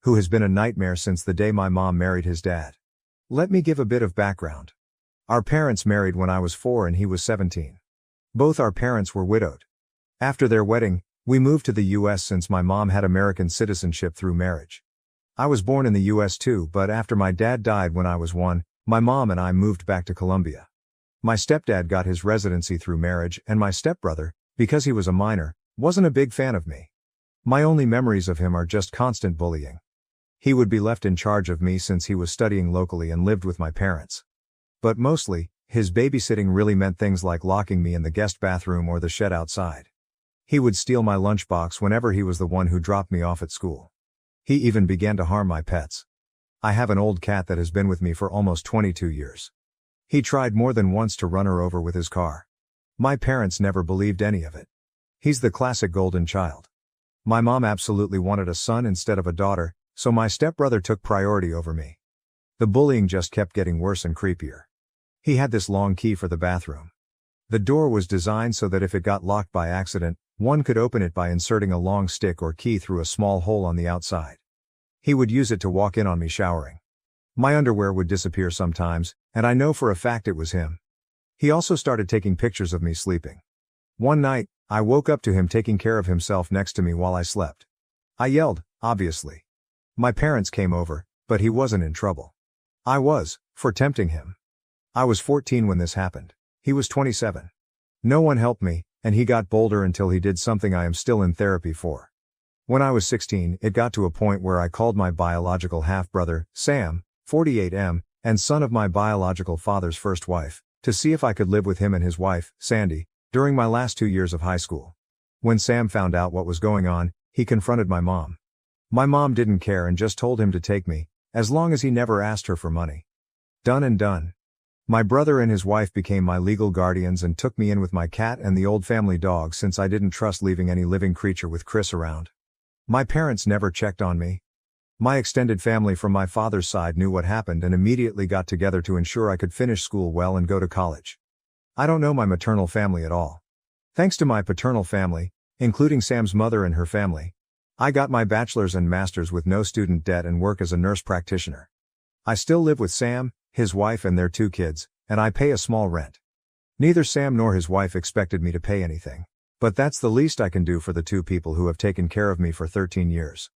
who has been a nightmare since the day my mom married his dad. Let me give a bit of background. Our parents married when I was 4 and he was 17. Both our parents were widowed. After their wedding, we moved to the US since my mom had American citizenship through marriage. I was born in the US too, but after my dad died when I was 1, my mom and I moved back to Colombia. My stepdad got his residency through marriage, and my stepbrother, because he was a minor, wasn't a big fan of me. My only memories of him are just constant bullying. He would be left in charge of me since he was studying locally and lived with my parents. But mostly, his babysitting really meant things like locking me in the guest bathroom or the shed outside. He would steal my lunchbox whenever he was the one who dropped me off at school. He even began to harm my pets. I have an old cat that has been with me for almost 22 years. He tried more than once to run her over with his car. My parents never believed any of it. He's the classic golden child. My mom absolutely wanted a son instead of a daughter, so my stepbrother took priority over me. The bullying just kept getting worse and creepier. He had this long key for the bathroom. The door was designed so that if it got locked by accident, one could open it by inserting a long stick or key through a small hole on the outside. He would use it to walk in on me showering. My underwear would disappear sometimes, and I know for a fact it was him. He also started taking pictures of me sleeping. One night, I woke up to him taking care of himself next to me while I slept. I yelled, obviously. My parents came over, but he wasn't in trouble. I was, for tempting him. I was 14 when this happened. He was 27. No one helped me, and he got bolder until he did something I am still in therapy for. When I was 16, it got to a point where I called my biological half-brother, Sam, 48M, and son of my biological father's first wife, to see if I could live with him and his wife, Sandy, during my last 2 years of high school. When Sam found out what was going on, he confronted my mom. My mom didn't care and just told him to take me, as long as he never asked her for money. Done and done. My brother and his wife became my legal guardians and took me in with my cat and the old family dog since I didn't trust leaving any living creature with Chris around. My parents never checked on me. My extended family from my father's side knew what happened and immediately got together to ensure I could finish school well and go to college. I don't know my maternal family at all. Thanks to my paternal family, including Sam's mother and her family, I got my bachelor's and master's with no student debt and work as a nurse practitioner. I still live with Sam, his wife and their 2 kids, and I pay a small rent. Neither Sam nor his wife expected me to pay anything, but that's the least I can do for the 2 people who have taken care of me for 13 years.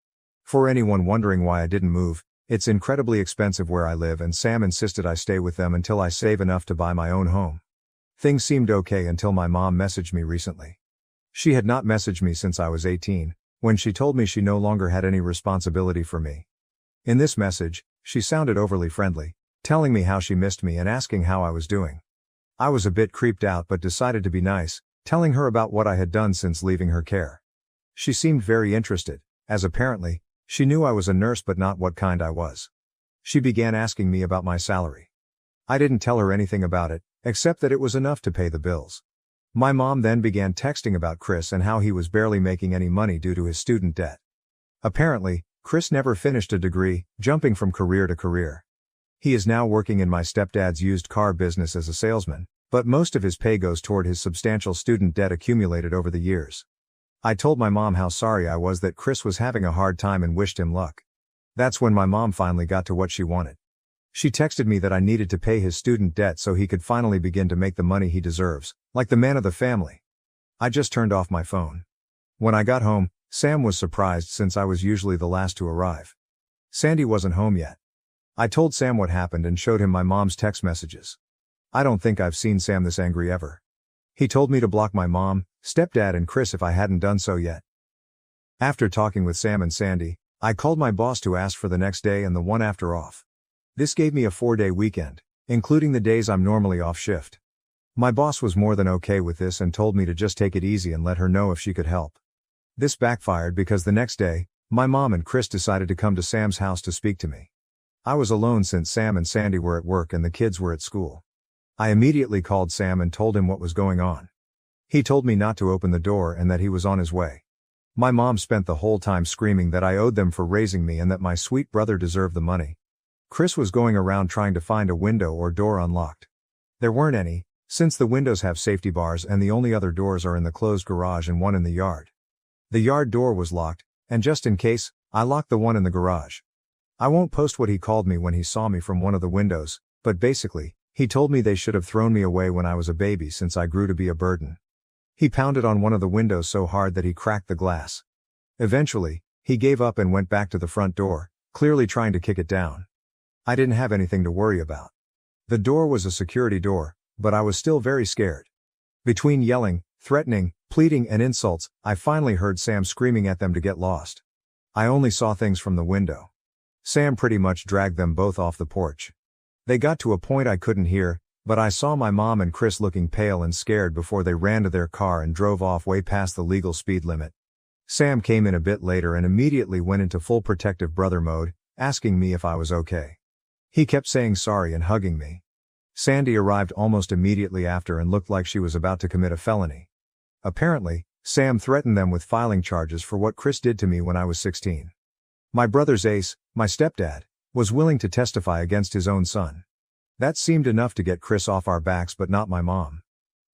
For anyone wondering why I didn't move, it's incredibly expensive where I live and Sam insisted I stay with them until I save enough to buy my own home. Things seemed okay until my mom messaged me recently. She had not messaged me since I was 18, when she told me she no longer had any responsibility for me. In this message, she sounded overly friendly, telling me how she missed me and asking how I was doing. I was a bit creeped out but decided to be nice, telling her about what I had done since leaving her care. She seemed very interested, as apparently, she knew I was a nurse but not what kind I was. She began asking me about my salary. I didn't tell her anything about it, except that it was enough to pay the bills. My mom then began texting about Chris and how he was barely making any money due to his student debt. Apparently, Chris never finished a degree, jumping from career to career. He is now working in my stepdad's used car business as a salesman, but most of his pay goes toward his substantial student debt accumulated over the years. I told my mom how sorry I was that Chris was having a hard time and wished him luck. That's when my mom finally got to what she wanted. She texted me that I needed to pay his student debt so he could finally begin to make the money he deserves, like the man of the family. I just turned off my phone. When I got home, Sam was surprised since I was usually the last to arrive. Sandy wasn't home yet. I told Sam what happened and showed him my mom's text messages. I don't think I've seen Sam this angry ever. He told me to block my mom, stepdad and Chris if I hadn't done so yet. After talking with Sam and Sandy, I called my boss to ask for the next day and the one after off. This gave me a 4-day weekend, including the days I'm normally off shift. My boss was more than okay with this and told me to just take it easy and let her know if she could help. This backfired because the next day, my mom and Chris decided to come to Sam's house to speak to me. I was alone since Sam and Sandy were at work and the kids were at school. I immediately called Sam and told him what was going on. He told me not to open the door and that he was on his way. My mom spent the whole time screaming that I owed them for raising me and that my sweet brother deserved the money. Chris was going around trying to find a window or door unlocked. There weren't any, since the windows have safety bars and the only other doors are in the closed garage and one in the yard. The yard door was locked, and just in case, I locked the one in the garage. I won't post what he called me when he saw me from one of the windows, but basically, he told me they should have thrown me away when I was a baby since I grew to be a burden. He pounded on one of the windows so hard that he cracked the glass. Eventually, he gave up and went back to the front door, clearly trying to kick it down. I didn't have anything to worry about. The door was a security door, but I was still very scared. Between yelling, threatening, pleading and insults, I finally heard Sam screaming at them to get lost. I only saw things from the window. Sam pretty much dragged them both off the porch. They got to a point I couldn't hear, but I saw my mom and Chris looking pale and scared before they ran to their car and drove off way past the legal speed limit. Sam came in a bit later and immediately went into full protective brother mode, asking me if I was okay. He kept saying sorry and hugging me. Sandy arrived almost immediately after and looked like she was about to commit a felony. Apparently, Sam threatened them with filing charges for what Chris did to me when I was 16. My brother's ace, my stepdad, was willing to testify against his own son. That seemed enough to get Chris off our backs, but not my mom.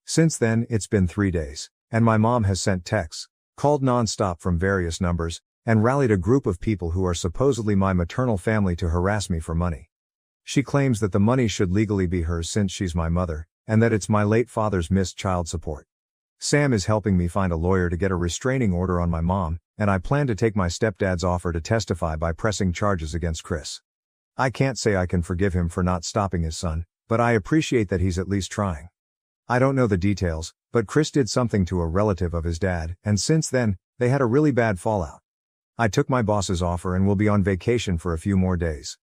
Since then, it's been 3 days, and my mom has sent texts, called non-stop from various numbers, and rallied a group of people who are supposedly my maternal family to harass me for money. She claims that the money should legally be hers since she's my mother, and that it's my late father's missed child support. Sam is helping me find a lawyer to get a restraining order on my mom, and I plan to take my stepdad's offer to testify by pressing charges against Chris. I can't say I can forgive him for not stopping his son, but I appreciate that he's at least trying. I don't know the details, but Chris did something to a relative of his dad, and since then, they had a really bad fallout. I took my boss's offer and will be on vacation for a few more days.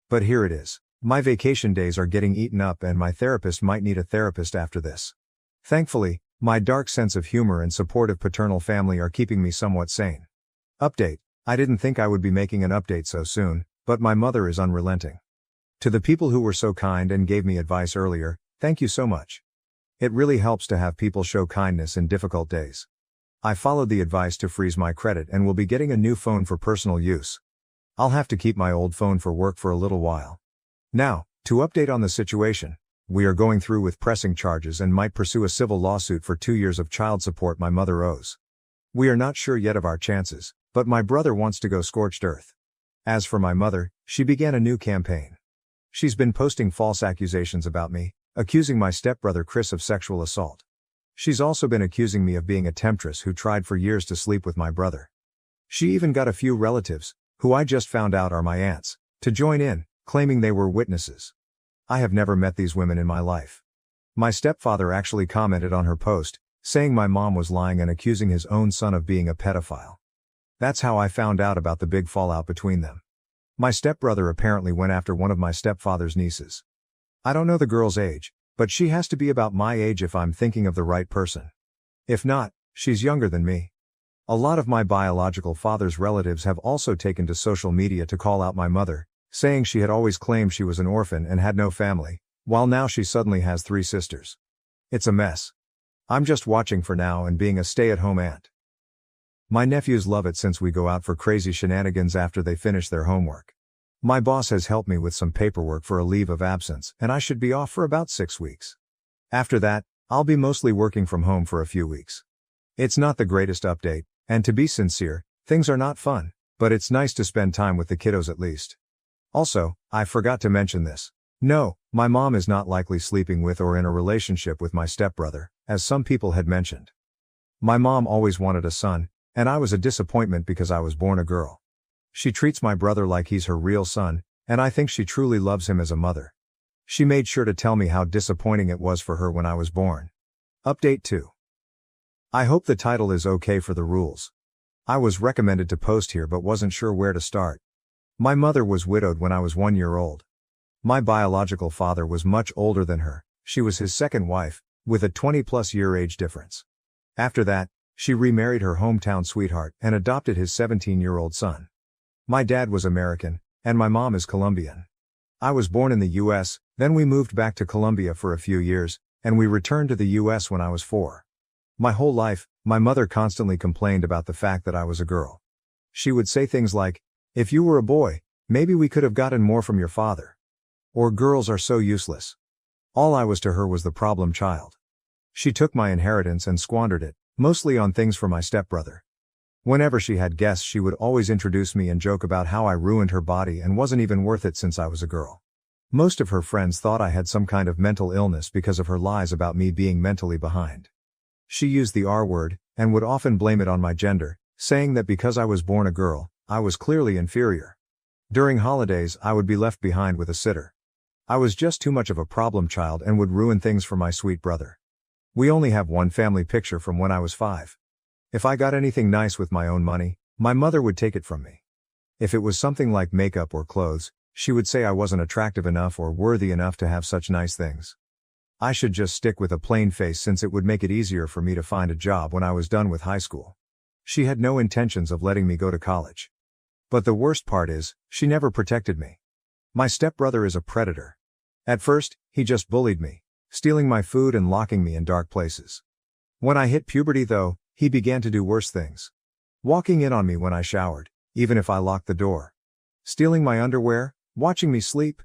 But here it is. My vacation days are getting eaten up and my therapist might need a therapist after this. Thankfully, my dark sense of humor and supportive paternal family are keeping me somewhat sane. Update. I didn't think I would be making an update so soon, but my mother is unrelenting. To the people who were so kind and gave me advice earlier, thank you so much. It really helps to have people show kindness in difficult days. I followed the advice to freeze my credit and will be getting a new phone for personal use. I'll have to keep my old phone for work for a little while. Now, to update on the situation, we are going through with pressing charges and might pursue a civil lawsuit for 2 years of child support my mother owes. We are not sure yet of our chances, but my brother wants to go scorched earth. As for my mother, she began a new campaign. She's been posting false accusations about me, accusing my stepbrother Chris of sexual assault. She's also been accusing me of being a temptress who tried for years to sleep with my brother. She even got a few relatives, who I just found out are my aunts, to join in, claiming they were witnesses. I have never met these women in my life. My stepfather actually commented on her post, saying my mom was lying and accusing his own son of being a pedophile. That's how I found out about the big fallout between them. My stepbrother apparently went after one of my stepfather's nieces. I don't know the girl's age, but she has to be about my age if I'm thinking of the right person. If not, she's younger than me. A lot of my biological father's relatives have also taken to social media to call out my mother, saying she had always claimed she was an orphan and had no family, while now she suddenly has 3 sisters. It's a mess. I'm just watching for now and being a stay-at-home aunt. My nephews love it since we go out for crazy shenanigans after they finish their homework. My boss has helped me with some paperwork for a leave of absence, and I should be off for about 6 weeks. After that, I'll be mostly working from home for a few weeks. It's not the greatest update, and to be sincere, things are not fun, but it's nice to spend time with the kiddos at least. Also, I forgot to mention this. No, my mom is not likely sleeping with or in a relationship with my stepbrother, as some people had mentioned. My mom always wanted a son, and I was a disappointment because I was born a girl. She treats my brother like he's her real son, and I think she truly loves him as a mother. She made sure to tell me how disappointing it was for her when I was born. Update 2. I hope the title is okay for the rules. I was recommended to post here but wasn't sure where to start. My mother was widowed when I was 1 year old. My biological father was much older than her, she was his second wife, with a 20+ year age difference. After that, she remarried her hometown sweetheart and adopted his 17-year-old son. My dad was American, and my mom is Colombian. I was born in the US, then we moved back to Colombia for a few years, and we returned to the US when I was 4. My whole life, my mother constantly complained about the fact that I was a girl. She would say things like, "If you were a boy, maybe we could have gotten more from your father." Or "Girls are so useless." All I was to her was the problem child. She took my inheritance and squandered it, mostly on things for my stepbrother. Whenever she had guests, she would always introduce me and joke about how I ruined her body and wasn't even worth it since I was a girl. Most of her friends thought I had some kind of mental illness because of her lies about me being mentally behind. She used the R word, and would often blame it on my gender, saying that because I was born a girl, I was clearly inferior. During holidays, I would be left behind with a sitter. I was just too much of a problem child and would ruin things for my sweet brother. We only have one family picture from when I was 5. If I got anything nice with my own money, my mother would take it from me. If it was something like makeup or clothes, she would say I wasn't attractive enough or worthy enough to have such nice things. I should just stick with a plain face since it would make it easier for me to find a job when I was done with high school. She had no intentions of letting me go to college. But the worst part is, she never protected me. My stepbrother is a predator. At first, he just bullied me, stealing my food and locking me in dark places. When I hit puberty though, he began to do worse things. Walking in on me when I showered, even if I locked the door. Stealing my underwear, watching me sleep.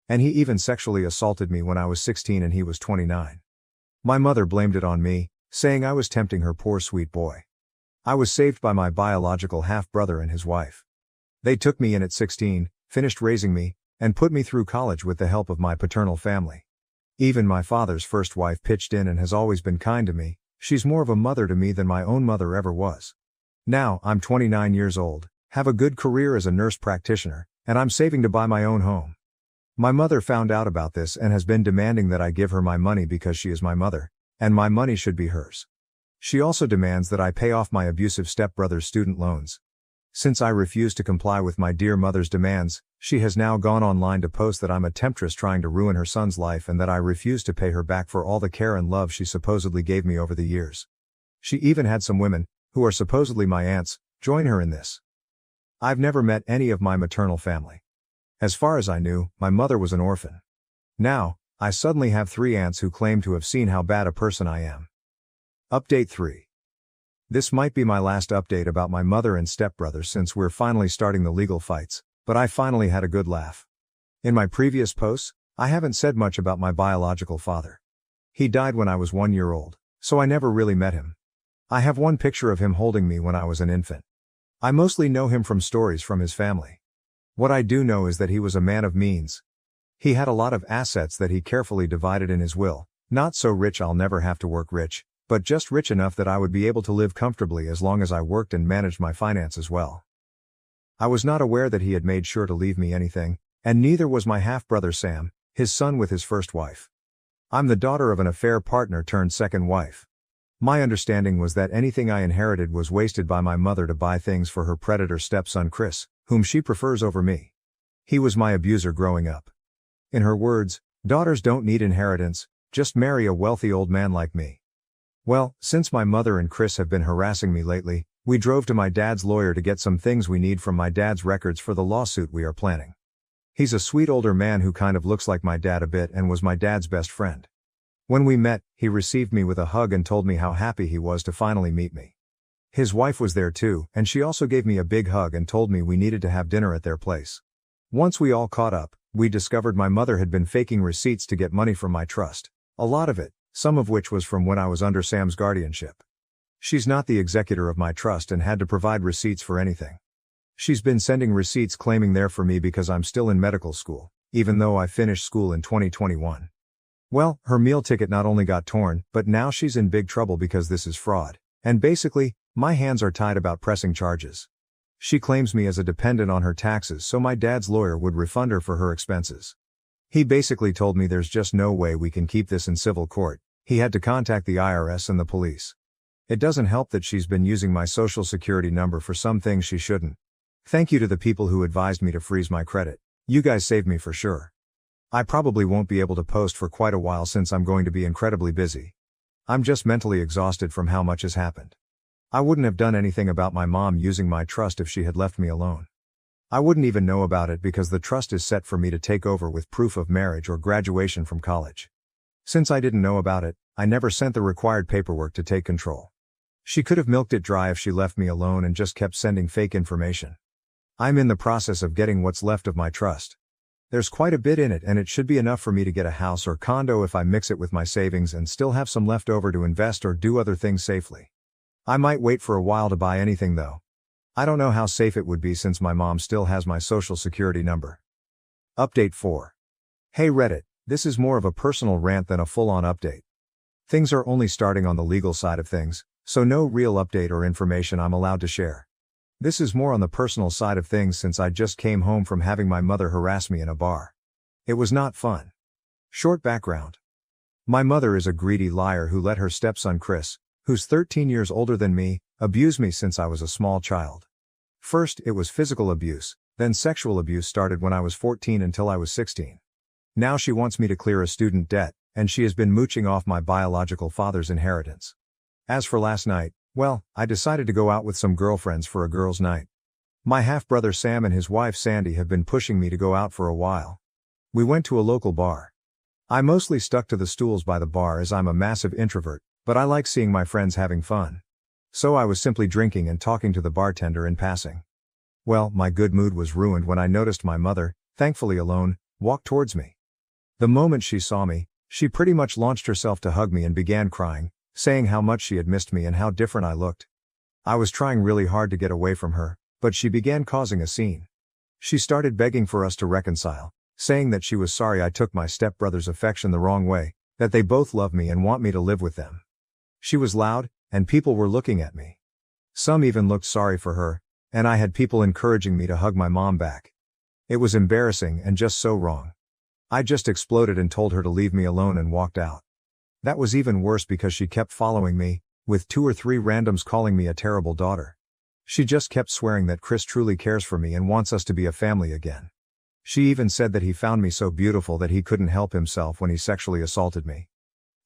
And he even sexually assaulted me when I was 16 and he was 29. My mother blamed it on me, saying I was tempting her poor sweet boy. I was saved by my biological half-brother and his wife. They took me in at 16, finished raising me, and put me through college with the help of my paternal family. Even my father's first wife pitched in and has always been kind to me. She's more of a mother to me than my own mother ever was. Now, I'm 29 years old, have a good career as a nurse practitioner, and I'm saving to buy my own home. My mother found out about this and has been demanding that I give her my money because she is my mother, and my money should be hers. She also demands that I pay off my abusive stepbrother's student loans. Since I refuse to comply with my dear mother's demands, she has now gone online to post that I'm a temptress trying to ruin her son's life and that I refuse to pay her back for all the care and love she supposedly gave me over the years. She even had some women, who are supposedly my aunts, join her in this. I've never met any of my maternal family. As far as I knew, my mother was an orphan. Now, I suddenly have 3 aunts who claim to have seen how bad a person I am. Update 3. This might be my last update about my mother and stepbrother since we're finally starting the legal fights, but I finally had a good laugh. In my previous posts, I haven't said much about my biological father. He died when I was 1 year old, so I never really met him. I have one picture of him holding me when I was an infant. I mostly know him from stories from his family. What I do know is that he was a man of means. He had a lot of assets that he carefully divided in his will, not so rich I'll never have to work rich, but just rich enough that I would be able to live comfortably as long as I worked and managed my finances well. I was not aware that he had made sure to leave me anything, and neither was my half-brother Sam, his son with his first wife. I'm the daughter of an affair partner turned second wife. My understanding was that anything I inherited was wasted by my mother to buy things for her predator stepson Chris, whom she prefers over me. He was my abuser growing up. In her words, daughters don't need inheritance, just marry a wealthy old man like me. Well, since my mother and Chris have been harassing me lately, we drove to my dad's lawyer to get some things we need from my dad's records for the lawsuit we are planning. He's a sweet older man who kind of looks like my dad a bit and was my dad's best friend. When we met, he received me with a hug and told me how happy he was to finally meet me. His wife was there too, and she also gave me a big hug and told me we needed to have dinner at their place. Once we all caught up, we discovered my mother had been faking receipts to get money from my trust. A lot of it, some of which was from when I was under Sam's guardianship. She's not the executor of my trust and had to provide receipts for anything. She's been sending receipts claiming they're for me because I'm still in medical school, even though I finished school in 2021. Well, her meal ticket not only got torn, but now she's in big trouble because this is fraud, and basically, my hands are tied about pressing charges. She claims me as a dependent on her taxes so my dad's lawyer would refund her for her expenses. He basically told me there's just no way we can keep this in civil court. He had to contact the IRS and the police. It doesn't help that she's been using my social security number for some things she shouldn't. Thank you to the people who advised me to freeze my credit. You guys saved me for sure. I probably won't be able to post for quite a while since I'm going to be incredibly busy. I'm just mentally exhausted from how much has happened. I wouldn't have done anything about my mom using my trust if she had left me alone. I wouldn't even know about it because the trust is set for me to take over with proof of marriage or graduation from college. Since I didn't know about it, I never sent the required paperwork to take control. She could have milked it dry if she left me alone and just kept sending fake information. I'm in the process of getting what's left of my trust. There's quite a bit in it and it should be enough for me to get a house or condo if I mix it with my savings and still have some left over to invest or do other things safely. I might wait for a while to buy anything though, I don't know how safe it would be since my mom still has my social security number. Update 4. Hey Reddit, this is more of a personal rant than a full-on update. Things are only starting on the legal side of things, so no real update or information I'm allowed to share. This is more on the personal side of things since I just came home from having my mother harass me in a bar. It was not fun. Short background. My mother is a greedy liar who let her stepson Chris, who's 13 years older than me, abuse me since I was a small child. First, it was physical abuse, then sexual abuse started when I was 14 until I was 16. Now she wants me to clear a student debt, and she has been mooching off my biological father's inheritance. As for last night, well, I decided to go out with some girlfriends for a girls' night. My half-brother Sam and his wife Sandy have been pushing me to go out for a while. We went to a local bar. I mostly stuck to the stools by the bar as I'm a massive introvert, but I like seeing my friends having fun. So I was simply drinking and talking to the bartender in passing. Well, my good mood was ruined when I noticed my mother, thankfully alone, walk towards me. The moment she saw me, she pretty much launched herself to hug me and began crying, saying how much she had missed me and how different I looked. I was trying really hard to get away from her, but she began causing a scene. She started begging for us to reconcile, saying that she was sorry I took my stepbrother's affection the wrong way, that they both love me and want me to live with them. She was loud, and people were looking at me. Some even looked sorry for her, and I had people encouraging me to hug my mom back. It was embarrassing and just so wrong. I just exploded and told her to leave me alone and walked out. That was even worse because she kept following me, with 2 or 3 randoms calling me a terrible daughter. She just kept swearing that Chris truly cares for me and wants us to be a family again. She even said that he found me so beautiful that he couldn't help himself when he sexually assaulted me.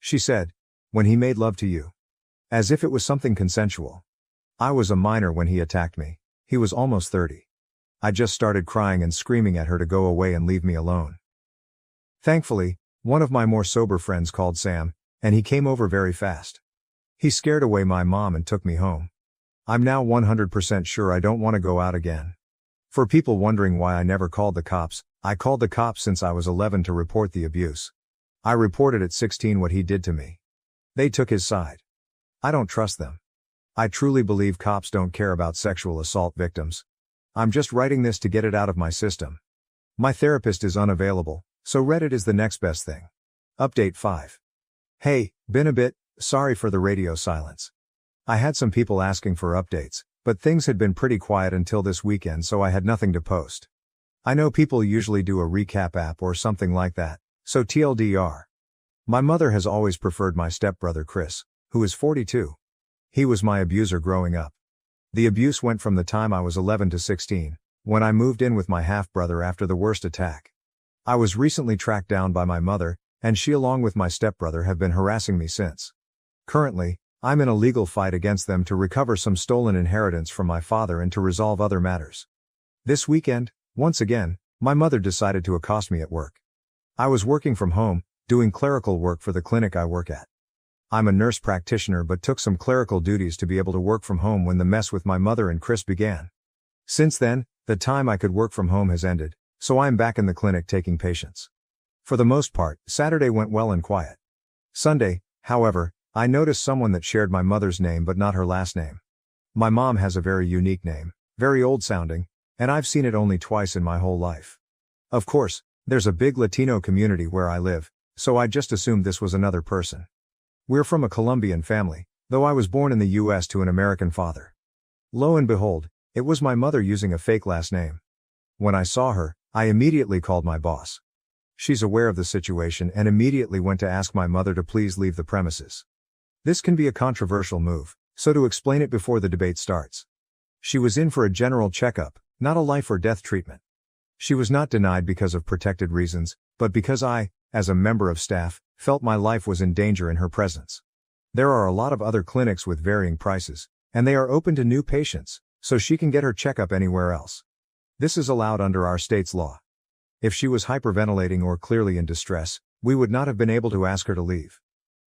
She said, when he made love to you. As if it was something consensual. I was a minor when he attacked me. He was almost 30. I just started crying and screaming at her to go away and leave me alone. Thankfully, one of my more sober friends called Sam, and he came over very fast. He scared away my mom and took me home. I'm now 100% sure I don't want to go out again. For people wondering why I never called the cops, I called the cops since I was 11 to report the abuse. I reported at 16 what he did to me. They took his side. I don't trust them. I truly believe cops don't care about sexual assault victims. I'm just writing this to get it out of my system. My therapist is unavailable, so Reddit is the next best thing. Update 5. Hey, been a bit, sorry for the radio silence. I had some people asking for updates, but things had been pretty quiet until this weekend, so I had nothing to post. I know people usually do a recap app or something like that, so TLDR. My mother has always preferred my stepbrother Chris, who is 42. He was my abuser growing up. The abuse went from the time I was 11 to 16, when I moved in with my half-brother after the worst attack. I was recently tracked down by my mother, and she along with my stepbrother have been harassing me since. Currently, I'm in a legal fight against them to recover some stolen inheritance from my father and to resolve other matters. This weekend, once again, my mother decided to accost me at work. I was working from home, doing clerical work for the clinic I work at. I'm a nurse practitioner but took some clerical duties to be able to work from home when the mess with my mother and Chris began. Since then, the time I could work from home has ended, so I'm back in the clinic taking patients. For the most part, Saturday went well and quiet. Sunday, however, I noticed someone that shared my mother's name but not her last name. My mom has a very unique name, very old sounding, and I've seen it only twice in my whole life. Of course, there's a big Latino community where I live, so I just assumed this was another person. We're from a Colombian family, though I was born in the US to an American father. Lo and behold, it was my mother using a fake last name. When I saw her, I immediately called my boss. She's aware of the situation and immediately went to ask my mother to please leave the premises. This can be a controversial move, so to explain it before the debate starts. She was in for a general checkup, not a life or death treatment. She was not denied because of protected reasons, but because I, as a member of staff, felt my life was in danger in her presence. There are a lot of other clinics with varying prices, and they are open to new patients, so she can get her checkup anywhere else. This is allowed under our state's law. If she was hyperventilating or clearly in distress, we would not have been able to ask her to leave.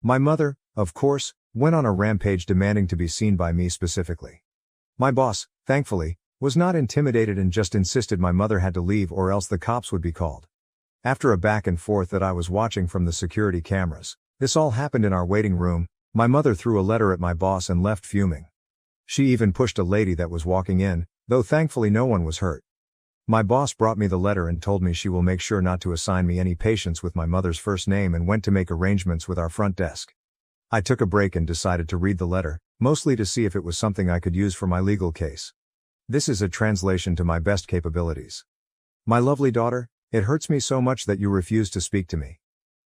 My mother, of course, went on a rampage demanding to be seen by me specifically. My boss, thankfully, was not intimidated and just insisted my mother had to leave or else the cops would be called. After a back and forth that I was watching from the security cameras, this all happened in our waiting room. My mother threw a letter at my boss and left fuming. She even pushed a lady that was walking in, though thankfully no one was hurt. My boss brought me the letter and told me she will make sure not to assign me any patients with my mother's first name and went to make arrangements with our front desk. I took a break and decided to read the letter, mostly to see if it was something I could use for my legal case. This is a translation to my best capabilities. My lovely daughter, it hurts me so much that you refuse to speak to me.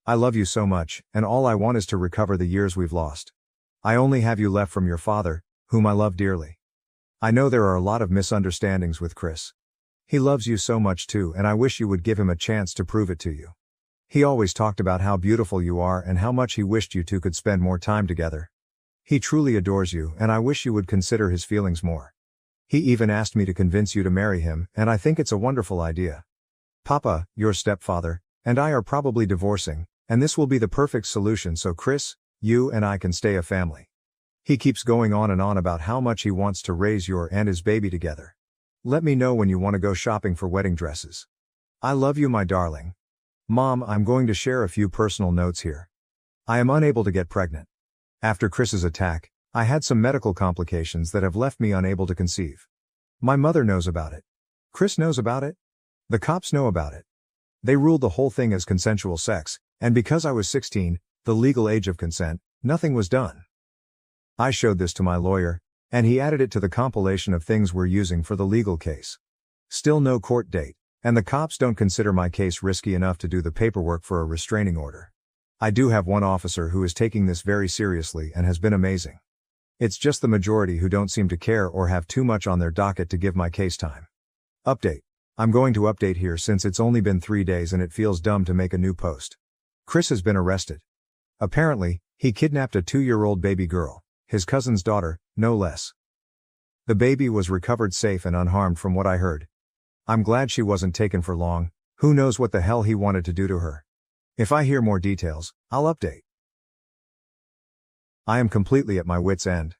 I love you so much, and all I want is to recover the years we've lost. I only have you left from your father, whom I love dearly. I know there are a lot of misunderstandings with Chris. He loves you so much too, and I wish you would give him a chance to prove it to you. He always talked about how beautiful you are and how much he wished you two could spend more time together. He truly adores you, and I wish you would consider his feelings more. He even asked me to convince you to marry him, and I think it's a wonderful idea. Papa, your stepfather, and I are probably divorcing, and this will be the perfect solution so Chris, you and I can stay a family. He keeps going on and on about how much he wants to raise your and his baby together. Let me know when you want to go shopping for wedding dresses. I love you, my darling. Mom, I'm going to share a few personal notes here. I am unable to get pregnant. After Chris's attack, I had some medical complications that have left me unable to conceive. My mother knows about it. Chris knows about it. The cops know about it. They ruled the whole thing as consensual sex, and because I was 16, the legal age of consent, nothing was done. I showed this to my lawyer, and he added it to the compilation of things we're using for the legal case. Still no court date, and the cops don't consider my case risky enough to do the paperwork for a restraining order. I do have one officer who is taking this very seriously and has been amazing. It's just the majority who don't seem to care or have too much on their docket to give my case time. Update. I'm going to update here since it's only been 3 days and it feels dumb to make a new post. Chris has been arrested. Apparently, he kidnapped a 2-year-old baby girl, his cousin's daughter, no less. The baby was recovered safe and unharmed from what I heard. I'm glad she wasn't taken for long. Who knows what the hell he wanted to do to her. If I hear more details, I'll update. I am completely at my wit's end.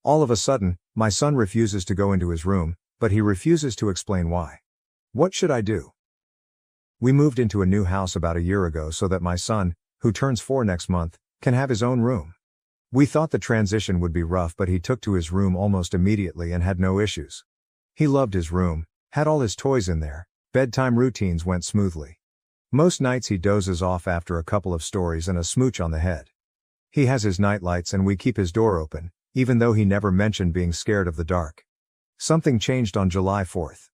All of a sudden, my son refuses to go into his room, but he refuses to explain why. What should I do? We moved into a new house about a year ago so that my son, who turns 4 next month, can have his own room. We thought the transition would be rough, but he took to his room almost immediately and had no issues. He loved his room, had all his toys in there, bedtime routines went smoothly. Most nights he dozes off after a couple of stories and a smooch on the head. He has his night lights and we keep his door open, even though he never mentioned being scared of the dark. Something changed on July 4th.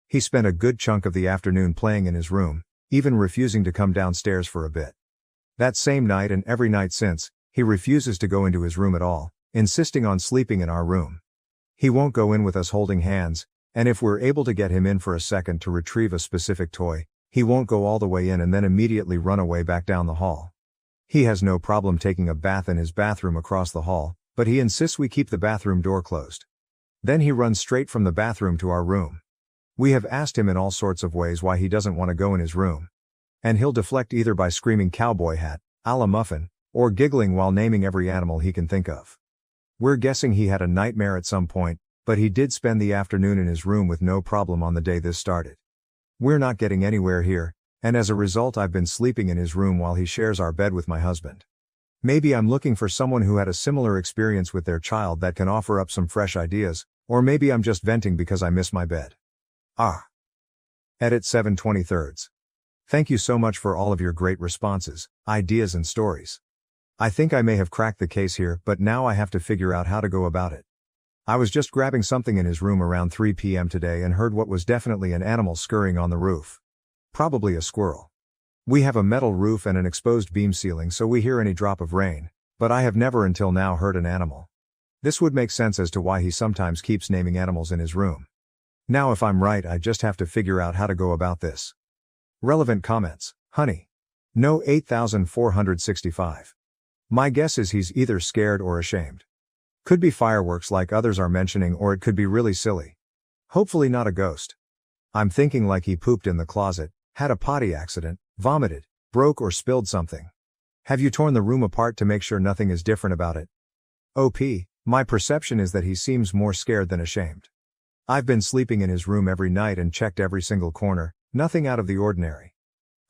He spent a good chunk of the afternoon playing in his room, even refusing to come downstairs for a bit. That same night and every night since, he refuses to go into his room at all, insisting on sleeping in our room. He won't go in with us holding hands, and if we're able to get him in for a second to retrieve a specific toy, he won't go all the way in and then immediately run away back down the hall. He has no problem taking a bath in his bathroom across the hall, but he insists we keep the bathroom door closed. Then he runs straight from the bathroom to our room. We have asked him in all sorts of ways why he doesn't want to go in his room. And he'll deflect either by screaming cowboy hat, a la muffin, or giggling while naming every animal he can think of. We're guessing he had a nightmare at some point, but he did spend the afternoon in his room with no problem on the day this started. We're not getting anywhere here, and as a result I've been sleeping in his room while he shares our bed with my husband. Maybe I'm looking for someone who had a similar experience with their child that can offer up some fresh ideas, or maybe I'm just venting because I miss my bed. Edit 7/23. Thank you so much for all of your great responses, ideas and stories. I think I may have cracked the case here, but now I have to figure out how to go about it. I was just grabbing something in his room around 3 p.m. today and heard what was definitely an animal scurrying on the roof. Probably a squirrel. We have a metal roof and an exposed beam ceiling, so we hear any drop of rain, but I have never until now heard an animal. This would make sense as to why he sometimes keeps naming animals in his room. Now if I'm right, I just have to figure out how to go about this. Relevant comments. Honey. No 8465. My guess is he's either scared or ashamed. Could be fireworks like others are mentioning, or it could be really silly. Hopefully not a ghost. I'm thinking like he pooped in the closet, had a potty accident, vomited, broke or spilled something. Have you torn the room apart to make sure nothing is different about it? OP, my perception is that he seems more scared than ashamed. I've been sleeping in his room every night and checked every single corner, nothing out of the ordinary.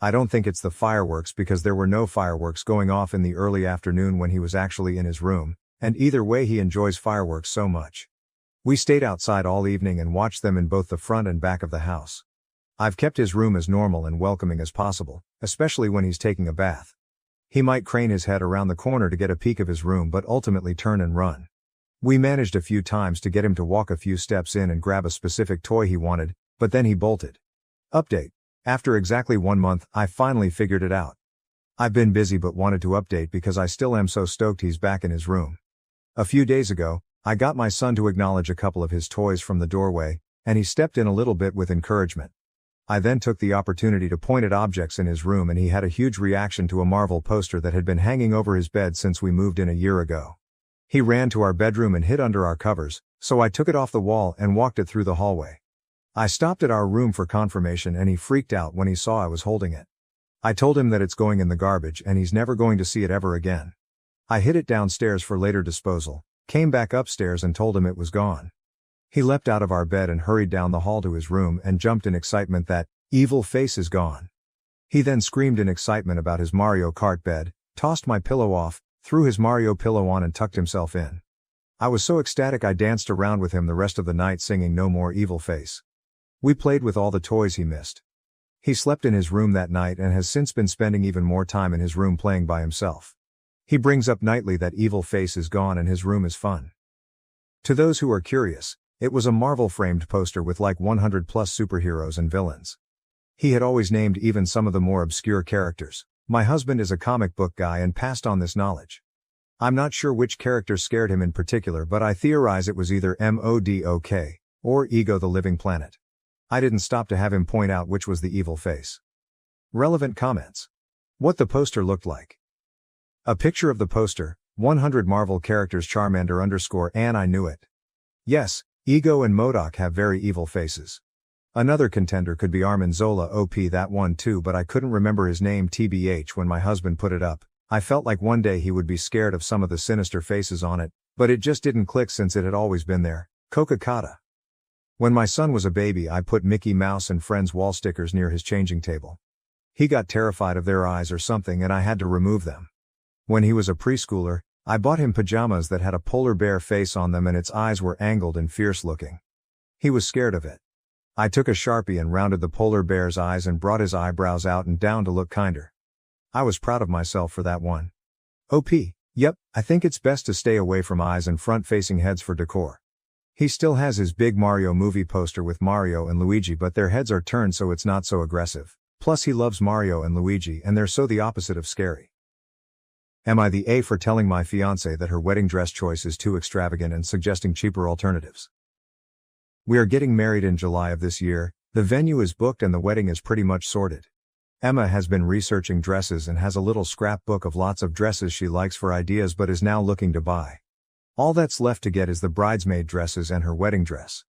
I don't think it's the fireworks because there were no fireworks going off in the early afternoon when he was actually in his room, and either way he enjoys fireworks so much. We stayed outside all evening and watched them in both the front and back of the house. I've kept his room as normal and welcoming as possible, especially when he's taking a bath. He might crane his head around the corner to get a peek of his room but ultimately turn and run. We managed a few times to get him to walk a few steps in and grab a specific toy he wanted, but then he bolted. Update. After exactly 1 month, I finally figured it out. I've been busy but wanted to update because I still am so stoked he's back in his room. A few days ago, I got my son to acknowledge a couple of his toys from the doorway, and he stepped in a little bit with encouragement. I then took the opportunity to point at objects in his room and he had a huge reaction to a Marvel poster that had been hanging over his bed since we moved in a year ago. He ran to our bedroom and hid under our covers, so I took it off the wall and walked it through the hallway. I stopped at our room for confirmation and he freaked out when he saw I was holding it. I told him that it's going in the garbage and he's never going to see it ever again. I hid it downstairs for later disposal, came back upstairs and told him it was gone. He leapt out of our bed and hurried down the hall to his room and jumped in excitement that evil face is gone. He then screamed in excitement about his Mario Kart bed, tossed my pillow off, threw his Mario pillow on and tucked himself in. I was so ecstatic I danced around with him the rest of the night singing No More Evil Face. We played with all the toys he missed. He slept in his room that night and has since been spending even more time in his room playing by himself. He brings up nightly that evil face is gone and his room is fun. To those who are curious, it was a Marvel framed poster with like 100 plus superheroes and villains. He had always named even some of the more obscure characters. My husband is a comic book guy and passed on this knowledge. I'm not sure which character scared him in particular, but I theorize it was either MODOK or Ego the Living Planet. I didn't stop to have him point out which was the evil face. Relevant comments. What the poster looked like. A picture of the poster, 100 Marvel characters Charmander_Ann. I knew it. Yes, Ego and MODOK have very evil faces. Another contender could be Armin Zola OP, that one too, but I couldn't remember his name tbh when my husband put it up. I felt like one day he would be scared of some of the sinister faces on it, but it just didn't click since it had always been there. Coca-Cola. When my son was a baby I put Mickey Mouse and Friends wall stickers near his changing table. He got terrified of their eyes or something and I had to remove them. When he was a preschooler, I bought him pajamas that had a polar bear face on them and its eyes were angled and fierce looking. He was scared of it. I took a Sharpie and rounded the polar bear's eyes and brought his eyebrows out and down to look kinder. I was proud of myself for that one. OP, yep, I think it's best to stay away from eyes and front-facing heads for decor. He still has his big Mario movie poster with Mario and Luigi, but their heads are turned so it's not so aggressive. Plus he loves Mario and Luigi and they're so the opposite of scary. Am I the A for telling my fiancée that her wedding dress choice is too extravagant and suggesting cheaper alternatives? We are getting married in July of this year, the venue is booked and the wedding is pretty much sorted. Emma has been researching dresses and has a little scrapbook of lots of dresses she likes for ideas but is now looking to buy. All that's left to get is the bridesmaid dresses and her wedding dress.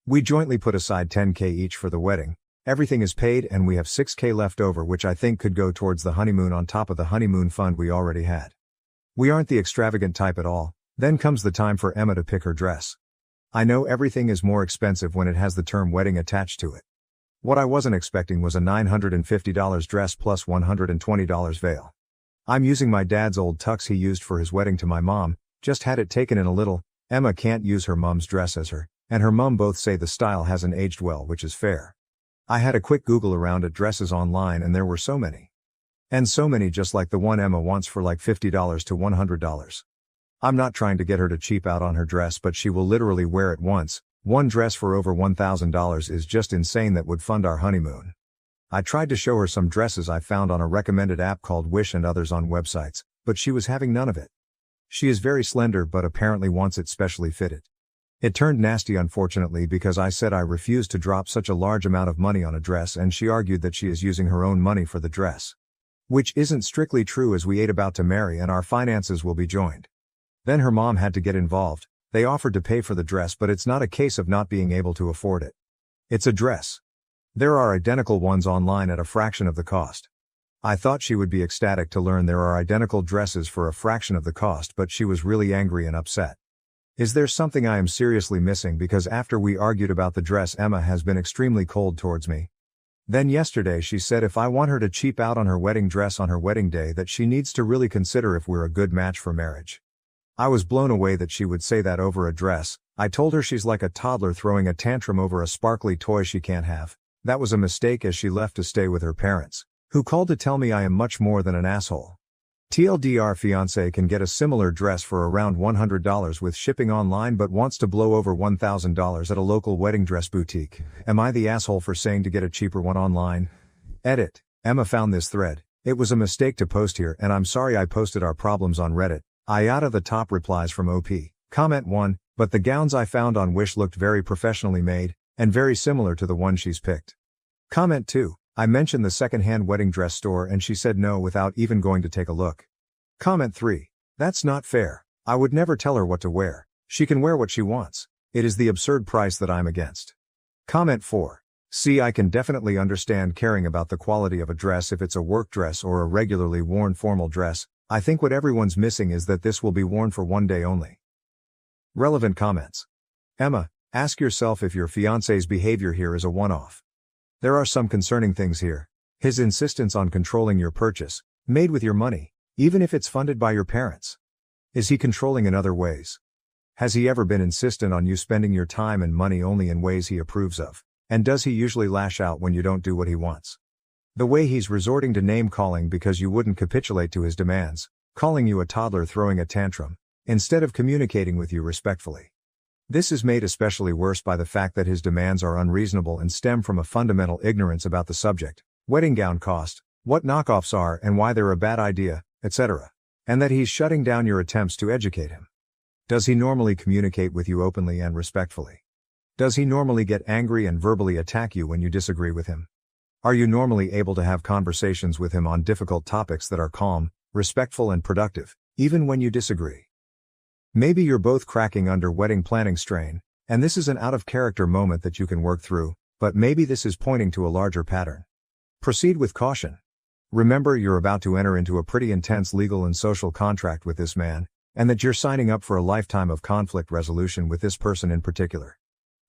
We jointly put aside $10,000 each for the wedding. Everything is paid and we have $6,000 left over, which I think could go towards the honeymoon on top of the honeymoon fund we already had. We aren't the extravagant type at all. Then comes the time for Emma to pick her dress. I know everything is more expensive when it has the term wedding attached to it. What I wasn't expecting was a $950 dress plus $120 veil. I'm using my dad's old tux he used for his wedding to my mom, just had it taken in a little. Emma can't use her mom's dress as her, and her mom both say the style hasn't aged well, which is fair. I had a quick Google around at dresses online and there were so many. And so many just like the one Emma wants for like $50 to $100. I'm not trying to get her to cheap out on her dress, but she will literally wear it once. One dress for over $1,000 is just insane. That would fund our honeymoon. I tried to show her some dresses I found on a recommended app called Wish and others on websites, but she was having none of it. She is very slender but apparently wants it specially fitted. It turned nasty unfortunately because I said I refused to drop such a large amount of money on a dress and she argued that she is using her own money for the dress. Which isn't strictly true as we ain't about to marry and our finances will be joined. Then her mom had to get involved. They offered to pay for the dress but it's not a case of not being able to afford it. It's a dress. There are identical ones online at a fraction of the cost. I thought she would be ecstatic to learn there are identical dresses for a fraction of the cost, but she was really angry and upset. Is there something I am seriously missing? Because after we argued about the dress, Emma has been extremely cold towards me. Then yesterday she said if I want her to cheap out on her wedding dress on her wedding day that she needs to really consider if we're a good match for marriage. I was blown away that she would say that over a dress. I told her she's like a toddler throwing a tantrum over a sparkly toy she can't have. That was a mistake as she left to stay with her parents, who called to tell me I am much more than an asshole. TLDR fiancé can get a similar dress for around $100 with shipping online but wants to blow over $1,000 at a local wedding dress boutique. Am I the asshole for saying to get a cheaper one online? Edit. Emma found this thread. It was a mistake to post here and I'm sorry I posted our problems on Reddit. AITA the top replies from OP. Comment 1, but the gowns I found on Wish looked very professionally made, and very similar to the one she's picked. Comment 2, I mentioned the second-hand wedding dress store and she said no without even going to take a look. Comment 3, that's not fair. I would never tell her what to wear. She can wear what she wants. It is the absurd price that I'm against. Comment 4, see, I can definitely understand caring about the quality of a dress if it's a work dress or a regularly worn formal dress. I think what everyone's missing is that this will be worn for one day only. Relevant comments. Emma, ask yourself if your fiancé's behavior here is a one-off. There are some concerning things here. His insistence on controlling your purchase, made with your money, even if it's funded by your parents. Is he controlling in other ways? Has he ever been insistent on you spending your time and money only in ways he approves of? And does he usually lash out when you don't do what he wants? The way he's resorting to name-calling because you wouldn't capitulate to his demands, calling you a toddler throwing a tantrum, instead of communicating with you respectfully. This is made especially worse by the fact that his demands are unreasonable and stem from a fundamental ignorance about the subject, wedding gown cost, what knockoffs are and why they're a bad idea, etc. And that he's shutting down your attempts to educate him. Does he normally communicate with you openly and respectfully? Does he normally get angry and verbally attack you when you disagree with him? Are you normally able to have conversations with him on difficult topics that are calm, respectful and productive, even when you disagree? Maybe you're both cracking under wedding planning strain, and this is an out-of-character moment that you can work through, but maybe this is pointing to a larger pattern. Proceed with caution. Remember you're about to enter into a pretty intense legal and social contract with this man, and that you're signing up for a lifetime of conflict resolution with this person in particular.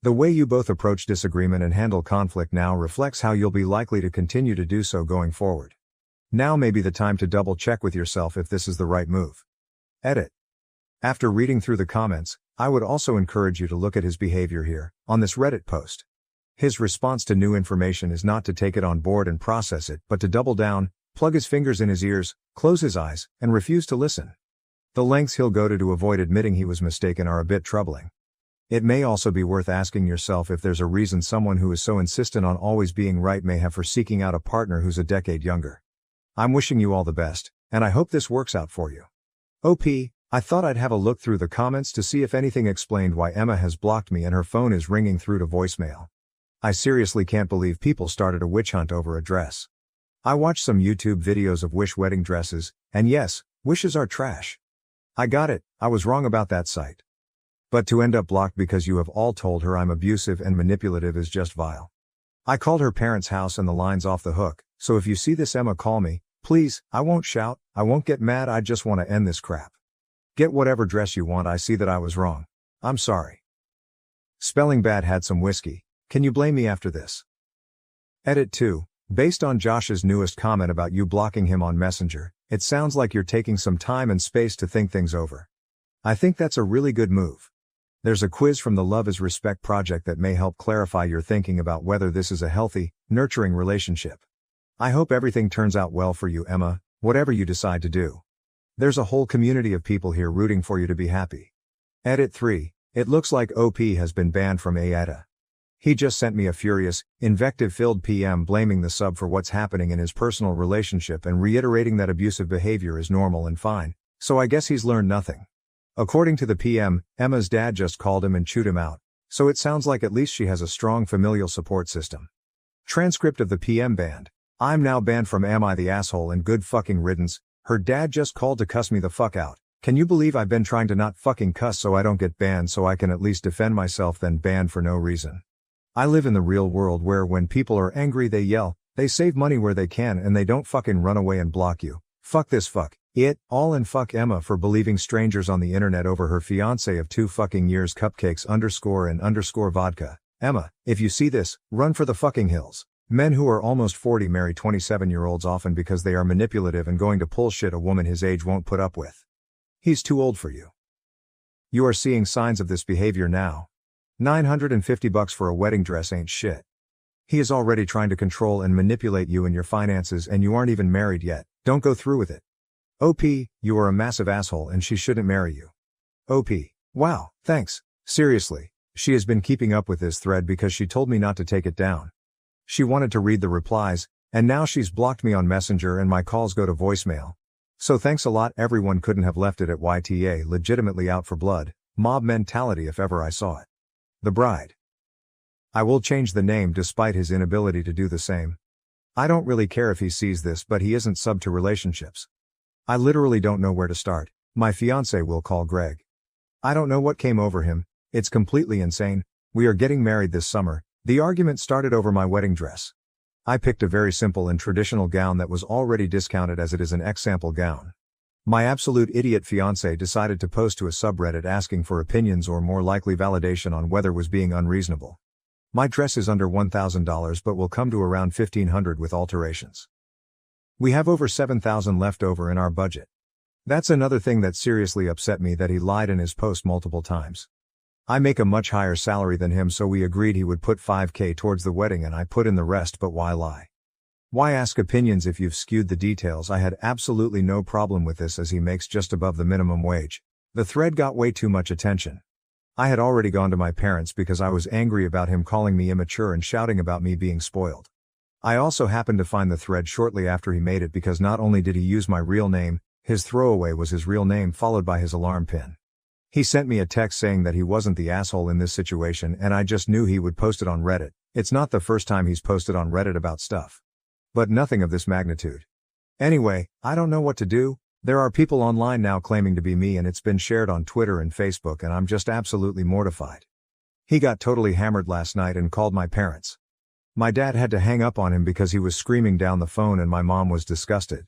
The way you both approach disagreement and handle conflict now reflects how you'll be likely to continue to do so going forward. Now may be the time to double-check with yourself if this is the right move. Edit. After reading through the comments, I would also encourage you to look at his behavior here, on this Reddit post. His response to new information is not to take it on board and process it, but to double down, plug his fingers in his ears, close his eyes, and refuse to listen. The lengths he'll go to avoid admitting he was mistaken are a bit troubling. It may also be worth asking yourself if there's a reason someone who is so insistent on always being right may have for seeking out a partner who's a decade younger. I'm wishing you all the best, and I hope this works out for you. OP, I thought I'd have a look through the comments to see if anything explained why Emma has blocked me and her phone is ringing through to voicemail. I seriously can't believe people started a witch hunt over a dress. I watched some YouTube videos of Wish wedding dresses, and yes, wishes are trash. I got it, I was wrong about that site. But to end up blocked because you have all told her I'm abusive and manipulative is just vile. I called her parents' house and the line's off the hook, so if you see this Emma, call me, please. I won't shout, I won't get mad, I just want to end this crap. Get whatever dress you want, I see that I was wrong. I'm sorry. Spelling bad had some whiskey. Can you blame me after this? Edit 2. Based on Josh's newest comment about you blocking him on Messenger, it sounds like you're taking some time and space to think things over. I think that's a really good move. There's a quiz from the Love is Respect project that may help clarify your thinking about whether this is a healthy, nurturing relationship. I hope everything turns out well for you, Emma, whatever you decide to do. There's a whole community of people here rooting for you to be happy. Edit 3. It looks like OP has been banned from AITA. He just sent me a furious, invective-filled PM blaming the sub for what's happening in his personal relationship and reiterating that abusive behavior is normal and fine, so I guess he's learned nothing. According to the PM, Emma's dad just called him and chewed him out, so it sounds like at least she has a strong familial support system. Transcript of the PM banned. I'm now banned from Am I the Asshole and good fucking riddance. Her dad just called to cuss me the fuck out. Can you believe I've been trying to not fucking cuss so I don't get banned so I can at least defend myself, then banned for no reason. I live in the real world where when people are angry they yell, they save money where they can and they don't fucking run away and block you. Fuck this fuck it all and fuck Emma for believing strangers on the internet over her fiancé of 2 fucking years cupcakes _ vodka. Emma, if you see this, run for the fucking hills. Men who are almost 40 marry 27-year-olds often because they are manipulative and going to pull shit a woman his age won't put up with. He's too old for you. You are seeing signs of this behavior now. $950 for a wedding dress ain't shit. He is already trying to control and manipulate you and your finances, and you aren't even married yet. Don't go through with it. OP, you are a massive asshole and she shouldn't marry you. OP. Wow, thanks. Seriously, she has been keeping up with this thread because she told me not to take it down. She wanted to read the replies, and now she's blocked me on Messenger and my calls go to voicemail. So thanks a lot. Everyone couldn't have left it at YTA, legitimately out for blood, mob mentality if ever I saw it. The bride. I will change the name despite his inability to do the same. I don't really care if he sees this, but he isn't sub to relationships. I literally don't know where to start. My fiance will call Greg. I don't know what came over him. It's completely insane. We are getting married this summer. The argument started over my wedding dress. I picked a very simple and traditional gown that was already discounted as it is an X-sample gown. My absolute idiot fiancé decided to post to a subreddit asking for opinions or more likely validation on whether was being unreasonable. My dress is under $1,000 but will come to around $1,500 with alterations. We have over $7,000 left over in our budget. That's another thing that seriously upset me, that he lied in his post multiple times. I make a much higher salary than him, so we agreed he would put $5,000 towards the wedding and I put in the rest, but why lie? Why ask opinions if you've skewed the details? I had absolutely no problem with this as he makes just above the minimum wage. The thread got way too much attention. I had already gone to my parents because I was angry about him calling me immature and shouting about me being spoiled. I also happened to find the thread shortly after he made it because not only did he use my real name, his throwaway was his real name followed by his alarm pin. He sent me a text saying that he wasn't the asshole in this situation and I just knew he would post it on Reddit. It's not the first time he's posted on Reddit about stuff. But nothing of this magnitude. Anyway, I don't know what to do. There are people online now claiming to be me and it's been shared on Twitter and Facebook and I'm just absolutely mortified. He got totally hammered last night and called my parents. My dad had to hang up on him because he was screaming down the phone and my mom was disgusted.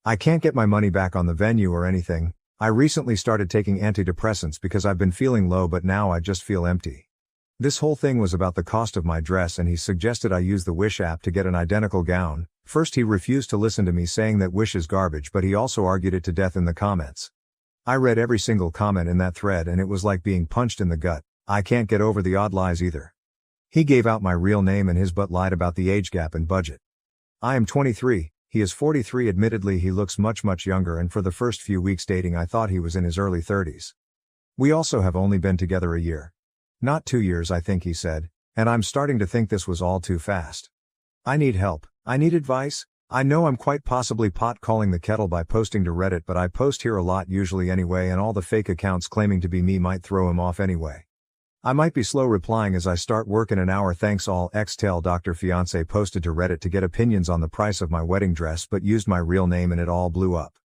I can't get my money back on the venue or anything. I recently started taking antidepressants because I've been feeling low, but now I just feel empty. This whole thing was about the cost of my dress and he suggested I use the Wish app to get an identical gown. First he refused to listen to me saying that Wish is garbage, but he also argued it to death in the comments. I read every single comment in that thread and it was like being punched in the gut. I can't get over the odd lies either. He gave out my real name and his butt lied about the age gap and budget. I am 23. He is 43. Admittedly, he looks much younger, and for the first few weeks dating I thought he was in his early 30s. We also have only been together a year. Not 2 years, I think he said, and I'm starting to think this was all too fast. I need help. I need advice. I know I'm quite possibly pot calling the kettle by posting to Reddit, but I post here a lot usually anyway, and all the fake accounts claiming to be me might throw him off anyway. I might be slow replying as I start work in an hour. Thanks all. Xtail Dr. Fiance posted to Reddit to get opinions on the price of my wedding dress but used my real name and it all blew up.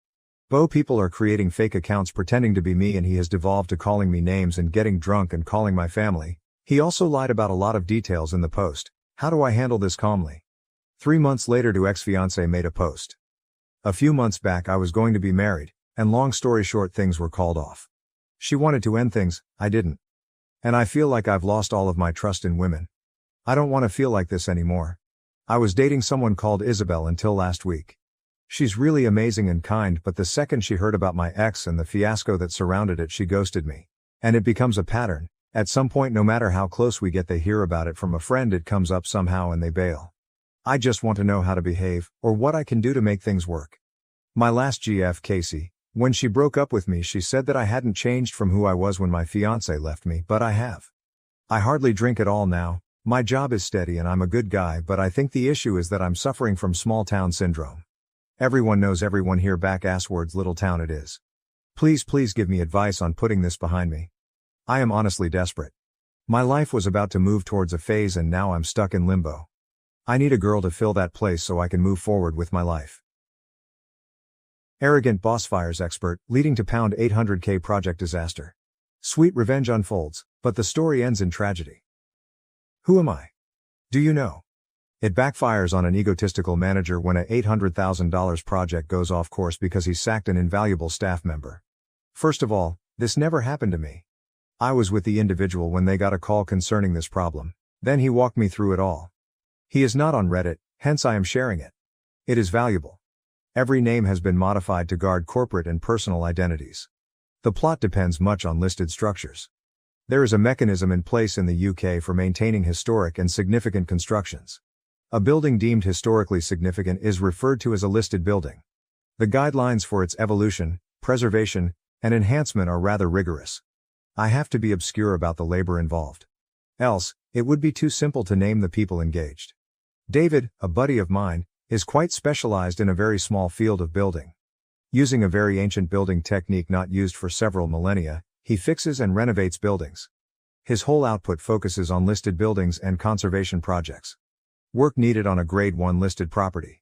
People are creating fake accounts pretending to be me and he has devolved to calling me names and getting drunk and calling my family. He also lied about a lot of details in the post. How do I handle this calmly? 3 months later to ex-fiance made a post. A few months back I was going to be married, and long story short things were called off. She wanted to end things, I didn't. And I feel like I've lost all of my trust in women. I don't want to feel like this anymore. I was dating someone called Isabel until last week. She's really amazing and kind, but the second she heard about my ex and the fiasco that surrounded it, she ghosted me. And it becomes a pattern. At some point, no matter how close we get, they hear about it from a friend, it comes up somehow and they bail. I just want to know how to behave, or what I can do to make things work. My last GF, Casey, when she broke up with me, she said that I hadn't changed from who I was when my fiance left me, but I have. I hardly drink at all now, my job is steady and I'm a good guy, but I think the issue is that I'm suffering from small town syndrome. Everyone knows everyone here, back ass words, little town it is. Please give me advice on putting this behind me. I am honestly desperate. My life was about to move towards a phase and now I'm stuck in limbo. I need a girl to fill that place so I can move forward with my life. Arrogant boss fires expert, leading to £800K project disaster. Sweet revenge unfolds, but the story ends in tragedy. Who am I? Do you know? It backfires on an egotistical manager when a $800,000 project goes off course because he sacked an invaluable staff member. First of all, this never happened to me. I was with the individual when they got a call concerning this problem. Then he walked me through it all. He is not on Reddit, hence I am sharing it. It is valuable. Every name has been modified to guard corporate and personal identities. The plot depends much on listed structures. There is a mechanism in place in the UK for maintaining historic and significant constructions. A building deemed historically significant is referred to as a listed building. The guidelines for its evolution, preservation, and enhancement are rather rigorous. I have to be obscure about the labor involved. Else, it would be too simple to name the people engaged. David, a buddy of mine, is quite specialized in a very small field of building. Using a very ancient building technique not used for several millennia, he fixes and renovates buildings. His whole output focuses on listed buildings and conservation projects. Work needed on a Grade 1 listed property.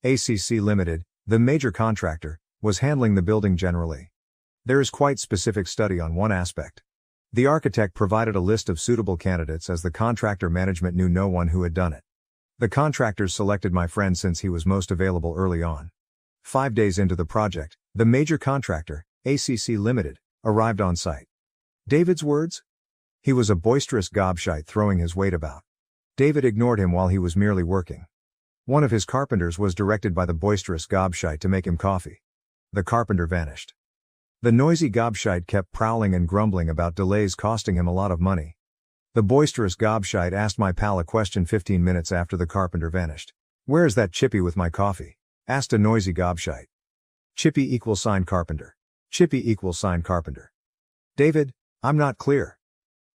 ACC Limited, the major contractor, was handling the building generally. There is quite specific study on one aspect. The architect provided a list of suitable candidates as the contractor management knew no one who had done it. The contractors selected my friend since he was most available early on. 5 days into the project, the major contractor, ACC Limited, arrived on site. David's words? He was a boisterous gobshite throwing his weight about. David ignored him while he was merely working. One of his carpenters was directed by the boisterous gobshite to make him coffee. The carpenter vanished. The noisy gobshite kept prowling and grumbling about delays costing him a lot of money. The boisterous gobshite asked my pal a question 15 minutes after the carpenter vanished. "Where's that chippy with my coffee?" asked a noisy gobshite. Chippy = carpenter. Chippy = carpenter. "David, I'm not clear."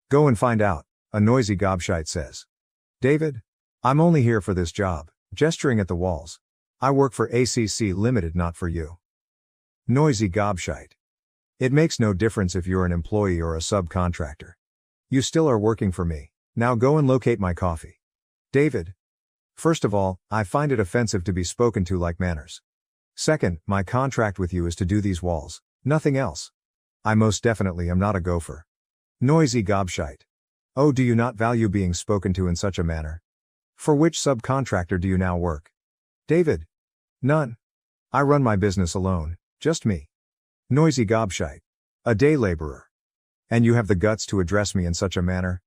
"Go and find out," a noisy gobshite says. "David, I'm only here for this job," gesturing at the walls. "I work for ACC Limited, not for you." Noisy gobshite. "It makes no difference if you're an employee or a subcontractor. You still are working for me. Now go and locate my coffee." David. "First of all, I find it offensive to be spoken to like manners. Second, my contract with you is to do these walls, nothing else. I most definitely am not a gopher." Noisy gobshite. "Oh, do you not value being spoken to in such a manner? For which subcontractor do you now work?" David. "None. I run my business alone, just me." Noisy gobshite. "A day laborer. And you have the guts to address me in such a manner?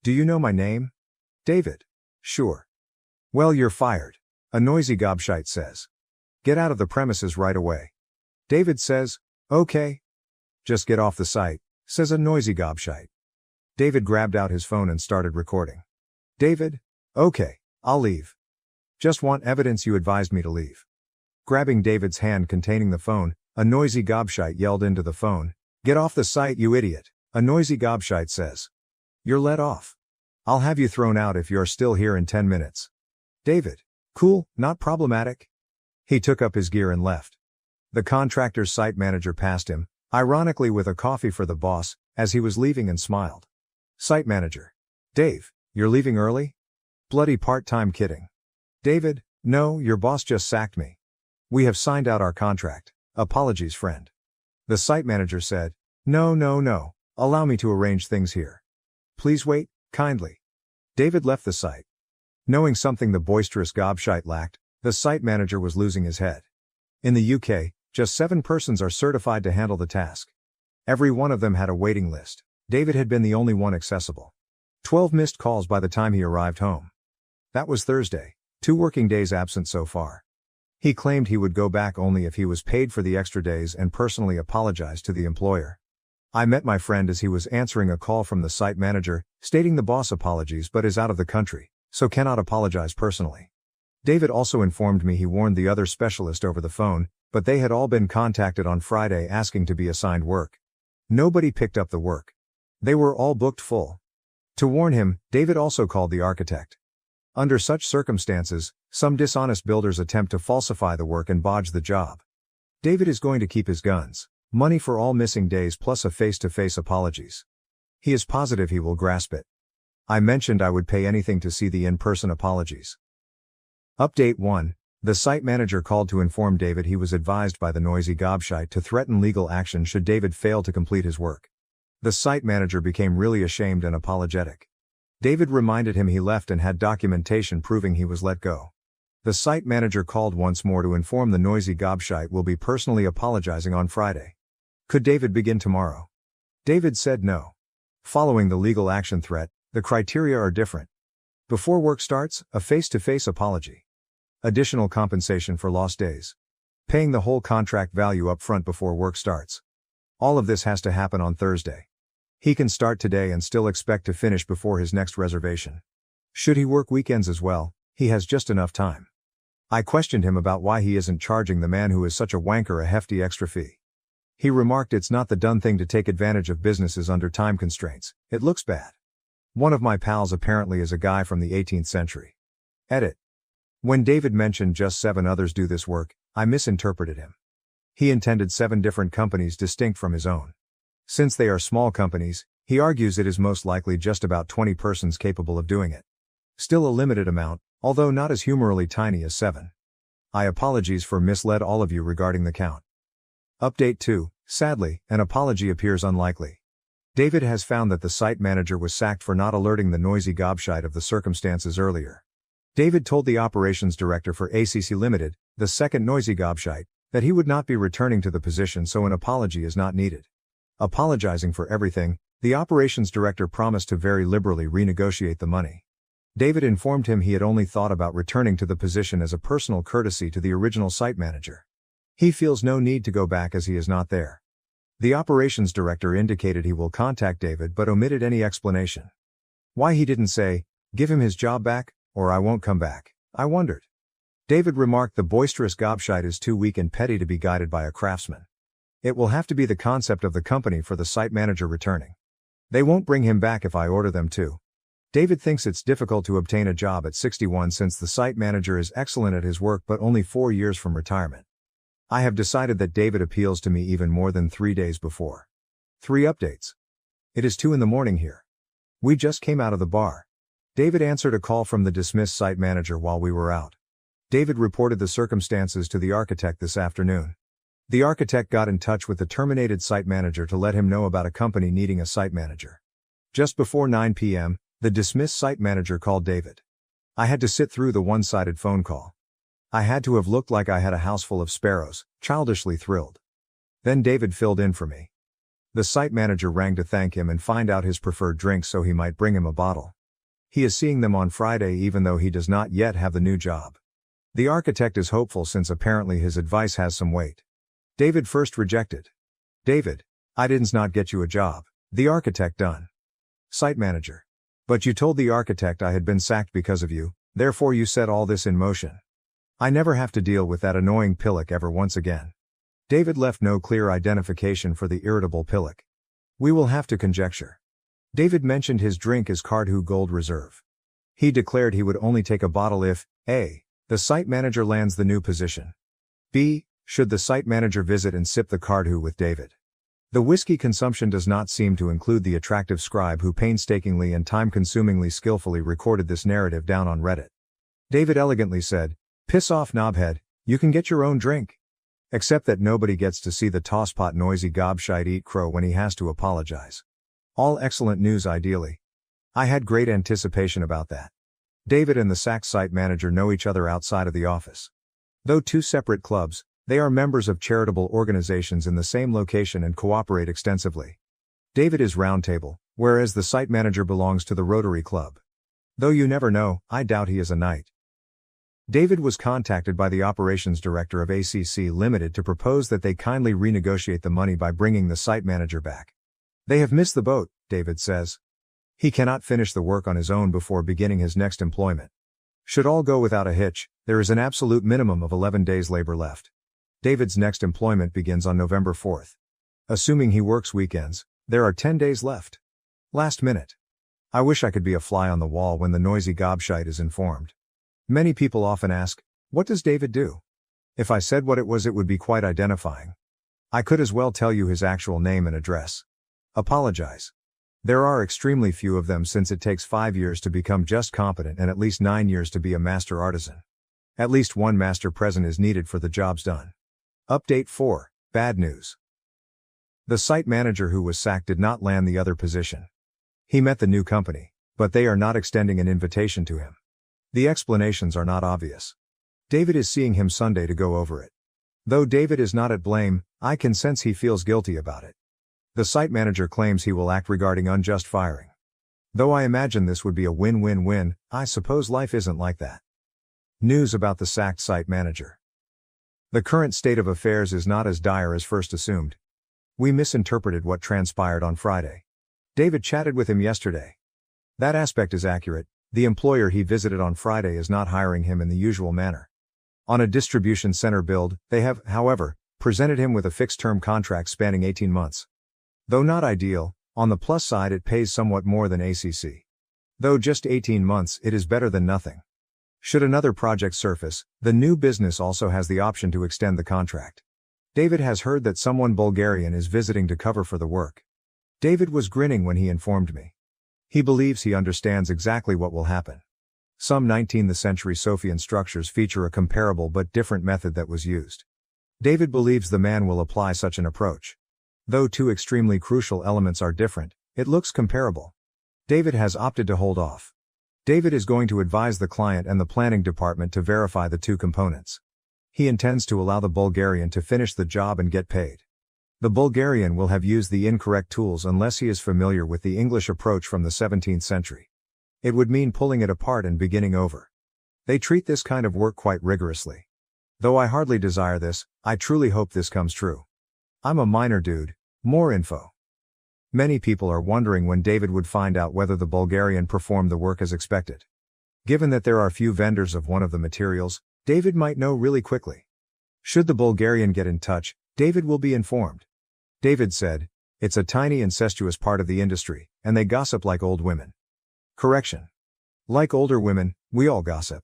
Do you know my name?" David. "Sure." "Well, you're fired," a noisy gobshite says. "Get out of the premises right away." David says, "Okay. Just get off the site," says a noisy gobshite. David grabbed out his phone and started recording. David. "Okay, I'll leave. Just want evidence you advised me to leave." Grabbing David's hand containing the phone, a noisy gobshite yelled into the phone, "Get off the site, you idiot," a noisy gobshite says. "You're let off. I'll have you thrown out if you're still here in 10 minutes. David. "Cool, not problematic." He took up his gear and left. The contractor's site manager passed him, ironically with a coffee for the boss, as he was leaving and smiled. Site manager. "Dave, you're leaving early?" "Bloody part-time kidding." David. "No, your boss just sacked me. We have signed out our contract. Apologies, friend." The site manager said, No. Allow me to arrange things here. Please wait, kindly." David left the site. Knowing something the boisterous gobshite lacked, the site manager was losing his head. In the UK, just 7 persons are certified to handle the task. Every one of them had a waiting list. David had been the only one accessible. 12 missed calls by the time he arrived home. That was Thursday, 2 working days absent so far. He claimed he would go back only if he was paid for the extra days and personally apologized to the employer. I met my friend as he was answering a call from the site manager, stating the boss apologies but is out of the country, so cannot apologize personally. David also informed me he warned the other specialist over the phone, but they had all been contacted on Friday asking to be assigned work. Nobody picked up the work. They were all booked full. To warn him, David also called the architect. Under such circumstances, some dishonest builders attempt to falsify the work and bodge the job. David is going to keep his guns. Money for all missing days plus a face-to-face apologies. He is positive he will grasp it. I mentioned I would pay anything to see the in-person apologies. Update 1. The site manager called to inform David he was advised by the noisy gobshite to threaten legal action should David fail to complete his work. The site manager became really ashamed and apologetic. David reminded him he left and had documentation proving he was let go. The site manager called once more to inform the noisy gobshite will be personally apologizing on Friday. Could David begin tomorrow? David said no. Following the legal action threat, the criteria are different. Before work starts, a face-to-face apology. Additional compensation for lost days. Paying the whole contract value up front before work starts. All of this has to happen on Thursday. He can start today and still expect to finish before his next reservation. Should he work weekends as well, he has just enough time. I questioned him about why he isn't charging the man who is such a wanker a hefty extra fee. He remarked it's not the done thing to take advantage of businesses under time constraints, it looks bad. One of my pals apparently is a guy from the 18th century. Edit. When David mentioned just 7 others do this work, I misinterpreted him. He intended 7 different companies distinct from his own. Since they are small companies, he argues it is most likely just about 20 persons capable of doing it. Still a limited amount, although not as humorally tiny as 7. I apologize for misled all of you regarding the count. Update 2, sadly, an apology appears unlikely. David has found that the site manager was sacked for not alerting the noisy gobshite of the circumstances earlier. David told the operations director for ACC Limited, the second noisy gobshite, that he would not be returning to the position, so an apology is not needed. Apologizing for everything, the operations director promised to very liberally renegotiate the money. David informed him he had only thought about returning to the position as a personal courtesy to the original site manager. He feels no need to go back as he is not there. The operations director indicated he will contact David but omitted any explanation. Why he didn't say, "Give him his job back, or I won't come back," I wondered. David remarked the boisterous gobshite is too weak and petty to be guided by a craftsman. It will have to be the concept of the company for the site manager returning. They won't bring him back if I order them to. David thinks it's difficult to obtain a job at 61 since the site manager is excellent at his work but only 4 years from retirement. I have decided that David appeals to me even more than 3 days before. 3 updates. It is 2 in the morning here. We just came out of the bar. David answered a call from the dismissed site manager while we were out. David reported the circumstances to the architect this afternoon. The architect got in touch with the terminated site manager to let him know about a company needing a site manager. Just before 9 p.m., the dismissed site manager called David. I had to sit through the one-sided phone call. I had to have looked like I had a house full of sparrows, childishly thrilled. Then David filled in for me. The site manager rang to thank him and find out his preferred drink so he might bring him a bottle. He is seeing them on Friday even though he does not yet have the new job. The architect is hopeful since apparently his advice has some weight. David first rejected. David, I didn't not get you a job. The architect done. Site manager. But you told the architect I had been sacked because of you, therefore you set all this in motion. I never have to deal with that annoying pillock ever once again. David left no clear identification for the irritable pillock. We will have to conjecture. David mentioned his drink is Cardhu Gold Reserve. He declared he would only take a bottle if, A, the site manager lands the new position. B, should the site manager visit and sip the Cardhu with David. The whiskey consumption does not seem to include the attractive scribe who painstakingly and time-consumingly skillfully recorded this narrative down on Reddit. David elegantly said, "Piss off, knobhead, you can get your own drink." Except that nobody gets to see the tosspot noisy gobshite eat crow when he has to apologize. All excellent news ideally. I had great anticipation about that. David and the sacked site manager know each other outside of the office. Though 2 separate clubs, they are members of charitable organizations in the same location and cooperate extensively. David is Roundtable, whereas the site manager belongs to the Rotary Club. Though you never know, I doubt he is a knight. David was contacted by the operations director of ACC Limited to propose that they kindly renegotiate the money by bringing the site manager back. They have missed the boat, David says. He cannot finish the work on his own before beginning his next employment. Should all go without a hitch, there is an absolute minimum of 11 days labor left. David's next employment begins on November 4th. Assuming he works weekends, there are 10 days left. Last minute. I wish I could be a fly on the wall when the noisy gobshite is informed. Many people often ask, what does David do? If I said what it was, it would be quite identifying. I could as well tell you his actual name and address. Apologize. There are extremely few of them since it takes 5 years to become just competent and at least 9 years to be a master artisan. At least one master present is needed for the jobs done. Update 4, bad news. The site manager who was sacked did not land the other position. He met the new company, but they are not extending an invitation to him. The explanations are not obvious. David is seeing him Sunday to go over it. Though David is not at blame, I can sense he feels guilty about it. The site manager claims he will act regarding unjust firing. Though I imagine this would be a win-win-win, I suppose life isn't like that. News about the sacked site manager. The current state of affairs is not as dire as first assumed. We misinterpreted what transpired on Friday. David chatted with him yesterday. That aspect is accurate. The employer he visited on Friday is not hiring him in the usual manner. On a distribution center build, they have, however, presented him with a fixed-term contract spanning 18 months. Though not ideal, on the plus side it pays somewhat more than ACC. Though just 18 months, it is better than nothing. Should another project surface, the new business also has the option to extend the contract. David has heard that someone Bulgarian is visiting to cover for the work. David was grinning when he informed me. He believes he understands exactly what will happen. Some 19th century Sophian structures feature a comparable but different method that was used. David believes the man will apply such an approach. Though two extremely crucial elements are different, it looks comparable. David has opted to hold off. David is going to advise the client and the planning department to verify the two components. He intends to allow the Bulgarian to finish the job and get paid. The Bulgarian will have used the incorrect tools unless he is familiar with the English approach from the 17th century. It would mean pulling it apart and beginning over. They treat this kind of work quite rigorously. Though I hardly desire this, I truly hope this comes true. I'm a minor dude. More info. Many people are wondering when David would find out whether the Bulgarian performed the work as expected. Given that there are few vendors of one of the materials, David might know really quickly. Should the Bulgarian get in touch, David will be informed. David said, "It's a tiny incestuous part of the industry, and they gossip like old women." Correction. Like older women, we all gossip.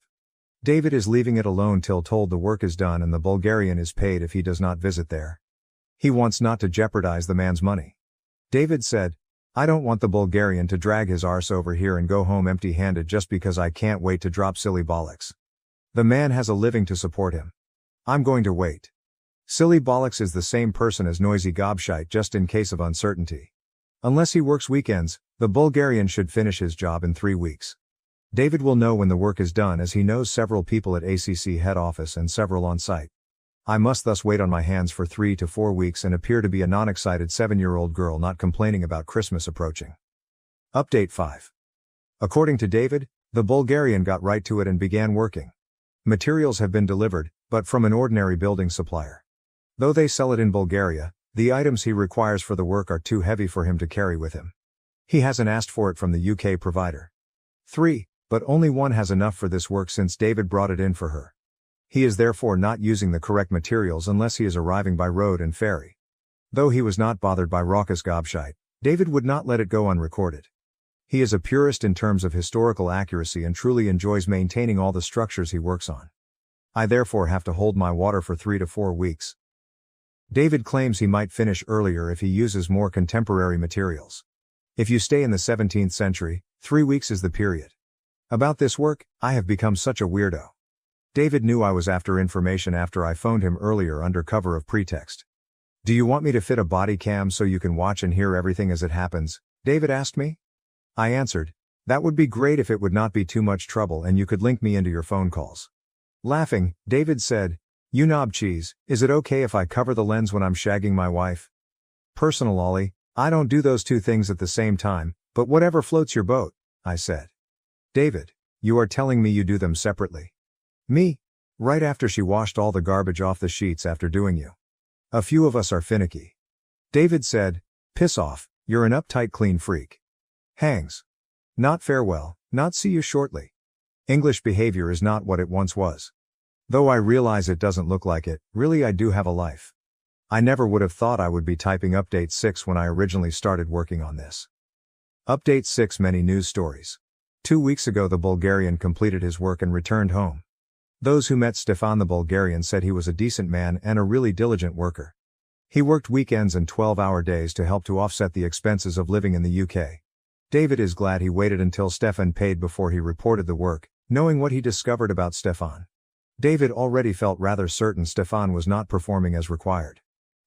David is leaving it alone till told the work is done and the Bulgarian is paid if he does not visit there. He wants not to jeopardize the man's money. David said, "I don't want the Bulgarian to drag his arse over here and go home empty-handed just because I can't wait to drop silly bollocks. The man has a living to support him. I'm going to wait. Silly bollocks is the same person as noisy gobshite just in case of uncertainty. Unless he works weekends, the Bulgarian should finish his job in 3 weeks. David will know when the work is done as he knows several people at ACC head office and several on site. I must thus wait on my hands for 3 to 4 weeks and appear to be a non-excited 7-year-old girl not complaining about Christmas approaching." Update 5. According to David, the Bulgarian got right to it and began working. Materials have been delivered, but from an ordinary building supplier. Though they sell it in Bulgaria, the items he requires for the work are too heavy for him to carry with him. He hasn't asked for it from the UK provider. 3, but only one has enough for this work since David brought it in for her. He is therefore not using the correct materials unless he is arriving by road and ferry. Though he was not bothered by raucous gobshite, David would not let it go unrecorded. He is a purist in terms of historical accuracy and truly enjoys maintaining all the structures he works on. I therefore have to hold my water for 3 to 4 weeks. David claims he might finish earlier if he uses more contemporary materials. If you stay in the 17th century, 3 weeks is the period. About this work, I have become such a weirdo. David knew I was after information after I phoned him earlier under cover of pretext. "Do you want me to fit a body cam so you can watch and hear everything as it happens?" David asked me. I answered, "That would be great if it would not be too much trouble and you could link me into your phone calls." Laughing, David said, "You knob cheese, is it okay if I cover the lens when I'm shagging my wife?" Personal Ollie, I don't do those two things at the same time, but whatever floats your boat, I said. David, you are telling me you do them separately. Me? Right after she washed all the garbage off the sheets after doing you. A few of us are finicky. David said, "Piss off, you're an uptight clean freak." Hangs. Not farewell, not see you shortly. English behavior is not what it once was. Though I realize it doesn't look like it, really I do have a life. I never would have thought I would be typing Update 6 when I originally started working on this. Update 6 Many news stories. 2 weeks ago the Bulgarian completed his work and returned home. Those who met Stefan the Bulgarian said he was a decent man and a really diligent worker. He worked weekends and 12-hour days to help to offset the expenses of living in the UK. David is glad he waited until Stefan paid before he reported the work, knowing what he discovered about Stefan. David already felt rather certain Stefan was not performing as required.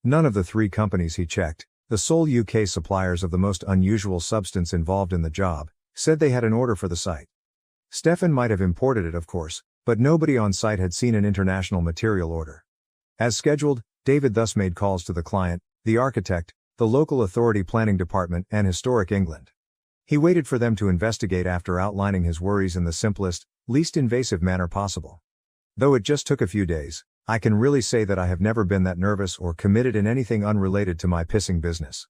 None of the 3 companies he checked, the sole UK suppliers of the most unusual substance involved in the job, said they had an order for the site. Stefan might have imported it of course, but nobody on site had seen an international material order. As scheduled, David thus made calls to the client, the architect, the local authority planning department and Historic England. He waited for them to investigate after outlining his worries in the simplest, least invasive manner possible. Though it just took a few days, I can really say that I have never been that nervous or committed in anything unrelated to my pissing business.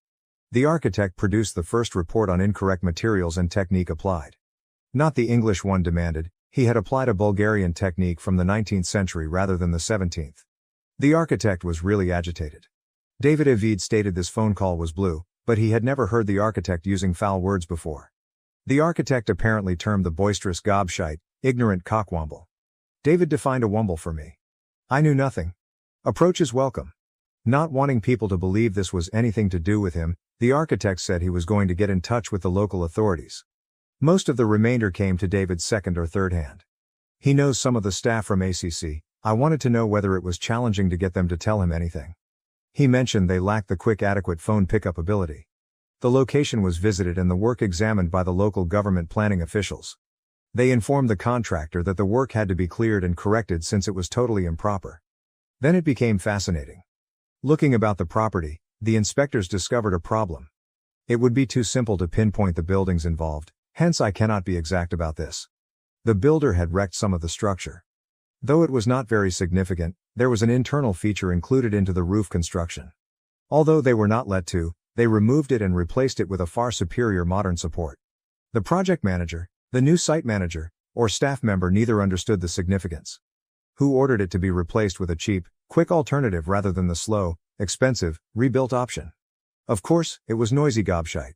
The architect produced the first report on incorrect materials and technique applied. Not the English one demanded, he had applied a Bulgarian technique from the 19th century rather than the 17th. The architect was really agitated. David Avid stated this phone call was blue, but he had never heard the architect using foul words before. The architect apparently termed the boisterous gobshite, ignorant cockwomble. David defined a womble for me. I knew nothing. Approach is welcome. Not wanting people to believe this was anything to do with him, the architect said he was going to get in touch with the local authorities. Most of the remainder came to David's second or third hand. He knows some of the staff from ACC. I wanted to know whether it was challenging to get them to tell him anything. He mentioned they lacked the quick adequate phone pickup ability. The location was visited and the work examined by the local government planning officials. They informed the contractor that the work had to be cleared and corrected since it was totally improper. Then it became fascinating. Looking about the property, the inspectors discovered a problem. It would be too simple to pinpoint the buildings involved, hence I cannot be exact about this. The builder had wrecked some of the structure. Though it was not very significant, there was an internal feature included into the roof construction. Although they were not let to, they removed it and replaced it with a far superior modern support. The project manager, the new site manager, or staff member neither understood the significance. Who ordered it to be replaced with a cheap, quick alternative rather than the slow, expensive, rebuilt option? Of course, it was noisy gobshite.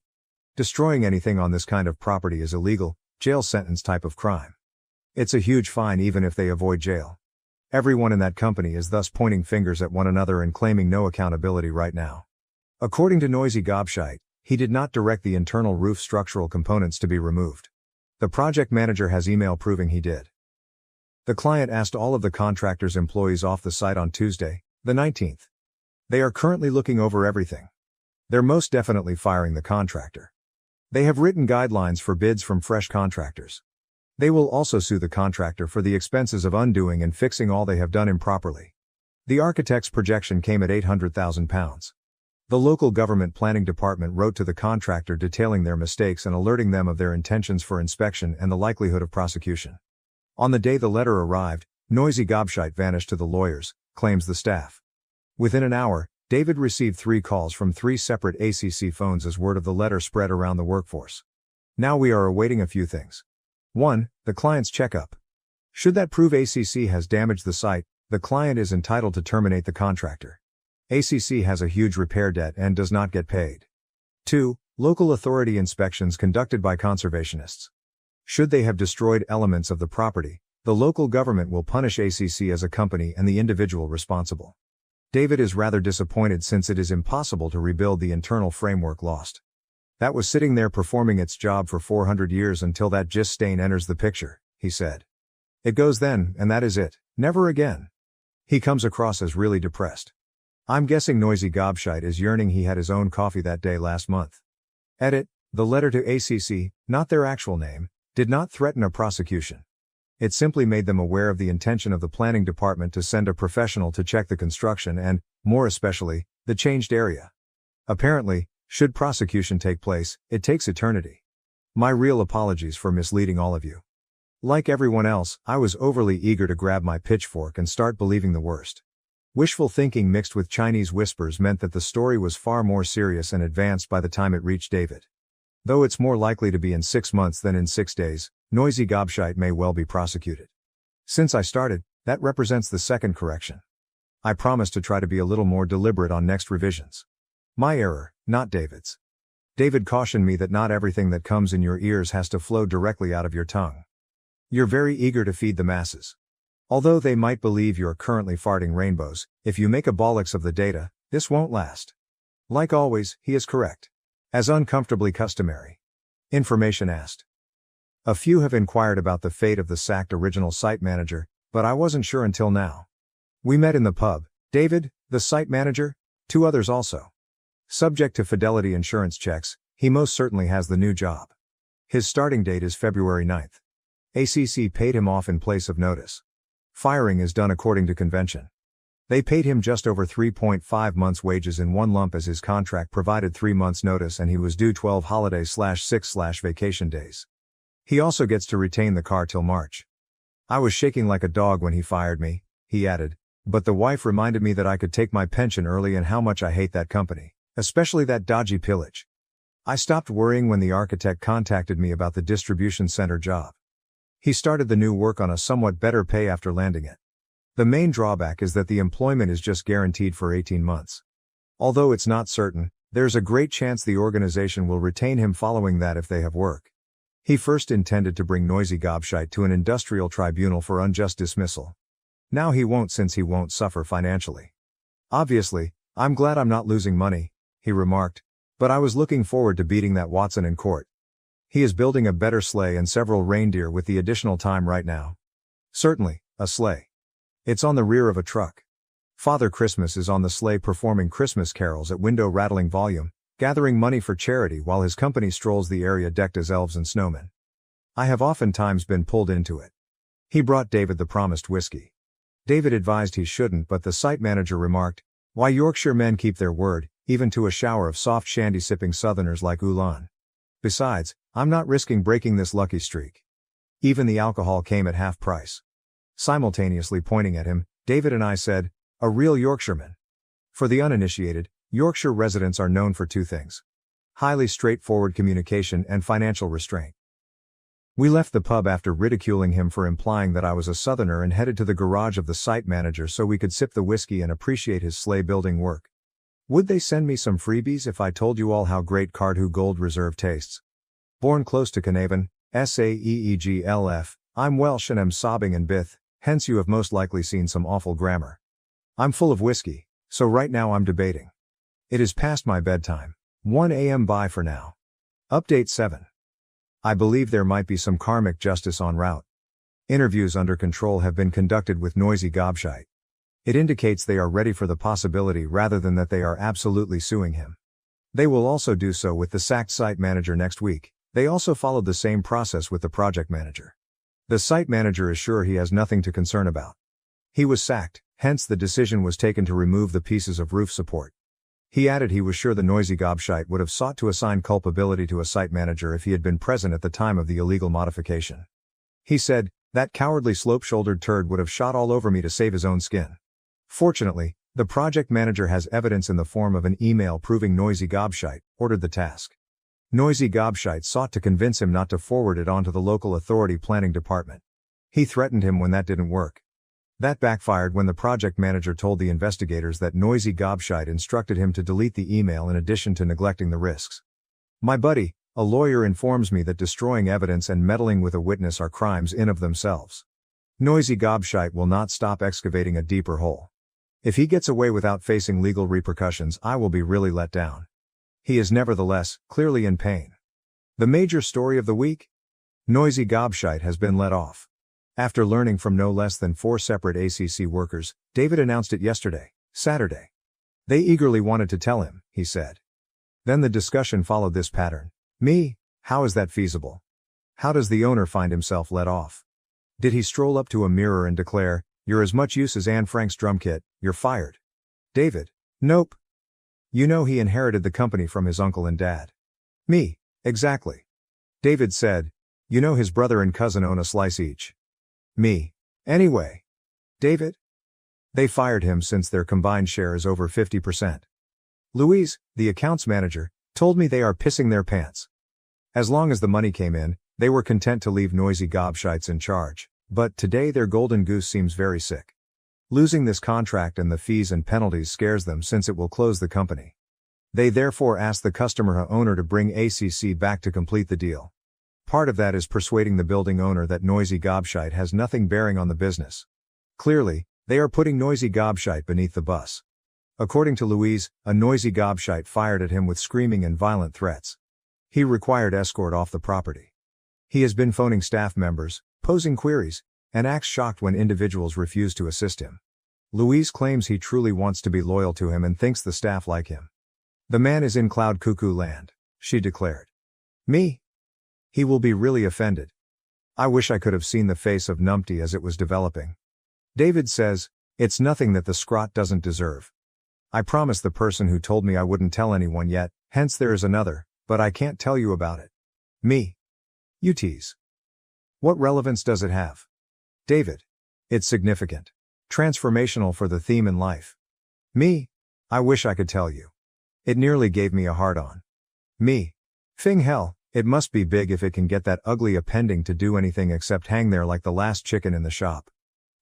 Destroying anything on this kind of property is illegal, jail sentence type of crime. It's a huge fine even if they avoid jail. Everyone in that company is thus pointing fingers at one another and claiming no accountability right now. According to Noisy Gobshite, he did not direct the internal roof structural components to be removed. The project manager has email proving he did. The client asked all of the contractor's employees off the site on Tuesday, the 19th. They are currently looking over everything. They're most definitely firing the contractor. They have written guidelines for bids from fresh contractors. They will also sue the contractor for the expenses of undoing and fixing all they have done improperly. The architect's projection came at £800,000. The local government planning department wrote to the contractor detailing their mistakes and alerting them of their intentions for inspection and the likelihood of prosecution. On the day the letter arrived, Noisy Gobshite vanished to the lawyers, claims the staff. Within an hour, David received 3 calls from 3 separate ACC phones as word of the letter spread around the workforce. Now we are awaiting a few things. 1. The client's checkup. Should that prove ACC has damaged the site, the client is entitled to terminate the contractor. ACC has a huge repair debt and does not get paid. 2. Local authority inspections conducted by conservationists. Should they have destroyed elements of the property, the local government will punish ACC as a company and the individual responsible. David is rather disappointed since it is impossible to rebuild the internal framework lost. That was sitting there performing its job for 400 years until that gist stain enters the picture, he said. It goes then, and that is it, never again. He comes across as really depressed. I'm guessing Noisy Gobshite is yearning he had his own coffee that day last month. Edit, the letter to ACC, not their actual name, did not threaten a prosecution. It simply made them aware of the intention of the planning department to send a professional to check the construction and, more especially, the changed area. Apparently, should prosecution take place, it takes eternity. My real apologies for misleading all of you. Like everyone else, I was overly eager to grab my pitchfork and start believing the worst. Wishful thinking mixed with Chinese whispers meant that the story was far more serious and advanced by the time it reached David. Though it's more likely to be in 6 months than in 6 days, Noisy Gobshite may well be prosecuted. Since I started, that represents the second correction. I promise to try to be a little more deliberate on next revisions. My error, not David's. David cautioned me that not everything that comes in your ears has to flow directly out of your tongue. You're very eager to feed the masses. Although they might believe you're currently farting rainbows, if you make a bollocks of the data, this won't last. Like always, he is correct. As uncomfortably customary. Information asked. A few have inquired about the fate of the sacked original site manager, but I wasn't sure until now. We met in the pub, David, the site manager, 2 others also. Subject to fidelity insurance checks, he most certainly has the new job. His starting date is February 9th. ACC paid him off in place of notice. Firing is done according to convention. They paid him just over 3.5 months' wages in one lump as his contract provided 3 months' notice and he was due 12 holiday/6/vacation days. He also gets to retain the car till March. I was shaking like a dog when he fired me, he added, But the wife reminded me that I could take my pension early and how much I hate that company, especially that dodgy pillage. I stopped worrying when the architect contacted me about the distribution center job. He started the new work on a somewhat better pay after landing it. The main drawback is that the employment is just guaranteed for 18 months. Although it's not certain, there's a great chance the organization will retain him following that if they have work. He first intended to bring Noisy Gobshite to an industrial tribunal for unjust dismissal. Now he won't, since he won't suffer financially. Obviously, I'm glad I'm not losing money, he remarked, but I was looking forward to beating that Watson in court. He is building a better sleigh and several reindeer with the additional time right now. Certainly, a sleigh. It's on the rear of a truck. Father Christmas is on the sleigh performing Christmas carols at window-rattling volume, gathering money for charity while his company strolls the area decked as elves and snowmen. I have oftentimes been pulled into it. He brought David the promised whiskey. David advised he shouldn't, but the site manager remarked, "Why, Yorkshire men keep their word, even to a shower of soft shandy-sipping southerners like Ulan. Besides, I'm not risking breaking this lucky streak." Even the alcohol came at half price. Simultaneously pointing at him, David and I said, "A real Yorkshireman." For the uninitiated, Yorkshire residents are known for two things: highly straightforward communication and financial restraint. We left the pub after ridiculing him for implying that I was a southerner and headed to the garage of the site manager so we could sip the whiskey and appreciate his sleigh building work. Would they send me some freebies if I told you all how great Cardhu Gold Reserve tastes? Born close to Carnarvon, Saeeglf, I'm Welsh and am sobbing and bith, hence you have most likely seen some awful grammar. I'm full of whiskey, so right now I'm debating. It is past my bedtime. 1 a.m. Bye for now. Update 7. I believe there might be some karmic justice en route. Interviews under control have been conducted with Noisy Gobshite. It indicates they are ready for the possibility rather than that they are absolutely suing him. They will also do so with the sacked site manager next week. They also followed the same process with the project manager. The site manager is sure he has nothing to concern about. He was sacked, hence the decision was taken to remove the pieces of roof support. He added he was sure the Noisy Gobshite would have sought to assign culpability to a site manager if he had been present at the time of the illegal modification. He said, "That cowardly slope-shouldered turd would have shot all over me to save his own skin." Fortunately, the project manager has evidence in the form of an email proving Noisy Gobshite ordered the task. Noisy Gobshite sought to convince him not to forward it on to the local authority planning department. He threatened him when that didn't work. That backfired when the project manager told the investigators that Noisy Gobshite instructed him to delete the email in addition to neglecting the risks. My buddy, a lawyer, informs me that destroying evidence and meddling with a witness are crimes in of themselves. Noisy Gobshite will not stop excavating a deeper hole. If he gets away without facing legal repercussions, I will be really let down. He is nevertheless clearly in pain. The major story of the week? Noisy Gobshite has been let off. After learning from no less than 4 separate ACC workers, David announced it yesterday, Saturday. They eagerly wanted to tell him, he said. Then the discussion followed this pattern. Me, how is that feasible? How does the owner find himself let off? Did he stroll up to a mirror and declare, "You're as much use as Anne Frank's drum kit, you're fired"? David, nope. You know he inherited the company from his uncle and dad. Me, exactly. David said, you know his brother and cousin own a slice each. Me. Anyway. David? They fired him since their combined share is over 50%. Louise, the accounts manager, told me they are pissing their pants. As long as the money came in, they were content to leave Noisy Gobshites in charge, but today their golden goose seems very sick. Losing this contract and the fees and penalties scares them since it will close the company. They therefore ask the customer owner to bring ACC back to complete the deal. Part of that is persuading the building owner that Noisy Gobshite has nothing bearing on the business. Clearly, they are putting Noisy Gobshite beneath the bus. According to Louise, a Noisy Gobshite fired at him with screaming and violent threats. He required escort off the property. He has been phoning staff members, posing queries, and acts shocked when individuals refuse to assist him. Louise claims he truly wants to be loyal to him and thinks the staff like him. The man is in cloud cuckoo land, she declared. Me? He will be really offended. I wish I could have seen the face of Numpty as it was developing. David says, it's nothing that the scrot doesn't deserve. I promised the person who told me I wouldn't tell anyone yet, hence there is another, but I can't tell you about it. Me. You tease. What relevance does it have? David. It's significant. Transformational for the theme in life. Me? I wish I could tell you. It nearly gave me a hard-on. Me? Fing hell, it must be big if it can get that ugly appending to do anything except hang there like the last chicken in the shop.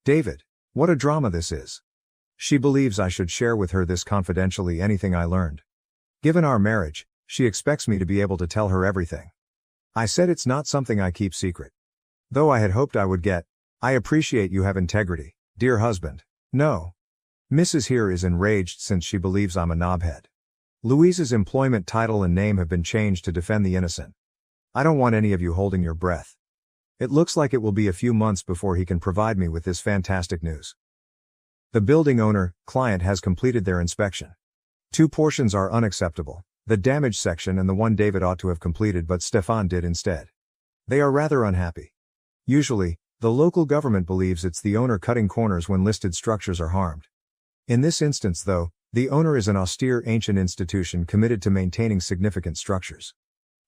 David, what a drama this is. She believes I should share with her this confidentially anything I learned. Given our marriage, she expects me to be able to tell her everything. I said it's not something I keep secret. Though I had hoped I would get, I appreciate you have integrity, dear husband. No. Mrs. here is enraged since she believes I'm a knobhead. Louise's employment title and name have been changed to defend the innocent. I don't want any of you holding your breath. It looks like it will be a few months before he can provide me with this fantastic news. The building owner, client has completed their inspection. 2 portions are unacceptable, the damage section and the one David ought to have completed but Stefan did instead. They are rather unhappy. Usually, the local government believes it's the owner cutting corners when listed structures are harmed. In this instance though, the owner is an austere ancient institution committed to maintaining significant structures.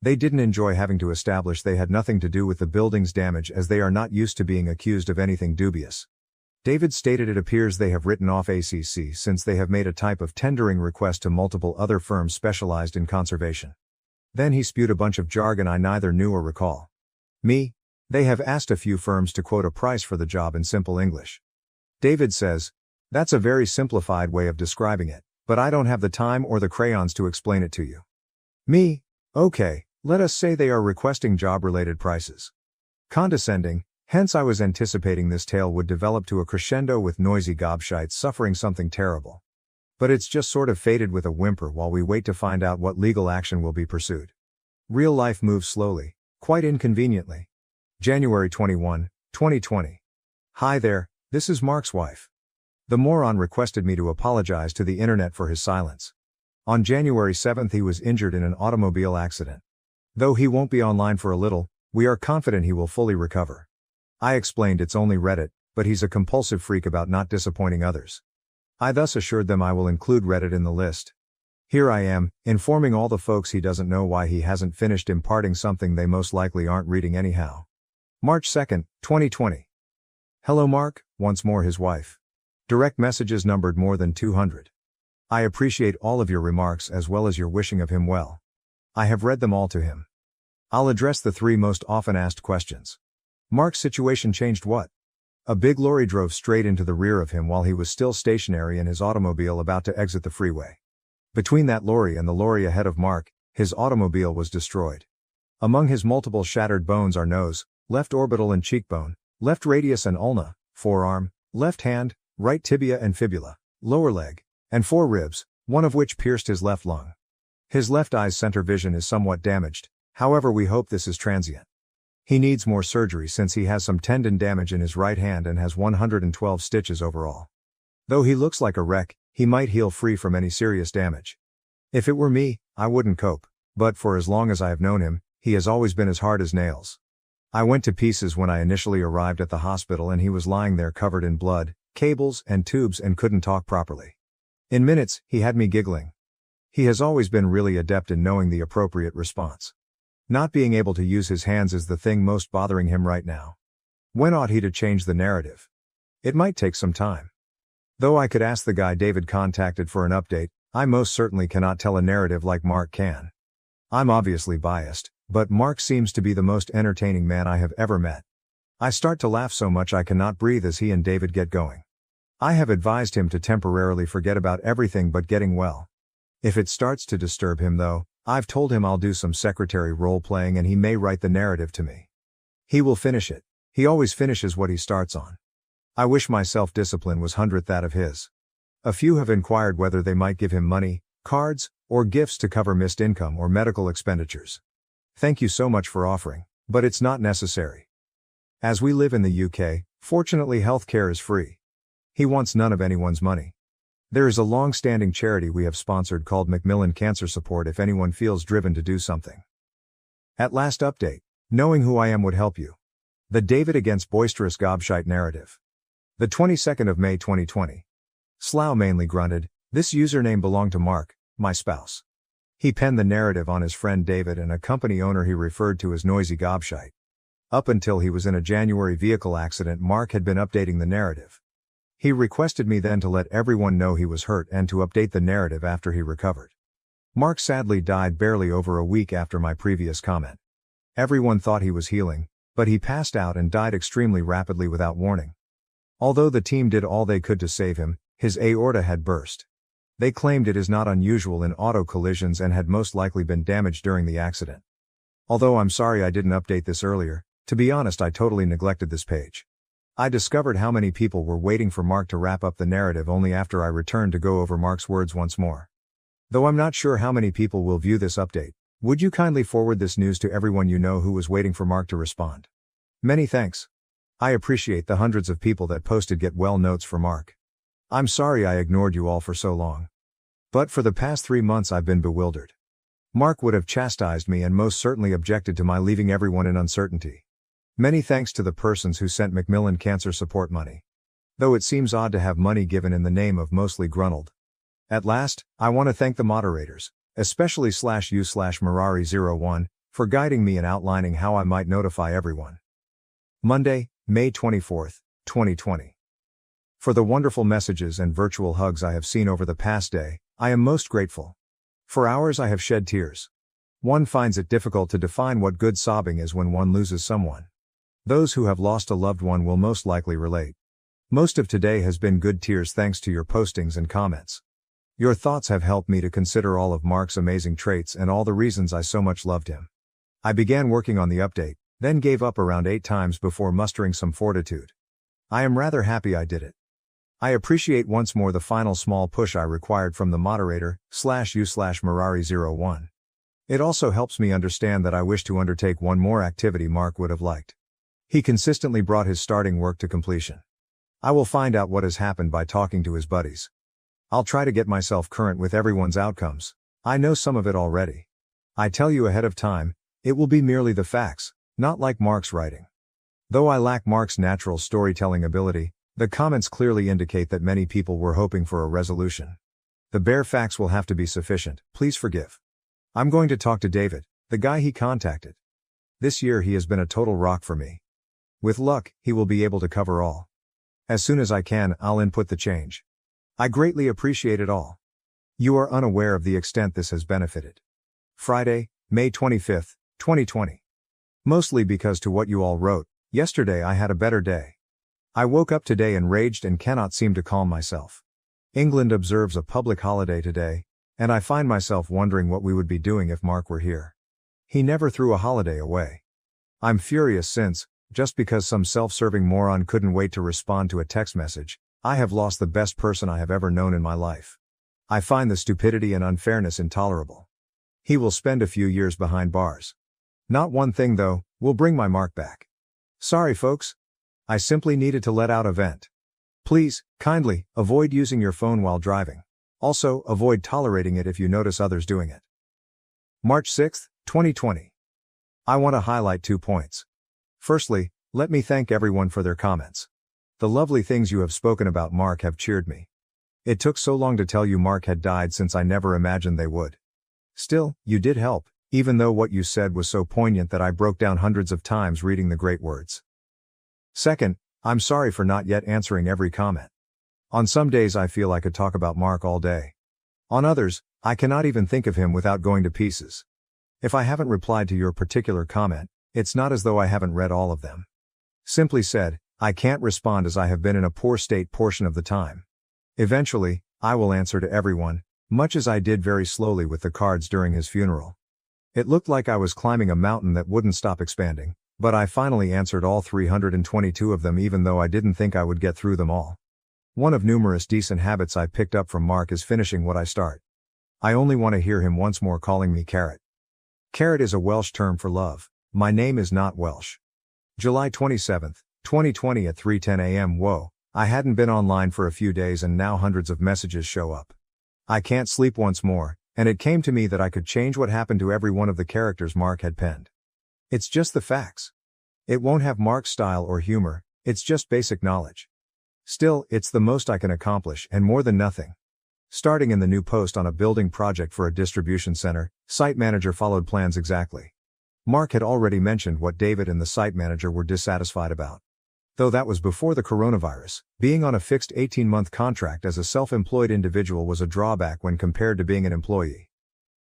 They didn't enjoy having to establish they had nothing to do with the building's damage as they are not used to being accused of anything dubious. David stated it appears they have written off ACC since they have made a type of tendering request to multiple other firms specialized in conservation. Then he spewed a bunch of jargon I neither knew or recall. Me? They have asked a few firms to quote a price for the job in simple English. David says, that's a very simplified way of describing it, but I don't have the time or the crayons to explain it to you. Me? Okay, let us say they are requesting job-related prices. Condescending, hence I was anticipating this tale would develop to a crescendo with noisy gobshites suffering something terrible. But it's just sort of faded with a whimper while we wait to find out what legal action will be pursued. Real life moves slowly, quite inconveniently. January 21, 2020. Hi there, this is Mark's wife. The moron requested me to apologize to the internet for his silence. On January 7th he was injured in an automobile accident. Though he won't be online for a little, we are confident he will fully recover. I explained it's only Reddit, but he's a compulsive freak about not disappointing others. I thus assured them I will include Reddit in the list. Here I am, informing all the folks he doesn't know why he hasn't finished imparting something they most likely aren't reading anyhow. March 2nd, 2020. Hello Mark, once more his wife. Direct messages numbered more than 200. I appreciate all of your remarks as well as your wishing of him well. I have read them all to him. I'll address the 3 most often asked questions. Mark's situation changed what? A big lorry drove straight into the rear of him while he was still stationary in his automobile about to exit the freeway. Between that lorry and the lorry ahead of Mark, his automobile was destroyed. Among his multiple shattered bones are nose, left orbital and cheekbone, left radius and ulna, forearm, left hand, right tibia and fibula, lower leg, and 4 ribs, one of which pierced his left lung. His left eye's center vision is somewhat damaged, however we hope this is transient. He needs more surgery since he has some tendon damage in his right hand and has 112 stitches overall. Though he looks like a wreck, he might heal free from any serious damage. If it were me, I wouldn't cope, but for as long as I have known him, he has always been as hard as nails. I went to pieces when I initially arrived at the hospital and he was lying there covered in blood, cables and tubes and couldn't talk properly. In minutes, he had me giggling. He has always been really adept in knowing the appropriate response. Not being able to use his hands is the thing most bothering him right now. When ought he to change the narrative? It might take some time. Though I could ask the guy David contacted for an update, I most certainly cannot tell a narrative like Mark can. I'm obviously biased, but Mark seems to be the most entertaining man I have ever met. I start to laugh so much I cannot breathe as he and David get going. I have advised him to temporarily forget about everything but getting well. If it starts to disturb him though, I've told him I'll do some secretary role-playing and he may write the narrative to me. He will finish it. He always finishes what he starts on. I wish my self-discipline was 100th that of his. A few have inquired whether they might give him money, cards, or gifts to cover missed income or medical expenditures. Thank you so much for offering, but it's not necessary. As we live in the UK, fortunately healthcare is free. He wants none of anyone's money. There is a long-standing charity we have sponsored called Macmillan Cancer Support if anyone feels driven to do something. At last update, knowing who I am would help you. The David against boisterous gobshite narrative. The 22nd of May 2020. Slough mainly grunted, this username belonged to Mark, my spouse. He penned the narrative on his friend David and a company owner he referred to as noisy gobshite. Up until he was in a January vehicle accident, Mark had been updating the narrative. He requested me then to let everyone know he was hurt and to update the narrative after he recovered. Mark sadly died barely over a week after my previous comment. Everyone thought he was healing, but he passed out and died extremely rapidly without warning. Although the team did all they could to save him, his aorta had burst. They claimed it is not unusual in auto collisions and had most likely been damaged during the accident. Although I'm sorry I didn't update this earlier, to be honest I totally neglected this page. I discovered how many people were waiting for Mark to wrap up the narrative only after I returned to go over Mark's words once more. Though I'm not sure how many people will view this update, would you kindly forward this news to everyone you know who was waiting for Mark to respond? Many thanks. I appreciate the hundreds of people that posted get well notes for Mark. I'm sorry I ignored you all for so long. But for the past 3 months I've been bewildered. Mark would have chastised me and most certainly objected to my leaving everyone in uncertainty. Many thanks to the persons who sent Macmillan cancer support money. Though it seems odd to have money given in the name of mostly Gruntled. At last, I want to thank the moderators, especially /u/Marari01, for guiding me and outlining how I might notify everyone. Monday, May 24, 2020. For the wonderful messages and virtual hugs I have seen over the past day, I am most grateful. For hours I have shed tears. One finds it difficult to define what good sobbing is when one loses someone. Those who have lost a loved one will most likely relate. Most of today has been good tears thanks to your postings and comments. Your thoughts have helped me to consider all of Mark's amazing traits and all the reasons I so much loved him. I began working on the update, then gave up around 8 times before mustering some fortitude. I am rather happy I did it. I appreciate once more the final small push I required from the moderator, /u/Marari01. It also helps me understand that I wish to undertake one more activity Mark would have liked. He consistently brought his starting work to completion. I will find out what has happened by talking to his buddies. I'll try to get myself current with everyone's outcomes. I know some of it already. I tell you ahead of time, it will be merely the facts, not like Mark's writing. Though I lack Mark's natural storytelling ability, the comments clearly indicate that many people were hoping for a resolution. The bare facts will have to be sufficient, please forgive. I'm going to talk to David, the guy he contacted. This year he has been a total rock for me. With luck, he will be able to cover all. As soon as I can, I'll input the change. I greatly appreciate it all. You are unaware of the extent this has benefited. Friday, May 25, 2020. Mostly because to what you all wrote, yesterday I had a better day. I woke up today enraged and cannot seem to calm myself. England observes a public holiday today, and I find myself wondering what we would be doing if Mark were here. He never threw a holiday away. I'm furious since, just because some self-serving moron couldn't wait to respond to a text message, I have lost the best person I have ever known in my life. I find the stupidity and unfairness intolerable. He will spend a few years behind bars. Not one thing though, will bring my Mark back. Sorry folks. I simply needed to let out a vent. Please, kindly, avoid using your phone while driving. Also, avoid tolerating it if you notice others doing it. March 6, 2020. I want to highlight 2 points. Firstly, let me thank everyone for their comments. The lovely things you have spoken about Mark have cheered me. It took so long to tell you Mark had died since I never imagined they would. Still, you did help, even though what you said was so poignant that I broke down hundreds of times reading the great words. Second, I'm sorry for not yet answering every comment. On some days I feel I could talk about Mark all day. On others, I cannot even think of him without going to pieces. If I haven't replied to your particular comment, it's not as though I haven't read all of them. Simply said, I can't respond as I have been in a poor state portion of the time. Eventually, I will answer to everyone, much as I did very slowly with the cards during his funeral. It looked like I was climbing a mountain that wouldn't stop expanding, but I finally answered all 322 of them even though I didn't think I would get through them all. One of numerous decent habits I picked up from Mark is finishing what I start. I only want to hear him once more calling me Carrot. Carrot is a Welsh term for love. My name is not Welsh. July 27, 2020 at 3:10 a.m. Whoa, I hadn't been online for a few days and now hundreds of messages show up. I can't sleep once more, and it came to me that I could change what happened to every one of the characters Mark had penned. It's just the facts. It won't have Mark's style or humor, it's just basic knowledge. Still, it's the most I can accomplish and more than nothing. Starting in the new post on a building project for a distribution center, site manager followed plans exactly. Mark had already mentioned what David and the site manager were dissatisfied about. Though that was before the coronavirus, being on a fixed 18-month contract as a self-employed individual was a drawback when compared to being an employee.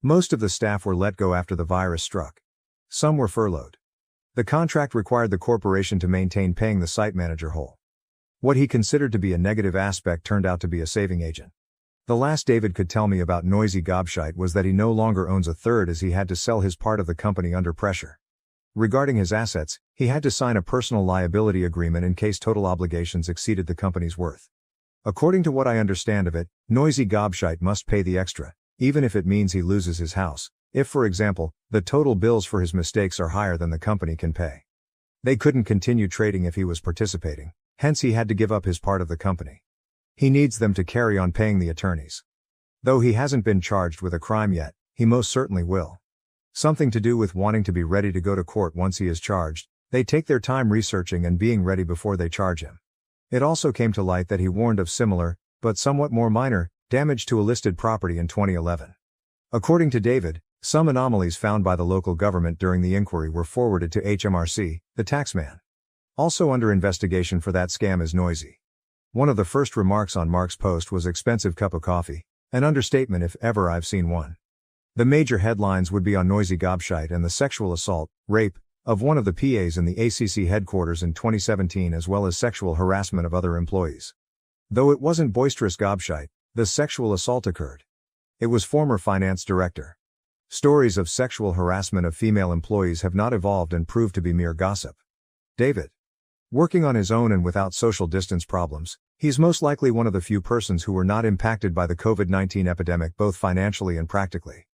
Most of the staff were let go after the virus struck. Some were furloughed. The contract required the corporation to maintain paying the site manager whole. What he considered to be a negative aspect turned out to be a saving agent. The last David could tell me about Noisy Gobshite was that he no longer owns a third as he had to sell his part of the company under pressure. Regarding his assets, he had to sign a personal liability agreement in case total obligations exceeded the company's worth. According to what I understand of it, Noisy Gobshite must pay the extra, even if it means he loses his house, if for example, the total bills for his mistakes are higher than the company can pay. They couldn't continue trading if he was participating, hence he had to give up his part of the company. He needs them to carry on paying the attorneys. Though he hasn't been charged with a crime yet, he most certainly will. Something to do with wanting to be ready to go to court once he is charged. They take their time researching and being ready before they charge him. It also came to light that he warned of similar, but somewhat more minor, damage to a listed property in 2011. According to David, some anomalies found by the local government during the inquiry were forwarded to HMRC, the taxman. Also under investigation for that scam is Noisy. One of the first remarks on Mark's post was expensive cup of coffee, an understatement if ever I've seen one. The major headlines would be on Noisy Gobshite and the sexual assault, rape, of one of the PAs in the ACC headquarters in 2017 as well as sexual harassment of other employees. Though it wasn't boisterous Gobshite, the sexual assault occurred. It was former finance director. Stories of sexual harassment of female employees have not evolved and proved to be mere gossip. David. Working on his own and without social distance problems, he's most likely one of the few persons who were not impacted by the COVID-19 epidemic both financially and practically.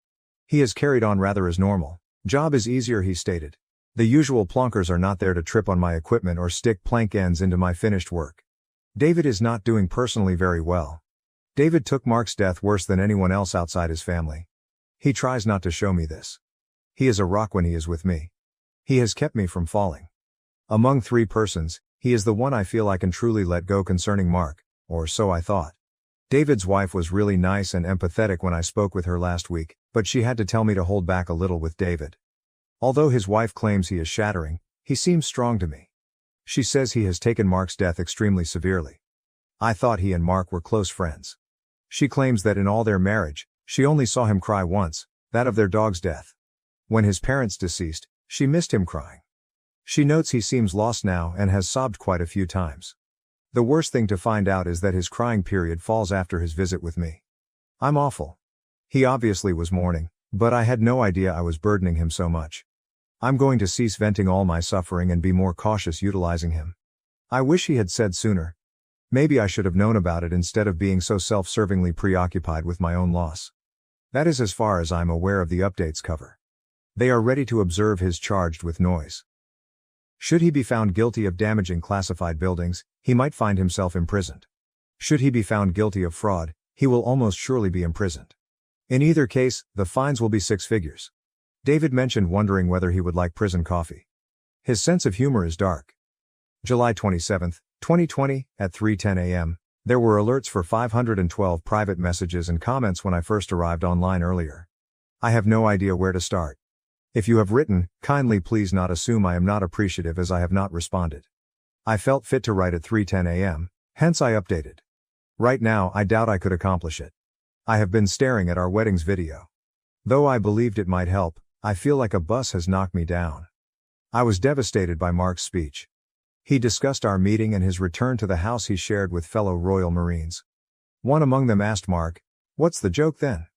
He has carried on rather as normal. Job is easier, he stated. The usual plonkers are not there to trip on my equipment or stick plank ends into my finished work. David is not doing personally very well. David took Mark's death worse than anyone else outside his family. He tries not to show me this. He is a rock when he is with me. He has kept me from falling. Among three persons, he is the one I feel I can truly let go concerning Mark, or so I thought. David's wife was really nice and empathetic when I spoke with her last week, but she had to tell me to hold back a little with David. Although his wife claims he is shattering, he seems strong to me. She says he has taken Mark's death extremely severely. I thought he and Mark were close friends. She claims that in all their marriage, she only saw him cry once, that of their dog's death. When his parents deceased, she missed him crying. She notes he seems lost now and has sobbed quite a few times. The worst thing to find out is that his crying period falls after his visit with me. I'm awful. He obviously was mourning, but I had no idea I was burdening him so much. I'm going to cease venting all my suffering and be more cautious utilizing him. I wish he had said sooner. Maybe I should have known about it instead of being so self-servingly preoccupied with my own loss. That is as far as I'm aware of the updates cover. They are ready to observe his charged with noise. Should he be found guilty of damaging classified buildings, he might find himself imprisoned. Should he be found guilty of fraud, he will almost surely be imprisoned. In either case, the fines will be 6 figures. David mentioned wondering whether he would like prison coffee. His sense of humor is dark. July 27, 2020, at 3:10 a.m., there were alerts for 512 private messages and comments when I first arrived online earlier. I have no idea where to start. If you have written, kindly please not assume I am not appreciative as I have not responded. I felt fit to write at 3:10 a.m., hence I updated. Right now I doubt I could accomplish it. I have been staring at our weddings video. Though I believed it might help, I feel like a bus has knocked me down. I was devastated by Mark's speech. He discussed our meeting and his return to the house he shared with fellow Royal Marines. One among them asked Mark, "What's the joke then?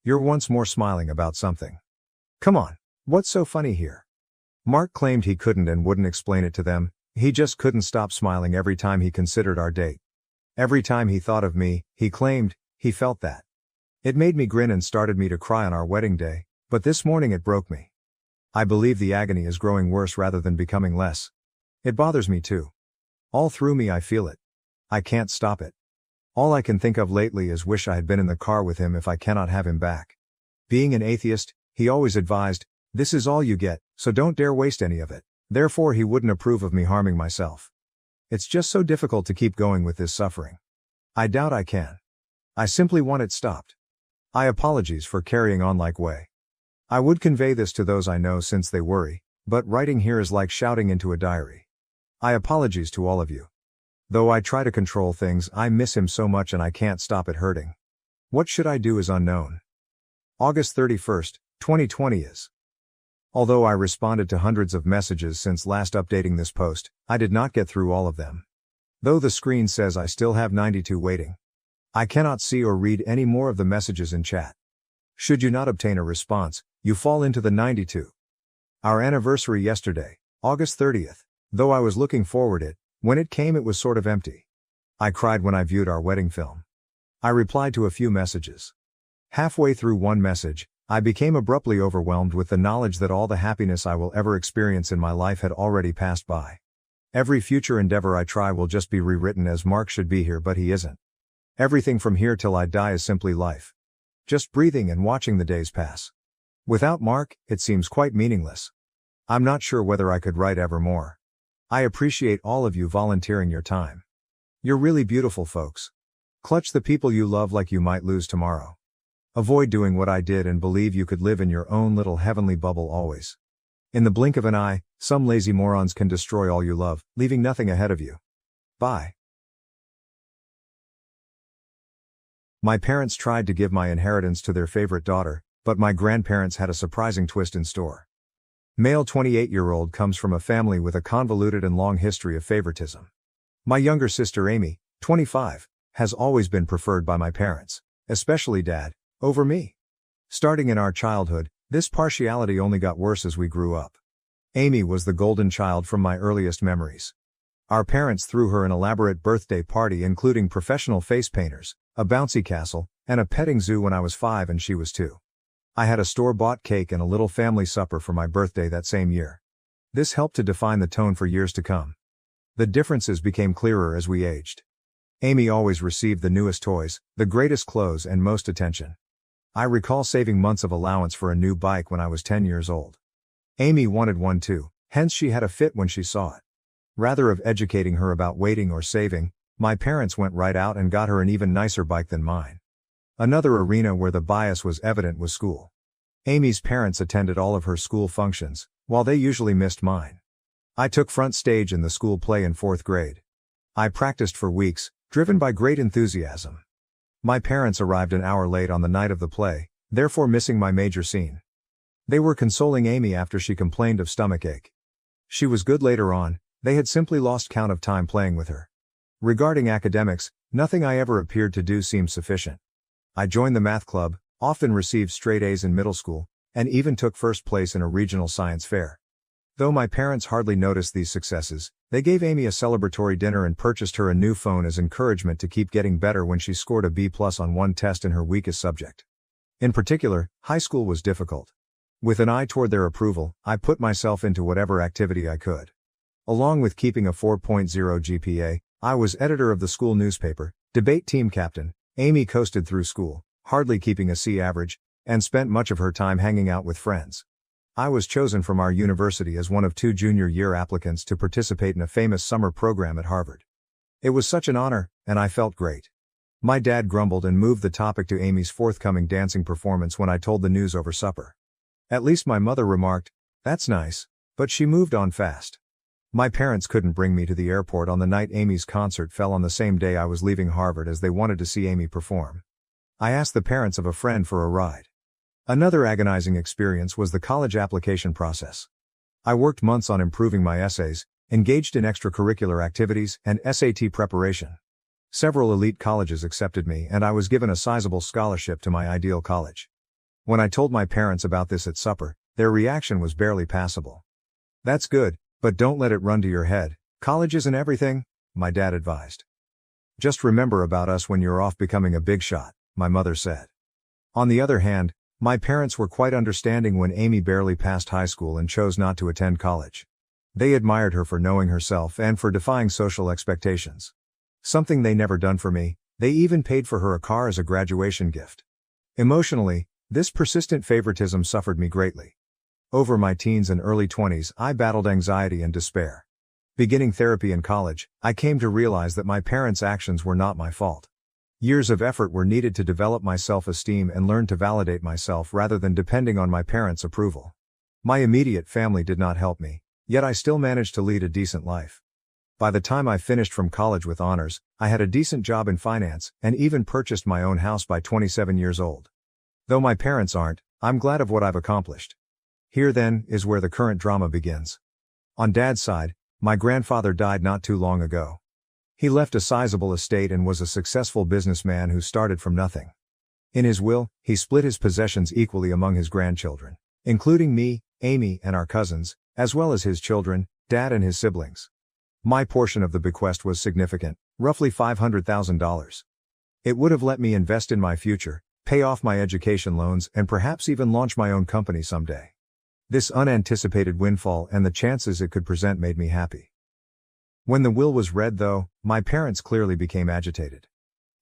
You're once more smiling about something. Come on, what's so funny here?" Mark claimed he couldn't and wouldn't explain it to them, he just couldn't stop smiling every time he considered our date. Every time he thought of me, he claimed, he felt that. It made me grin and started me to cry on our wedding day, but this morning it broke me. I believe the agony is growing worse rather than becoming less. It bothers me too. All through me I feel it. I can't stop it. All I can think of lately is wish I had been in the car with him if I cannot have him back. Being an atheist, he always advised, this is all you get, so don't dare waste any of it. Therefore he wouldn't approve of me harming myself. It's just so difficult to keep going with this suffering. I doubt I can. I simply want it stopped. I apologize for carrying on like way. I would convey this to those I know since they worry, but writing here is like shouting into a diary. I apologize to all of you. Though I try to control things, I miss him so much and I can't stop it hurting. What should I do is unknown. August 31st, 2020 is. Although I responded to hundreds of messages since last updating this post, I did not get through all of them. Though the screen says I still have 92 waiting. I cannot see or read any more of the messages in chat. Should you not obtain a response, you fall into the 92. Our anniversary yesterday, August 30th, though I was looking forward it, when it came it was sort of empty. I cried when I viewed our wedding film. I replied to a few messages. Halfway through one message, I became abruptly overwhelmed with the knowledge that all the happiness I will ever experience in my life had already passed by. Every future endeavor I try will just be rewritten as Mark should be here but he isn't. Everything from here till I die is simply life. Just breathing and watching the days pass. Without Mark, it seems quite meaningless. I'm not sure whether I could write ever more. I appreciate all of you volunteering your time. You're really beautiful folks. Clutch the people you love like you might lose tomorrow. Avoid doing what I did and believe you could live in your own little heavenly bubble always. In the blink of an eye, some lazy morons can destroy all you love, leaving nothing ahead of you. Bye. My parents tried to give my inheritance to their favorite daughter, but my grandparents had a surprising twist in store. Male 28-year-old comes from a family with a convoluted and long history of favoritism. My younger sister Amy, 25, has always been preferred by my parents, especially Dad, over me. Starting in our childhood, this partiality only got worse as we grew up. Amy was the golden child from my earliest memories. Our parents threw her an elaborate birthday party including professional face painters, a bouncy castle, and a petting zoo when I was 5 and she was 2. I had a store-bought cake and a little family supper for my birthday that same year. This helped to define the tone for years to come. The differences became clearer as we aged. Amy always received the newest toys, the greatest clothes and most attention. I recall saving months of allowance for a new bike when I was 10 years old. Amy wanted one too, hence she had a fit when she saw it. Rather of educating her about waiting or saving, my parents went right out and got her an even nicer bike than mine. Another arena where the bias was evident was school. Amy's parents attended all of her school functions, while they usually missed mine. I took front stage in the school play in 4th grade. I practiced for weeks, driven by great enthusiasm. My parents arrived an hour late on the night of the play, therefore missing my major scene. They were consoling Amy after she complained of stomachache. She was good later on, they had simply lost count of time playing with her. Regarding academics, nothing I ever appeared to do seemed sufficient. I joined the math club, often received straight A's in middle school, and even took first place in a regional science fair. Though my parents hardly noticed these successes, they gave Amy a celebratory dinner and purchased her a new phone as encouragement to keep getting better when she scored a B+ on one test in her weakest subject. In particular, high school was difficult. With an eye toward their approval, I put myself into whatever activity I could. Along with keeping a 4.0 GPA, I was editor of the school newspaper, debate team captain. Amy coasted through school, hardly keeping a C average, and spent much of her time hanging out with friends. I was chosen from our university as one of 2 junior year applicants to participate in a famous summer program at Harvard. It was such an honor, and I felt great. My dad grumbled and moved the topic to Amy's forthcoming dancing performance when I told the news over supper. At least my mother remarked, "That's nice," but she moved on fast. My parents couldn't bring me to the airport on the night Amy's concert fell on the same day I was leaving Harvard as they wanted to see Amy perform. I asked the parents of a friend for a ride. Another agonizing experience was the college application process. I worked months on improving my essays, engaged in extracurricular activities, and SAT preparation. Several elite colleges accepted me and I was given a sizable scholarship to my ideal college. When I told my parents about this at supper, their reaction was barely passable. "That's good, but don't let it run to your head. College isn't everything," my dad advised. "Just remember about us when you're off becoming a big shot," my mother said. On the other hand, my parents were quite understanding when Amy barely passed high school and chose not to attend college. They admired her for knowing herself and for defying social expectations. Something they never done for me, they even paid for her a car as a graduation gift. Emotionally, this persistent favoritism suffered me greatly. Over my teens and early 20s, I battled anxiety and despair. Beginning therapy in college, I came to realize that my parents' actions were not my fault. Years of effort were needed to develop my self-esteem and learn to validate myself rather than depending on my parents' approval. My immediate family did not help me, yet I still managed to lead a decent life. By the time I finished from college with honors, I had a decent job in finance, and even purchased my own house by 27 years old. Though my parents aren't, I'm glad of what I've accomplished. Here then, is where the current drama begins. On Dad's side, my grandfather died not too long ago. He left a sizable estate and was a successful businessman who started from nothing. In his will, he split his possessions equally among his grandchildren, including me, Amy, and our cousins, as well as his children, Dad and his siblings. My portion of the bequest was significant, roughly $500,000. It would have let me invest in my future, pay off my education loans, and perhaps even launch my own company someday. This unanticipated windfall and the chances it could present made me happy. When the will was read though, my parents clearly became agitated.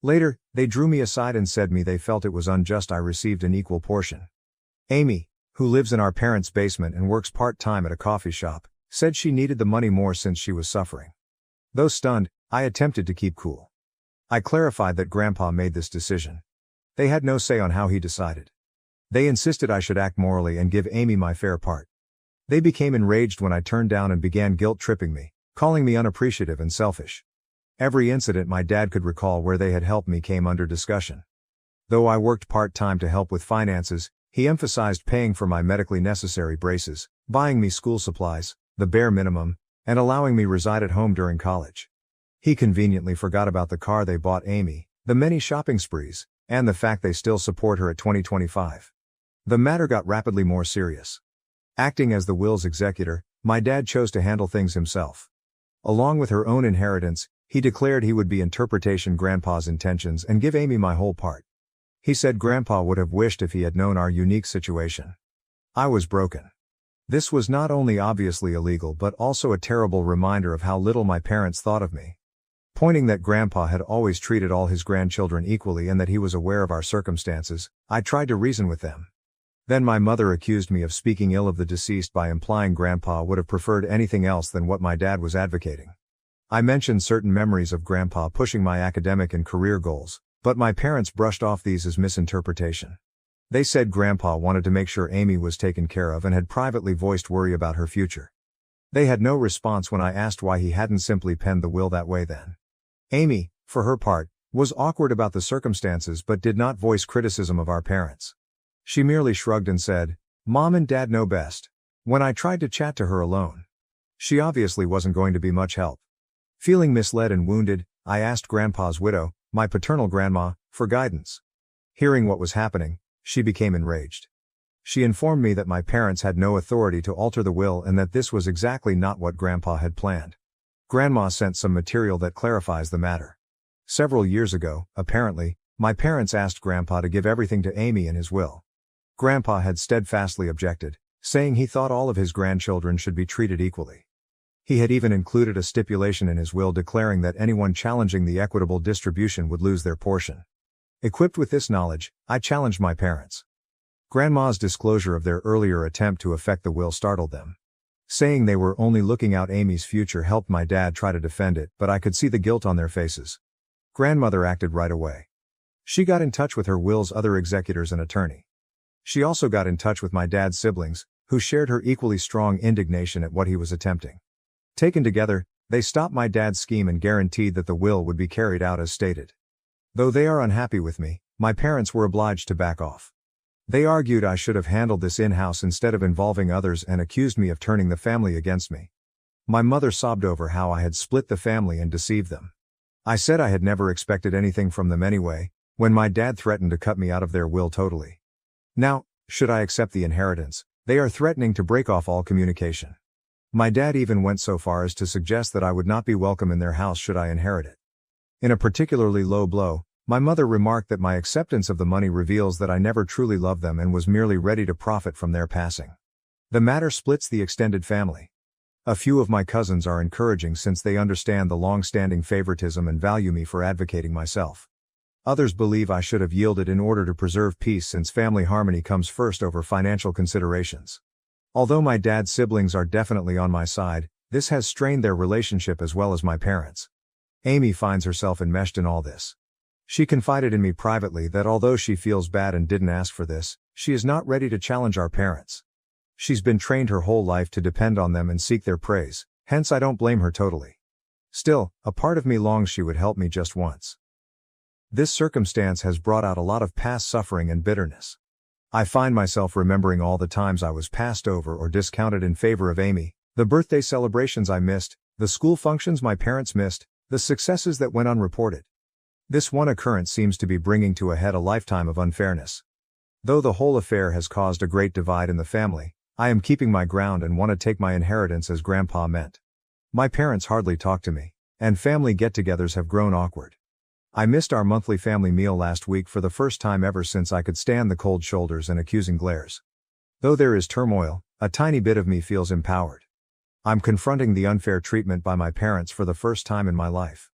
Later, they drew me aside and said they felt it was unjust I received an equal portion. Amy, who lives in our parents' basement and works part-time at a coffee shop, said she needed the money more since she was suffering. Though stunned, I attempted to keep cool. I clarified that Grandpa made this decision. They had no say on how he decided. They insisted I should act morally and give Amy my fair part. They became enraged when I turned down and began guilt-tripping me, calling me unappreciative and selfish. Every incident my dad could recall where they had helped me came under discussion. Though I worked part-time to help with finances, he emphasized paying for my medically necessary braces, buying me school supplies, the bare minimum, and allowing me reside at home during college. He conveniently forgot about the car they bought Amy, the many shopping sprees, and the fact they still support her at 2025. The matter got rapidly more serious. Acting as the will's executor, my dad chose to handle things himself. Along with her own inheritance, he declared he would be interpretation Grandpa's intentions and give Amy my whole part. He said Grandpa would have wished if he had known our unique situation. I was broken. This was not only obviously illegal but also a terrible reminder of how little my parents thought of me. Pointing that Grandpa had always treated all his grandchildren equally and that he was aware of our circumstances, I tried to reason with them. Then my mother accused me of speaking ill of the deceased by implying Grandpa would have preferred anything else than what my dad was advocating. I mentioned certain memories of Grandpa pushing my academic and career goals, but my parents brushed off these as misinterpretation. They said Grandpa wanted to make sure Amy was taken care of and had privately voiced worry about her future. They had no response when I asked why he hadn't simply penned the will that way then. Amy, for her part, was awkward about the circumstances but did not voice criticism of our parents. She merely shrugged and said, "Mom and Dad know best." When I tried to chat to her alone, she obviously wasn't going to be much help. Feeling misled and wounded, I asked Grandpa's widow, my paternal grandma, for guidance. Hearing what was happening, she became enraged. She informed me that my parents had no authority to alter the will and that this was exactly not what Grandpa had planned. Grandma sent some material that clarifies the matter. Several years ago, apparently, my parents asked Grandpa to give everything to Amy in his will. Grandpa had steadfastly objected, saying he thought all of his grandchildren should be treated equally. He had even included a stipulation in his will declaring that anyone challenging the equitable distribution would lose their portion. Equipped with this knowledge, I challenged my parents. Grandma's disclosure of their earlier attempt to affect the will startled them. Saying they were only looking out Amy's future helped my dad try to defend it, but I could see the guilt on their faces. Grandmother acted right away. She got in touch with her will's other executors and attorney. She also got in touch with my dad's siblings, who shared her equally strong indignation at what he was attempting. Taken together, they stopped my dad's scheme and guaranteed that the will would be carried out as stated. Though they are unhappy with me, my parents were obliged to back off. They argued I should have handled this in-house instead of involving others and accused me of turning the family against me. My mother sobbed over how I had split the family and deceived them. I said I had never expected anything from them anyway, when my dad threatened to cut me out of their will totally. Now, should I accept the inheritance, they are threatening to break off all communication. My dad even went so far as to suggest that I would not be welcome in their house should I inherit it. In a particularly low blow, my mother remarked that my acceptance of the money reveals that I never truly loved them and was merely ready to profit from their passing. The matter splits the extended family. A few of my cousins are encouraging since they understand the long-standing favoritism and value me for advocating myself. Others believe I should have yielded in order to preserve peace since family harmony comes first over financial considerations. Although my dad's siblings are definitely on my side, this has strained their relationship as well as my parents. Amy finds herself enmeshed in all this. She confided in me privately that although she feels bad and didn't ask for this, she is not ready to challenge our parents. She's been trained her whole life to depend on them and seek their praise, hence I don't blame her totally. Still, a part of me longs she would help me just once. This circumstance has brought out a lot of past suffering and bitterness. I find myself remembering all the times I was passed over or discounted in favor of Amy, the birthday celebrations I missed, the school functions my parents missed, the successes that went unreported. This one occurrence seems to be bringing to a head a lifetime of unfairness. Though the whole affair has caused a great divide in the family, I am keeping my ground and want to take my inheritance as Grandpa meant. My parents hardly talk to me, and family get-togethers have grown awkward. I missed our monthly family meal last week for the first time ever since I could stand the cold shoulders and accusing glares. Though there is turmoil, a tiny bit of me feels empowered. I'm confronting the unfair treatment by my parents for the first time in my life.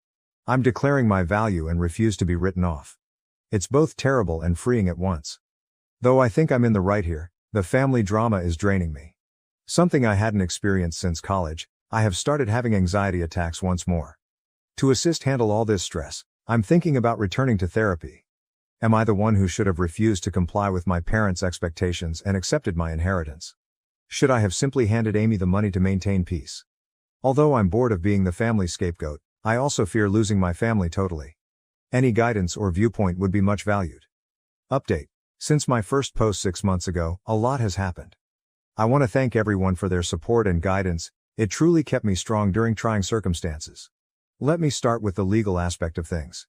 I'm declaring my value and refuse to be written off. It's both terrible and freeing at once. Though I think I'm in the right here, the family drama is draining me. Something I hadn't experienced since college, I have started having anxiety attacks once more. To assist handle all this stress, I'm thinking about returning to therapy. Am I the one who should have refused to comply with my parents' expectations and accepted my inheritance? Should I have simply handed Amy the money to maintain peace? Although I'm bored of being the family scapegoat, I also fear losing my family totally. Any guidance or viewpoint would be much valued. Update. Since my first post 6 months ago, a lot has happened. I want to thank everyone for their support and guidance. It truly kept me strong during trying circumstances. Let me start with the legal aspect of things.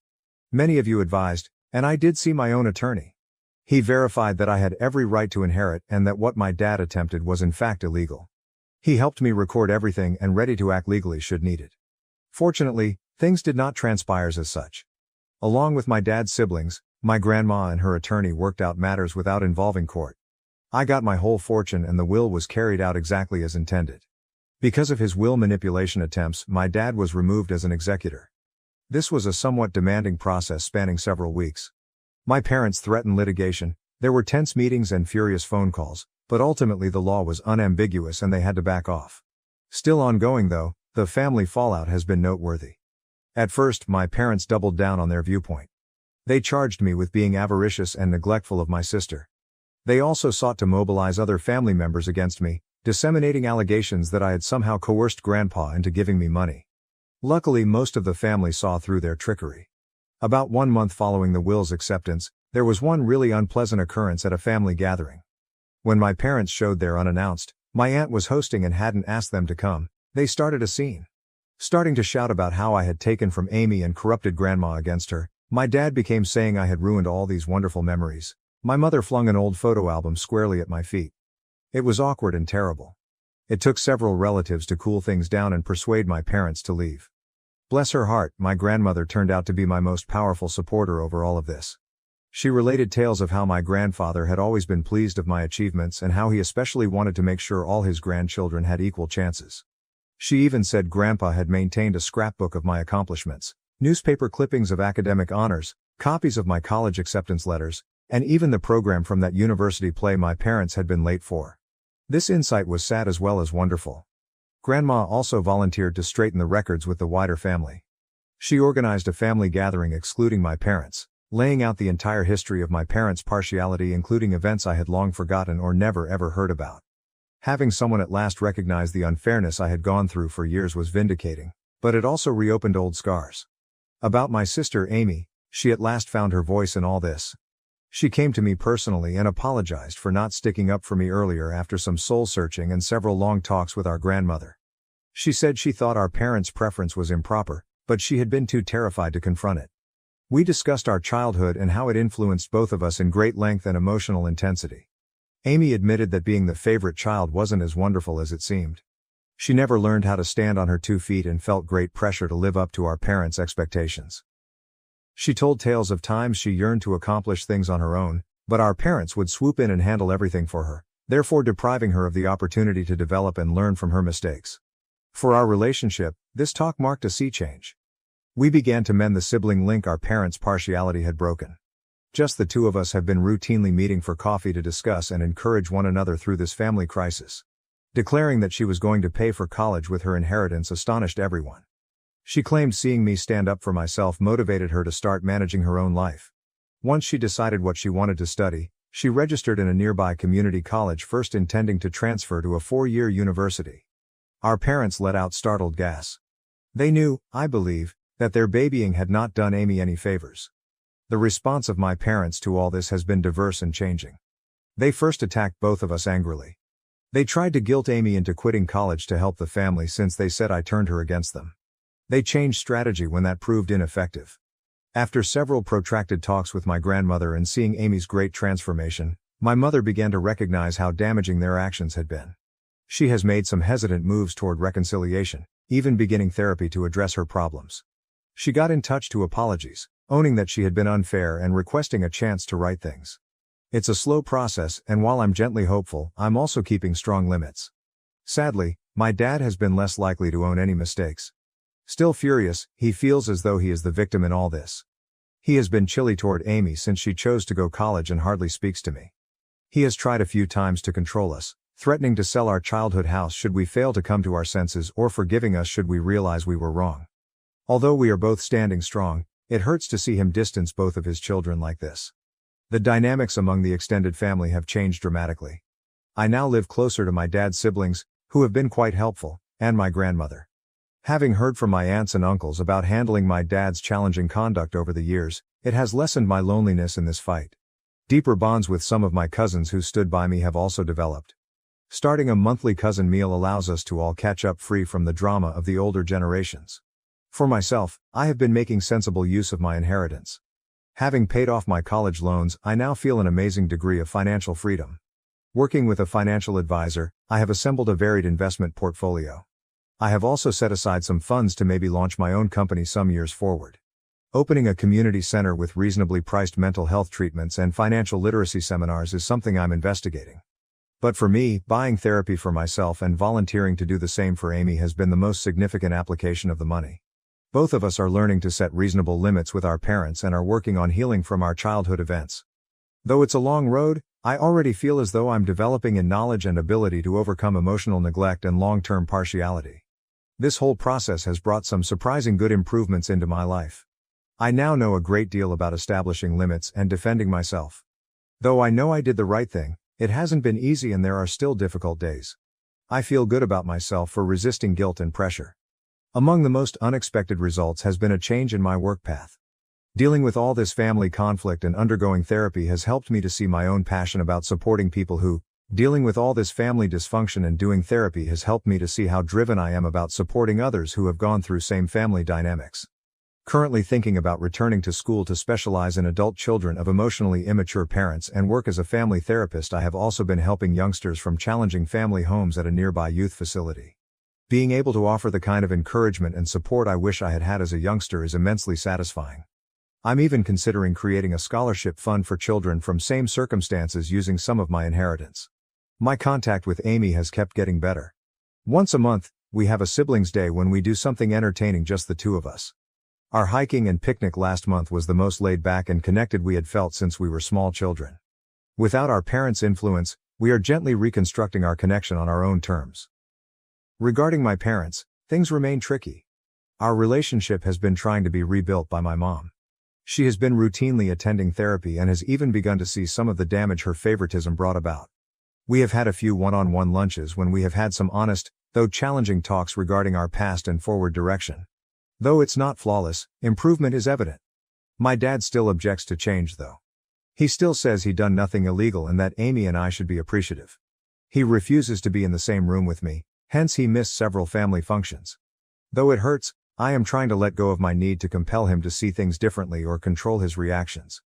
Many of you advised, and I did see my own attorney. He verified that I had every right to inherit and that what my dad attempted was in fact illegal. He helped me record everything and ready to act legally should needed. Fortunately, things did not transpire as such. Along with my dad's siblings, my grandma and her attorney worked out matters without involving court. I got my whole fortune and the will was carried out exactly as intended. Because of his will manipulation attempts, my dad was removed as an executor. This was a somewhat demanding process spanning several weeks. My parents threatened litigation, there were tense meetings and furious phone calls, but ultimately the law was unambiguous and they had to back off. Still ongoing though, the family fallout has been noteworthy. At first, my parents doubled down on their viewpoint. They charged me with being avaricious and neglectful of my sister. They also sought to mobilize other family members against me, disseminating allegations that I had somehow coerced Grandpa into giving me money. Luckily, most of the family saw through their trickery. About 1 month following the will's acceptance, there was one really unpleasant occurrence at a family gathering. When my parents showed there unannounced, my aunt was hosting and hadn't asked them to come, they started a scene. Starting to shout about how I had taken from Amy and corrupted Grandma against her, my dad became saying I had ruined all these wonderful memories. My mother flung an old photo album squarely at my feet. It was awkward and terrible. It took several relatives to cool things down and persuade my parents to leave. Bless her heart, my grandmother turned out to be my most powerful supporter over all of this. She related tales of how my grandfather had always been pleased of my achievements and how he especially wanted to make sure all his grandchildren had equal chances. She even said Grandpa had maintained a scrapbook of my accomplishments, newspaper clippings of academic honors, copies of my college acceptance letters, and even the program from that university play my parents had been late for. This insight was sad as well as wonderful. Grandma also volunteered to straighten the records with the wider family. She organized a family gathering excluding my parents, laying out the entire history of my parents' partiality including events I had long forgotten or never ever heard about. Having someone at last recognize the unfairness I had gone through for years was vindicating, but it also reopened old scars. About my sister Amy, she at last found her voice in all this. She came to me personally and apologized for not sticking up for me earlier after some soul-searching and several long talks with our grandmother. She said she thought our parents' preference was improper, but she had been too terrified to confront it. We discussed our childhood and how it influenced both of us in great length and emotional intensity. Amy admitted that being the favorite child wasn't as wonderful as it seemed. She never learned how to stand on her 2 feet and felt great pressure to live up to our parents' expectations. She told tales of times she yearned to accomplish things on her own, but our parents would swoop in and handle everything for her, therefore depriving her of the opportunity to develop and learn from her mistakes. For our relationship, this talk marked a sea change. We began to mend the sibling link our parents' partiality had broken. Just the two of us have been routinely meeting for coffee to discuss and encourage one another through this family crisis. Declaring that she was going to pay for college with her inheritance astonished everyone. She claimed seeing me stand up for myself motivated her to start managing her own life. Once she decided what she wanted to study, she registered in a nearby community college, first intending to transfer to a 4-year university. Our parents let out startled gasps. They knew, I believe, that their babying had not done Amy any favors. The response of my parents to all this has been diverse and changing. They first attacked both of us angrily. They tried to guilt Amy into quitting college to help the family since they said I turned her against them. They changed strategy when that proved ineffective. After several protracted talks with my grandmother and seeing Amy's great transformation, my mother began to recognize how damaging their actions had been. She has made some hesitant moves toward reconciliation, even beginning therapy to address her problems. She got in touch to apologies, owning that she had been unfair and requesting a chance to right things. It's a slow process, and while I'm gently hopeful, I'm also keeping strong limits. Sadly, my dad has been less likely to own any mistakes. Still furious, he feels as though he is the victim in all this. He has been chilly toward Amy since she chose to go to college and hardly speaks to me. He has tried a few times to control us, threatening to sell our childhood house should we fail to come to our senses or forgiving us should we realize we were wrong. Although we are both standing strong, it hurts to see him distance both of his children like this. The dynamics among the extended family have changed dramatically. I now live closer to my dad's siblings, who have been quite helpful, and my grandmother. Having heard from my aunts and uncles about handling my dad's challenging conduct over the years, it has lessened my loneliness in this fight. Deeper bonds with some of my cousins who stood by me have also developed. Starting a monthly cousin meal allows us to all catch up free from the drama of the older generations. For myself, I have been making sensible use of my inheritance. Having paid off my college loans, I now feel an amazing degree of financial freedom. Working with a financial advisor, I have assembled a varied investment portfolio. I have also set aside some funds to maybe launch my own company some years forward. Opening a community center with reasonably priced mental health treatments and financial literacy seminars is something I'm investigating. But for me, buying therapy for myself and volunteering to do the same for Amy has been the most significant application of the money. Both of us are learning to set reasonable limits with our parents and are working on healing from our childhood events. Though it's a long road, I already feel as though I'm developing in knowledge and ability to overcome emotional neglect and long-term partiality. This whole process has brought some surprising good improvements into my life. I now know a great deal about establishing limits and defending myself. Though I know I did the right thing, it hasn't been easy and there are still difficult days. I feel good about myself for resisting guilt and pressure. Among the most unexpected results has been a change in my work path. Dealing with all this family conflict and undergoing therapy has helped me to see my own passion about supporting people who, dealing with all this family dysfunction and doing therapy has helped me to see how driven I am about supporting others who have gone through same family dynamics. Currently thinking about returning to school to specialize in adult children of emotionally immature parents and work as a family therapist. I have also been helping youngsters from challenging family homes at a nearby youth facility. Being able to offer the kind of encouragement and support I wish I had had as a youngster is immensely satisfying. I'm even considering creating a scholarship fund for children from same circumstances using some of my inheritance. My contact with Amy has kept getting better. Once a month, we have a siblings day when we do something entertaining, just the two of us. Our hiking and picnic last month was the most laid back and connected we had felt since we were small children. Without our parents' influence, we are gently reconstructing our connection on our own terms. Regarding my parents, things remain tricky. Our relationship has been trying to be rebuilt by my mom. She has been routinely attending therapy and has even begun to see some of the damage her favoritism brought about. We have had a few one-on-one lunches when we have had some honest, though challenging talks regarding our past and forward direction. Though it's not flawless, improvement is evident. My dad still objects to change though. He still says he'd done nothing illegal and that Amy and I should be appreciative. He refuses to be in the same room with me, hence he missed several family functions. Though it hurts, I am trying to let go of my need to compel him to see things differently or control his reactions.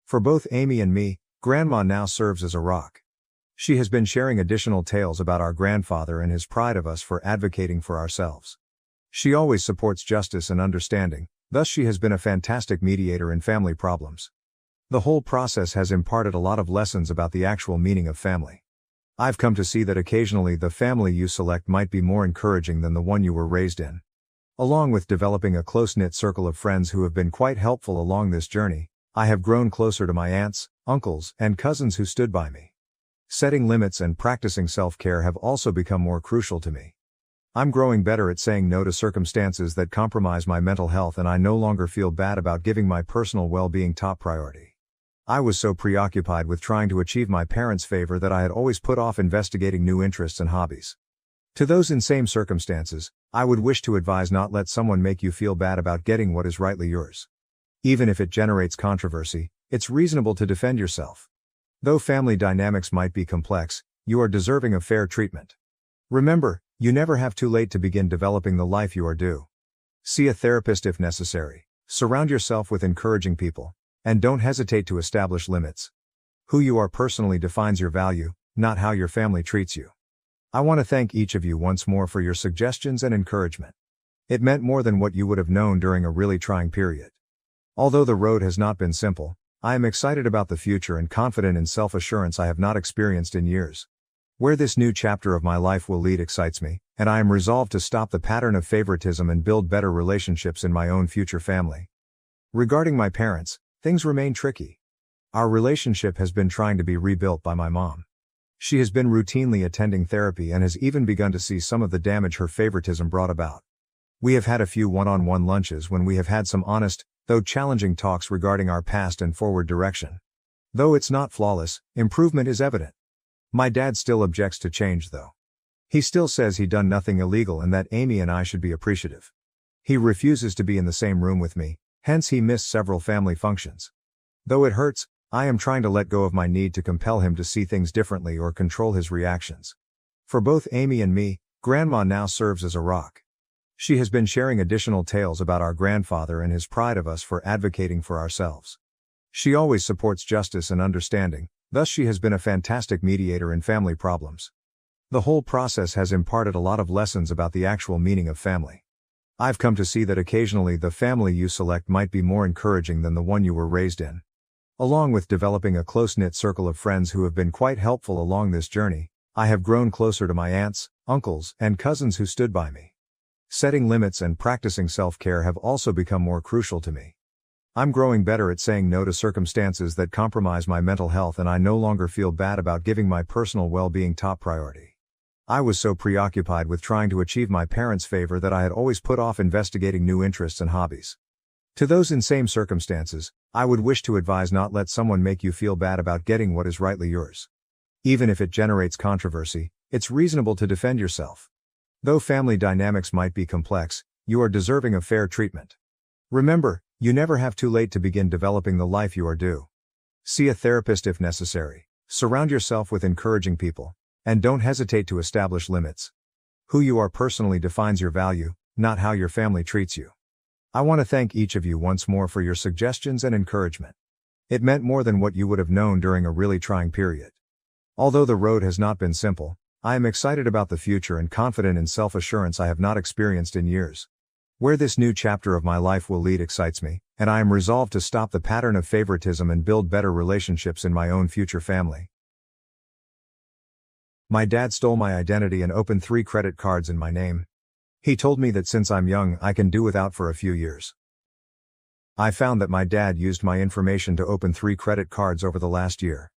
For both Amy and me, Grandma now serves as a rock. She has been sharing additional tales about our grandfather and his pride of us for advocating for ourselves. She always supports justice and understanding, thus she has been a fantastic mediator in family problems. The whole process has imparted a lot of lessons about the actual meaning of family. I've come to see that occasionally the family you select might be more encouraging than the one you were raised in. Along with developing a close-knit circle of friends who have been quite helpful along this journey, I have grown closer to my aunts, uncles, and cousins who stood by me. Setting limits and practicing self-care have also become more crucial to me. I'm growing better at saying no to circumstances that compromise my mental health, and I no longer feel bad about giving my personal well-being top priority. I was so preoccupied with trying to achieve my parents' favor that I had always put off investigating new interests and hobbies. To those in same circumstances, I would wish to advise not let someone make you feel bad about getting what is rightly yours. Even if it generates controversy, it's reasonable to defend yourself. Though family dynamics might be complex, you are deserving of fair treatment. Remember, you never have too late to begin developing the life you are due. See a therapist if necessary. Surround yourself with encouraging people. And don't hesitate to establish limits. Who you are personally defines your value, not how your family treats you. I want to thank each of you once more for your suggestions and encouragement. It meant more than what you would have known during a really trying period. Although the road has not been simple, I am excited about the future and confident in self-assurance I have not experienced in years. Where this new chapter of my life will lead excites me, and I am resolved to stop the pattern of favoritism and build better relationships in my own future family. Regarding my parents, things remain tricky. Our relationship has been trying to be rebuilt by my mom. She has been routinely attending therapy and has even begun to see some of the damage her favoritism brought about. We have had a few one-on-one lunches when we have had some honest, though challenging talks regarding our past and forward direction. Though it's not flawless, improvement is evident. My dad still objects to change though. He still says he done nothing illegal and that Amy and I should be appreciative. He refuses to be in the same room with me, hence he missed several family functions. Though it hurts, I am trying to let go of my need to compel him to see things differently or control his reactions. For both Amy and me, Grandma now serves as a rock. She has been sharing additional tales about our grandfather and his pride of us for advocating for ourselves. She always supports justice and understanding, thus she has been a fantastic mediator in family problems. The whole process has imparted a lot of lessons about the actual meaning of family. I've come to see that occasionally the family you select might be more encouraging than the one you were raised in. Along with developing a close-knit circle of friends who have been quite helpful along this journey, I have grown closer to my aunts, uncles, and cousins who stood by me. Setting limits and practicing self-care have also become more crucial to me. I'm growing better at saying no to circumstances that compromise my mental health, and I no longer feel bad about giving my personal well-being top priority. I was so preoccupied with trying to achieve my parents' favor that I had always put off investigating new interests and hobbies. To those in same circumstances, I would wish to advise not let someone make you feel bad about getting what is rightly yours. Even if it generates controversy, it's reasonable to defend yourself. Though family dynamics might be complex, you are deserving of fair treatment. Remember, you never have too late to begin developing the life you are due. See a therapist if necessary. Surround yourself with encouraging people. And don't hesitate to establish limits. Who you are personally defines your value, not how your family treats you. I want to thank each of you once more for your suggestions and encouragement. It meant more than what you would have known during a really trying period. Although the road has not been simple, I am excited about the future and confident in self-assurance I have not experienced in years. Where this new chapter of my life will lead excites me, and I am resolved to stop the pattern of favoritism and build better relationships in my own future family. My dad stole my identity and opened 3 credit cards in my name. He told me that since I'm young I can do without for a few years. I found that my dad used my information to open 3 credit cards over the last year.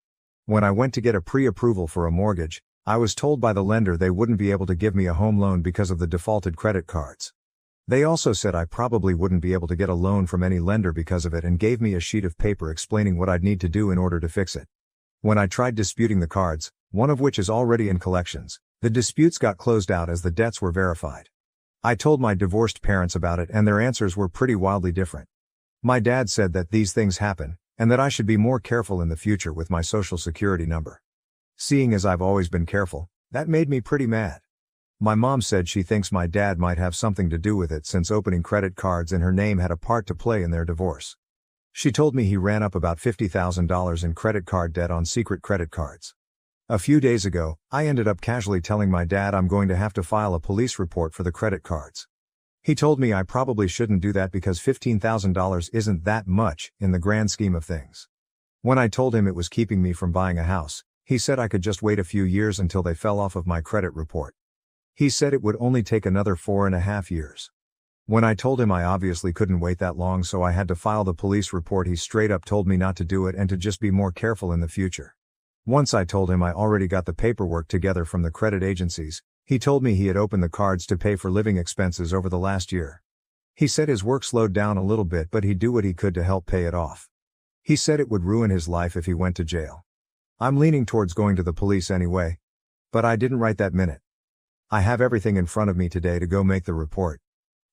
When I went to get a pre-approval for a mortgage, I was told by the lender they wouldn't be able to give me a home loan because of the defaulted credit cards. They also said I probably wouldn't be able to get a loan from any lender because of it and gave me a sheet of paper explaining what I'd need to do in order to fix it. When I tried disputing the cards, one of which is already in collections, the disputes got closed out as the debts were verified. I told my divorced parents about it and their answers were pretty wildly different. My dad said that these things happen, and that I should be more careful in the future with my social security number. Seeing as I've always been careful, that made me pretty mad. My mom said she thinks my dad might have something to do with it since opening credit cards in her name had a part to play in their divorce. She told me he ran up about $50,000 in credit card debt on secret credit cards. A few days ago, I ended up casually telling my dad I'm going to have to file a police report for the credit cards. He told me I probably shouldn't do that because $15,000 isn't that much in the grand scheme of things. When I told him it was keeping me from buying a house, he said I could just wait a few years until they fell off of my credit report. He said it would only take another 4.5 years. When I told him I obviously couldn't wait that long so I had to file the police report, he straight up told me not to do it and to just be more careful in the future. Once I told him I already got the paperwork together from the credit agencies, he told me he had opened the cards to pay for living expenses over the last year. He said his work slowed down a little bit but he'd do what he could to help pay it off. He said it would ruin his life if he went to jail. I'm leaning towards going to the police anyway. But I didn't right that minute. I have everything in front of me today to go make the report.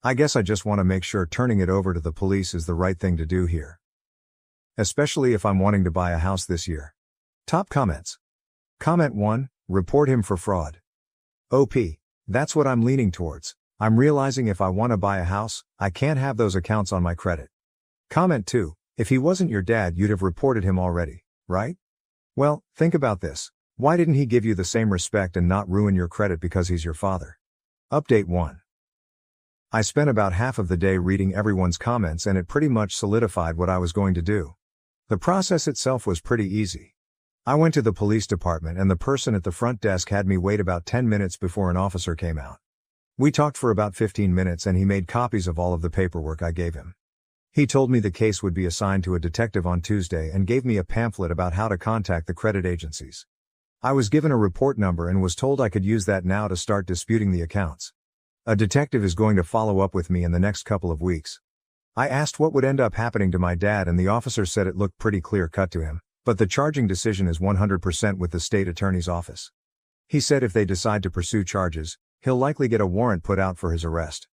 I guess I just want to make sure turning it over to the police is the right thing to do here. Especially if I'm wanting to buy a house this year. Top comments. Comment 1, report him for fraud. OP. That's what I'm leaning towards. I'm realizing if I want to buy a house, I can't have those accounts on my credit. Comment 2, if he wasn't your dad you'd have reported him already, right? Well, think about this. Why didn't he give you the same respect and not ruin your credit because he's your father? Update 1. I spent about half of the day reading everyone's comments and it pretty much solidified what I was going to do. The process itself was pretty easy. I went to the police department and the person at the front desk had me wait about 10 minutes before an officer came out. We talked for about 15 minutes and he made copies of all of the paperwork I gave him. He told me the case would be assigned to a detective on Tuesday and gave me a pamphlet about how to contact the credit agencies. I was given a report number and was told I could use that now to start disputing the accounts. A detective is going to follow up with me in the next couple of weeks. I asked what would end up happening to my dad and the officer said it looked pretty clear cut to him, but the charging decision is 100% with the state attorney's office. He said if they decide to pursue charges, he'll likely get a warrant put out for his arrest.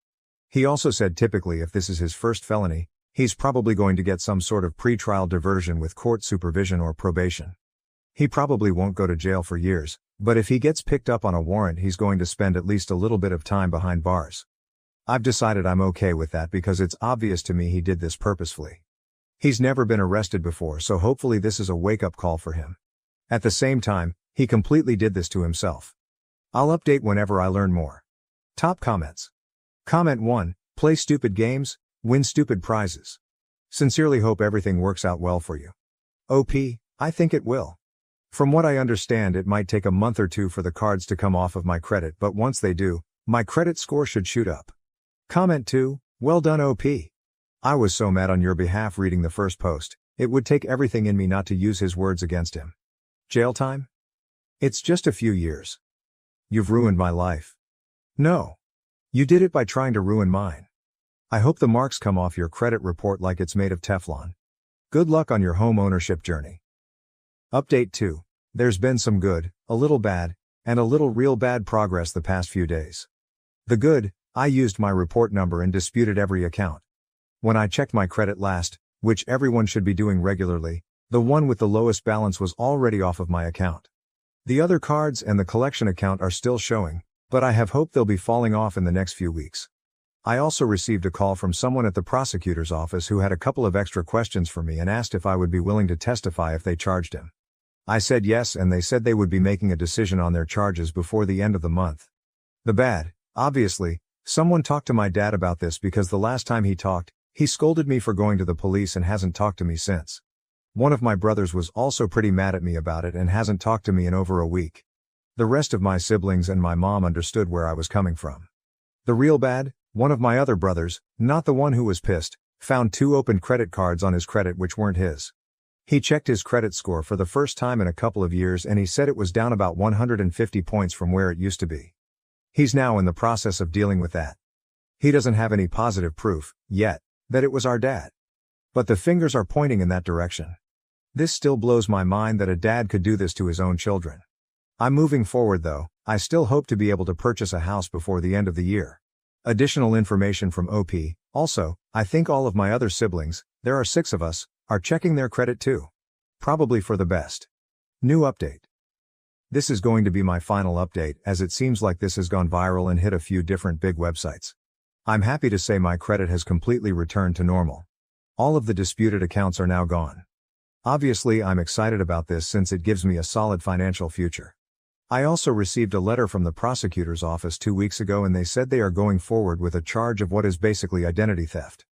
He also said typically if this is his first felony, he's probably going to get some sort of pretrial diversion with court supervision or probation. He probably won't go to jail for years, but if he gets picked up on a warrant he's going to spend at least a little bit of time behind bars. I've decided I'm okay with that because it's obvious to me he did this purposefully. He's never been arrested before so hopefully this is a wake-up call for him. At the same time, he completely did this to himself. I'll update whenever I learn more. Top comments. Comment 1, play stupid games, win stupid prizes. Sincerely hope everything works out well for you. OP, I think it will. From what I understand it might take a month or two for the cards to come off of my credit but once they do, my credit score should shoot up. Comment 2, well done OP. I was so mad on your behalf reading the first post, it would take everything in me not to use his words against him. Jail time? It's just a few years. You've ruined my life. No. You did it by trying to ruin mine. I hope the marks come off your credit report like it's made of Teflon. Good luck on your home ownership journey. Update 2. There's been some good, a little bad, and a little real bad progress the past few days. The good, I used my report number and disputed every account. When I checked my credit last, which everyone should be doing regularly, the one with the lowest balance was already off of my account. The other cards and the collection account are still showing, but I have hope they'll be falling off in the next few weeks. I also received a call from someone at the prosecutor's office who had a couple of extra questions for me and asked if I would be willing to testify if they charged him. I said yes and they said they would be making a decision on their charges before the end of the month. The bad, obviously, someone talked to my dad about this because the last time he talked, he scolded me for going to the police and hasn't talked to me since. One of my brothers was also pretty mad at me about it and hasn't talked to me in over a week. The rest of my siblings and my mom understood where I was coming from. The real bad, one of my other brothers, not the one who was pissed, found 2 open credit cards on his credit which weren't his. He checked his credit score for the first time in a couple of years and he said it was down about 150 points from where it used to be. He's now in the process of dealing with that. He doesn't have any positive proof, yet, that it was our dad. But the fingers are pointing in that direction. This still blows my mind that a dad could do this to his own children. I'm moving forward though, I still hope to be able to purchase a house before the end of the year. Additional information from OP, also, I think all of my other siblings, there are 6 of us, are checking their credit too. Probably for the best. New update. This is going to be my final update as it seems like this has gone viral and hit a few different big websites. I'm happy to say my credit has completely returned to normal. All of the disputed accounts are now gone. Obviously I'm excited about this since it gives me a solid financial future. I also received a letter from the prosecutor's office 2 weeks ago and they said they are going forward with a charge of what is basically identity theft.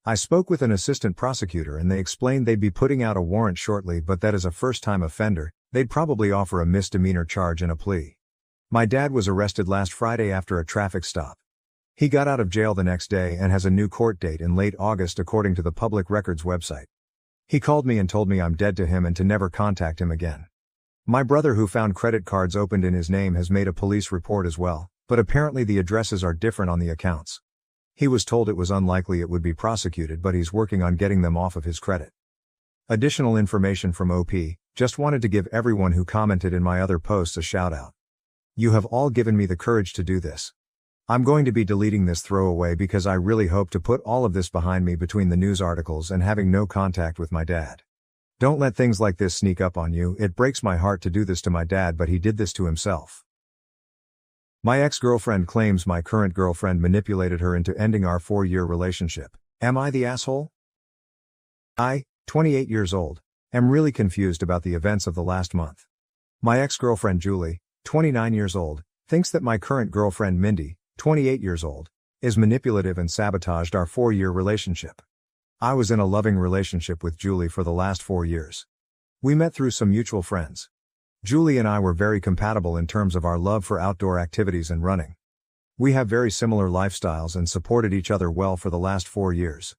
I spoke with an assistant prosecutor and they explained they'd be putting out a warrant shortly but that as a first-time offender, they'd probably offer a misdemeanor charge and a plea. My dad was arrested last Friday after a traffic stop. He got out of jail the next day and has a new court date in late August according to the Public Records website. He called me and told me I'm dead to him and to never contact him again. My brother who found credit cards opened in his name has made a police report as well, but apparently the addresses are different on the accounts. He was told it was unlikely it would be prosecuted but he's working on getting them off of his credit. Additional information from OP, just wanted to give everyone who commented in my other posts a shout out. You have all given me the courage to do this. I'm going to be deleting this throwaway because I really hope to put all of this behind me between the news articles and having no contact with my dad. Don't let things like this sneak up on you. It breaks my heart to do this to my dad, but he did this to himself. My ex-girlfriend claims my current girlfriend manipulated her into ending our 4-year relationship. Am I the asshole? I, 28 years old, am really confused about the events of the last month. My ex-girlfriend Julie, 29 years old, thinks that my current girlfriend Mindy, 28 years old, is manipulative and sabotaged our 4-year relationship. I was in a loving relationship with Julie for the last 4 years. We met through some mutual friends. Julie and I were very compatible in terms of our love for outdoor activities and running. We have very similar lifestyles and supported each other well for the last 4 years.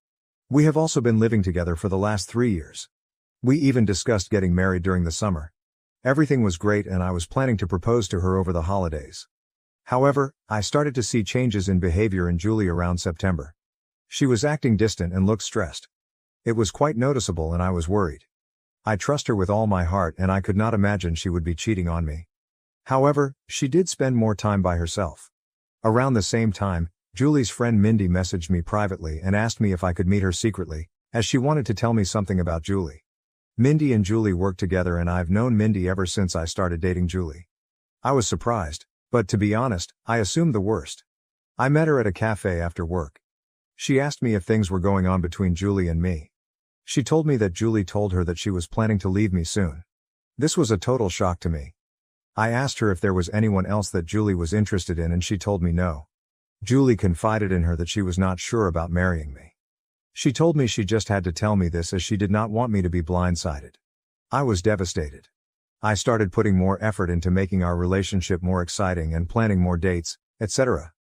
We have also been living together for the last 3 years. We even discussed getting married during the summer. Everything was great and I was planning to propose to her over the holidays. However, I started to see changes in behavior in Julie around September. She was acting distant and looked stressed. It was quite noticeable and I was worried. I trust her with all my heart and I could not imagine she would be cheating on me. However, she did spend more time by herself. Around the same time, Julie's friend Mindy messaged me privately and asked me if I could meet her secretly, as she wanted to tell me something about Julie. Mindy and Julie work together and I've known Mindy ever since I started dating Julie. I was surprised, but to be honest, I assumed the worst. I met her at a cafe after work. She asked me if things were going on between Julie and me. She told me that Julie told her that she was planning to leave me soon. This was a total shock to me. I asked her if there was anyone else that Julie was interested in and she told me no. Julie confided in her that she was not sure about marrying me. She told me she just had to tell me this as she did not want me to be blindsided. I was devastated. I started putting more effort into making our relationship more exciting and planning more dates, etc.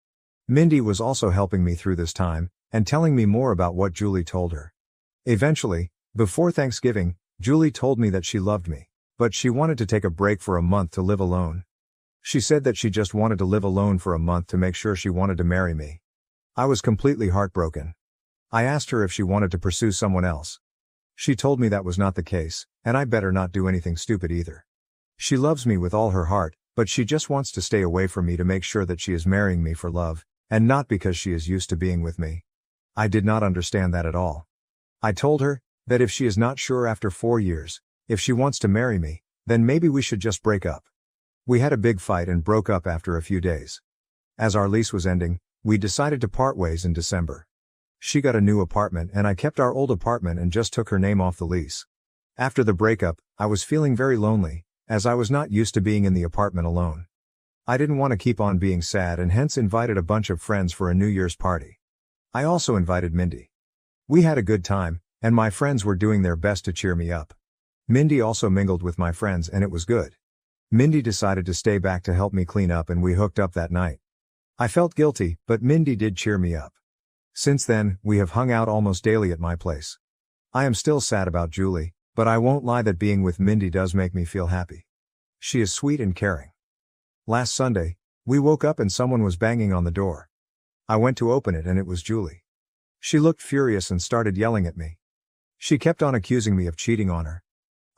Mindy was also helping me through this time, and telling me more about what Julie told her. Eventually, before Thanksgiving, Julie told me that she loved me, but she wanted to take a break for a month to live alone. She said that she just wanted to live alone for a month to make sure she wanted to marry me. I was completely heartbroken. I asked her if she wanted to pursue someone else. She told me that was not the case, and I better not do anything stupid either. She loves me with all her heart, but she just wants to stay away from me to make sure that she is marrying me for love, and not because she is used to being with me. I did not understand that at all. I told her that if she is not sure after 4 years, if she wants to marry me, then maybe we should just break up. We had a big fight and broke up after a few days. As our lease was ending, we decided to part ways in December. She got a new apartment and I kept our old apartment and just took her name off the lease. After the breakup, I was feeling very lonely, as I was not used to being in the apartment alone. I didn't want to keep on being sad and hence invited a bunch of friends for a New Year's party. I also invited Mindy. We had a good time, and my friends were doing their best to cheer me up. Mindy also mingled with my friends and it was good. Mindy decided to stay back to help me clean up and we hooked up that night. I felt guilty, but Mindy did cheer me up. Since then, we have hung out almost daily at my place. I am still sad about Julie, but I won't lie that being with Mindy does make me feel happy. She is sweet and caring. Last Sunday, we woke up and someone was banging on the door. I went to open it and it was Julie. She looked furious and started yelling at me. She kept on accusing me of cheating on her.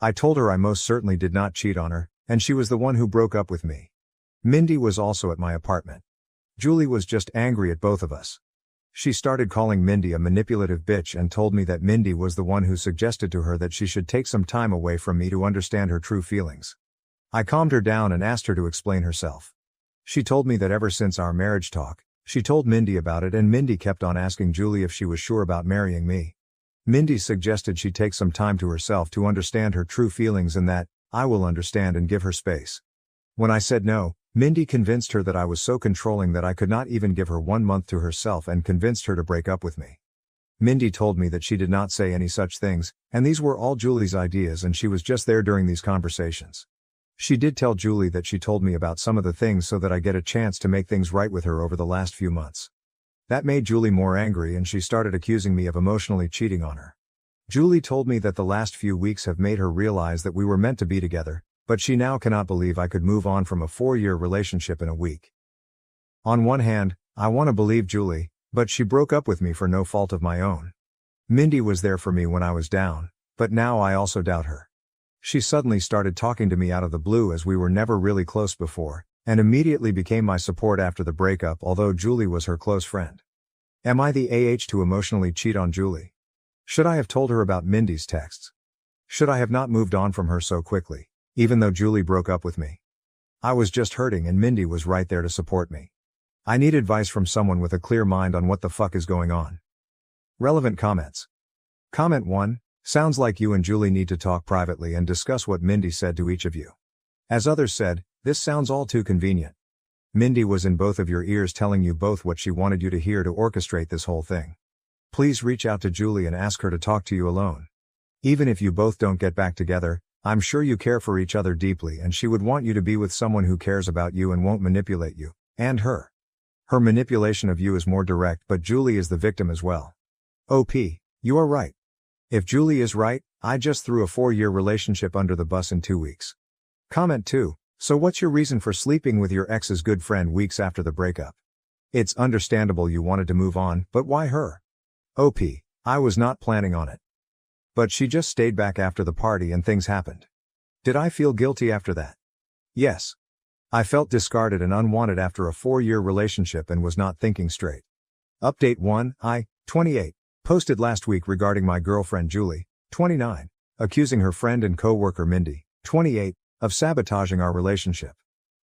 I told her I most certainly did not cheat on her, and she was the one who broke up with me. Mindy was also at my apartment. Julie was just angry at both of us. She started calling Mindy a manipulative bitch and told me that Mindy was the one who suggested to her that she should take some time away from me to understand her true feelings. I calmed her down and asked her to explain herself. She told me that ever since our marriage talk, she told Mindy about it and Mindy kept on asking Julie if she was sure about marrying me. Mindy suggested she take some time to herself to understand her true feelings and that I will understand and give her space. When I said no, Mindy convinced her that I was so controlling that I could not even give her 1 month to herself and convinced her to break up with me. Mindy told me that she did not say any such things, and these were all Julie's ideas and she was just there during these conversations. She did tell Julie that she told me about some of the things so that I get a chance to make things right with her over the last few months. That made Julie more angry and she started accusing me of emotionally cheating on her. Julie told me that the last few weeks have made her realize that we were meant to be together, but she now cannot believe I could move on from a 4-year relationship in a week. On one hand, I want to believe Julie, but she broke up with me for no fault of my own. Mindy was there for me when I was down, but now I also doubt her. She suddenly started talking to me out of the blue as we were never really close before, and immediately became my support after the breakup, although Julie was her close friend. Am I the to emotionally cheat on Julie? Should I have told her about Mindy's texts? Should I have not moved on from her so quickly, even though Julie broke up with me? I was just hurting and Mindy was right there to support me. I need advice from someone with a clear mind on what the fuck is going on. Relevant comments. Comment 1. Sounds like you and Julie need to talk privately and discuss what Mindy said to each of you. As others said, this sounds all too convenient. Mindy was in both of your ears telling you both what she wanted you to hear to orchestrate this whole thing. Please reach out to Julie and ask her to talk to you alone. Even if you both don't get back together, I'm sure you care for each other deeply and she would want you to be with someone who cares about you and won't manipulate you, and her. Her manipulation of you is more direct, but Julie is the victim as well. OP, you are right. If Julie is right, I just threw a 4-year relationship under the bus in 2 weeks. Comment 2. So what's your reason for sleeping with your ex's good friend weeks after the breakup? It's understandable you wanted to move on, but why her? OP, I was not planning on it. But she just stayed back after the party and things happened. Did I feel guilty after that? Yes. I felt discarded and unwanted after a 4-year relationship and was not thinking straight. Update 1, 28, posted last week regarding my girlfriend Julie, 29, accusing her friend and co-worker Mindy, 28, of sabotaging our relationship.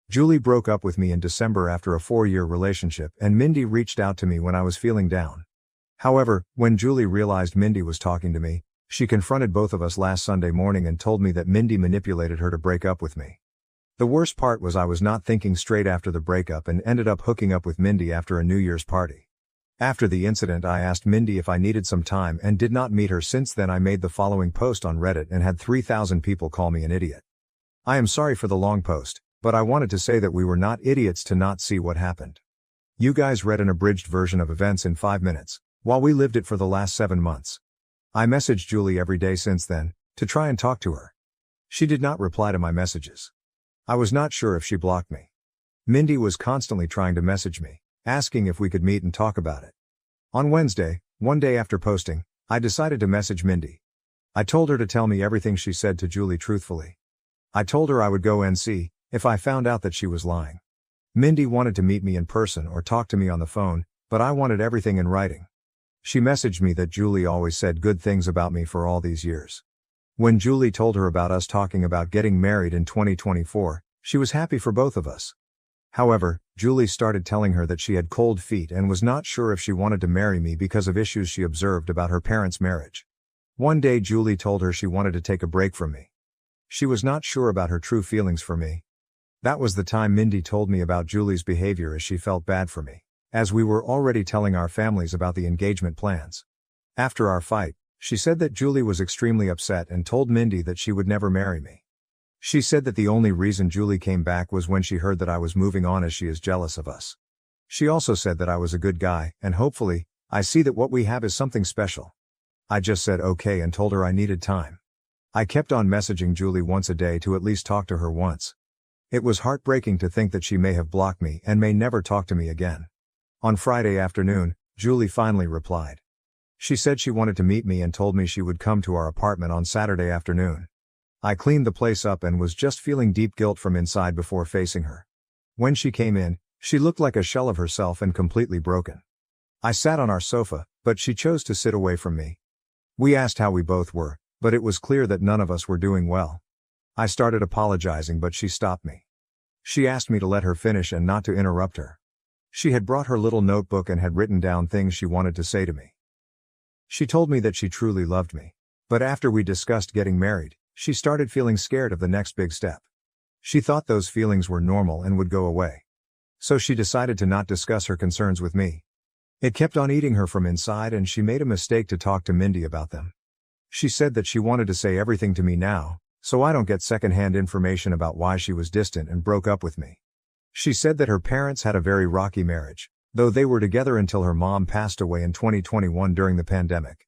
Julie broke up with me in December after a 4-year relationship and Mindy reached out to me when I was feeling down. However, when Julie realized Mindy was talking to me, she confronted both of us last Sunday morning and told me that Mindy manipulated her to break up with me. The worst part was I was not thinking straight after the breakup and ended up hooking up with Mindy after a New Year's party. After the incident, I asked Mindy if I needed some time and did not meet her. Since then I made the following post on Reddit and had 3,000 people call me an idiot. I am sorry for the long post, but I wanted to say that we were not idiots to not see what happened. You guys read an abridged version of events in 5 minutes, while we lived it for the last 7 months. I messaged Julie every day since then, to try and talk to her. She did not reply to my messages. I was not sure if she blocked me. Mindy was constantly trying to message me, asking if we could meet and talk about it. On Wednesday, one day after posting, I decided to message Mindy. I told her to tell me everything she said to Julie truthfully. I told her I would go and see if I found out that she was lying. Mindy wanted to meet me in person or talk to me on the phone, but I wanted everything in writing. She messaged me that Julie always said good things about me for all these years. When Julie told her about us talking about getting married in 2024, she was happy for both of us. However, Julie started telling her that she had cold feet and was not sure if she wanted to marry me because of issues she observed about her parents' marriage. One day Julie told her she wanted to take a break from me. She was not sure about her true feelings for me. That was the time Mindy told me about Julie's behavior, as she felt bad for me, as we were already telling our families about the engagement plans. After our fight, she said that Julie was extremely upset and told Mindy that she would never marry me. She said that the only reason Julie came back was when she heard that I was moving on, as she is jealous of us. She also said that I was a good guy, and hopefully, I see that what we have is something special. I just said okay and told her I needed time. I kept on messaging Julie once a day to at least talk to her once. It was heartbreaking to think that she may have blocked me and may never talk to me again. On Friday afternoon, Julie finally replied. She said she wanted to meet me and told me she would come to our apartment on Saturday afternoon. I cleaned the place up and was just feeling deep guilt from inside before facing her. When she came in, she looked like a shell of herself and completely broken. I sat on our sofa, but she chose to sit away from me. We asked how we both were, but it was clear that none of us were doing well. I started apologizing, but she stopped me. She asked me to let her finish and not to interrupt her. She had brought her little notebook and had written down things she wanted to say to me. She told me that she truly loved me. But after we discussed getting married, she started feeling scared of the next big step. She thought those feelings were normal and would go away. So she decided to not discuss her concerns with me. It kept on eating her from inside, and she made a mistake to talk to Mindy about them. She said that she wanted to say everything to me now, so I don't get secondhand information about why she was distant and broke up with me. She said that her parents had a very rocky marriage, though they were together until her mom passed away in 2021 during the pandemic.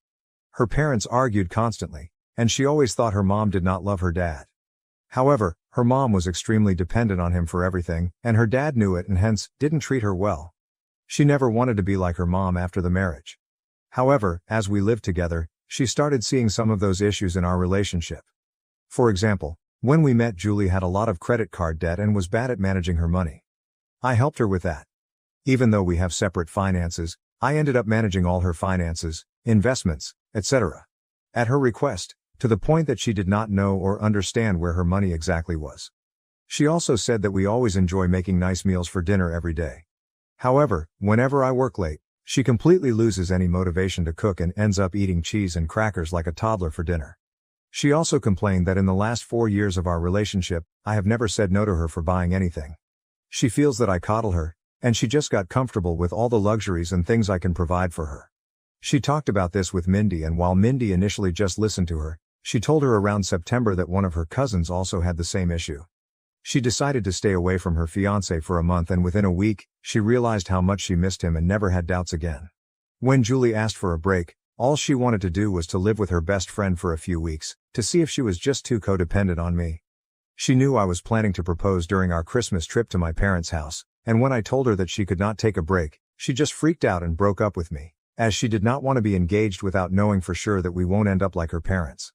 Her parents argued constantly, and she always thought her mom did not love her dad. However, her mom was extremely dependent on him for everything, and her dad knew it and hence didn't treat her well. She never wanted to be like her mom after the marriage. However, as we lived together, she started seeing some of those issues in our relationship. For example, when we met, Julie had a lot of credit card debt and was bad at managing her money. I helped her with that. Even though we have separate finances, I ended up managing all her finances, investments, etc. At her request, to the point that she did not know or understand where her money exactly was. She also said that we always enjoy making nice meals for dinner every day. However, whenever I work late, she completely loses any motivation to cook and ends up eating cheese and crackers like a toddler for dinner. She also complained that in the last 4 years of our relationship, I have never said no to her for buying anything. She feels that I coddle her, and she just got comfortable with all the luxuries and things I can provide for her. She talked about this with Mindy, and while Mindy initially just listened to her, she told her around September that one of her cousins also had the same issue. She decided to stay away from her fiancé for a month, and within a week, she realized how much she missed him and never had doubts again. When Julie asked for a break, all she wanted to do was to live with her best friend for a few weeks, to see if she was just too codependent on me. She knew I was planning to propose during our Christmas trip to my parents' house, and when I told her that she could not take a break, she just freaked out and broke up with me, as she did not want to be engaged without knowing for sure that we won't end up like her parents.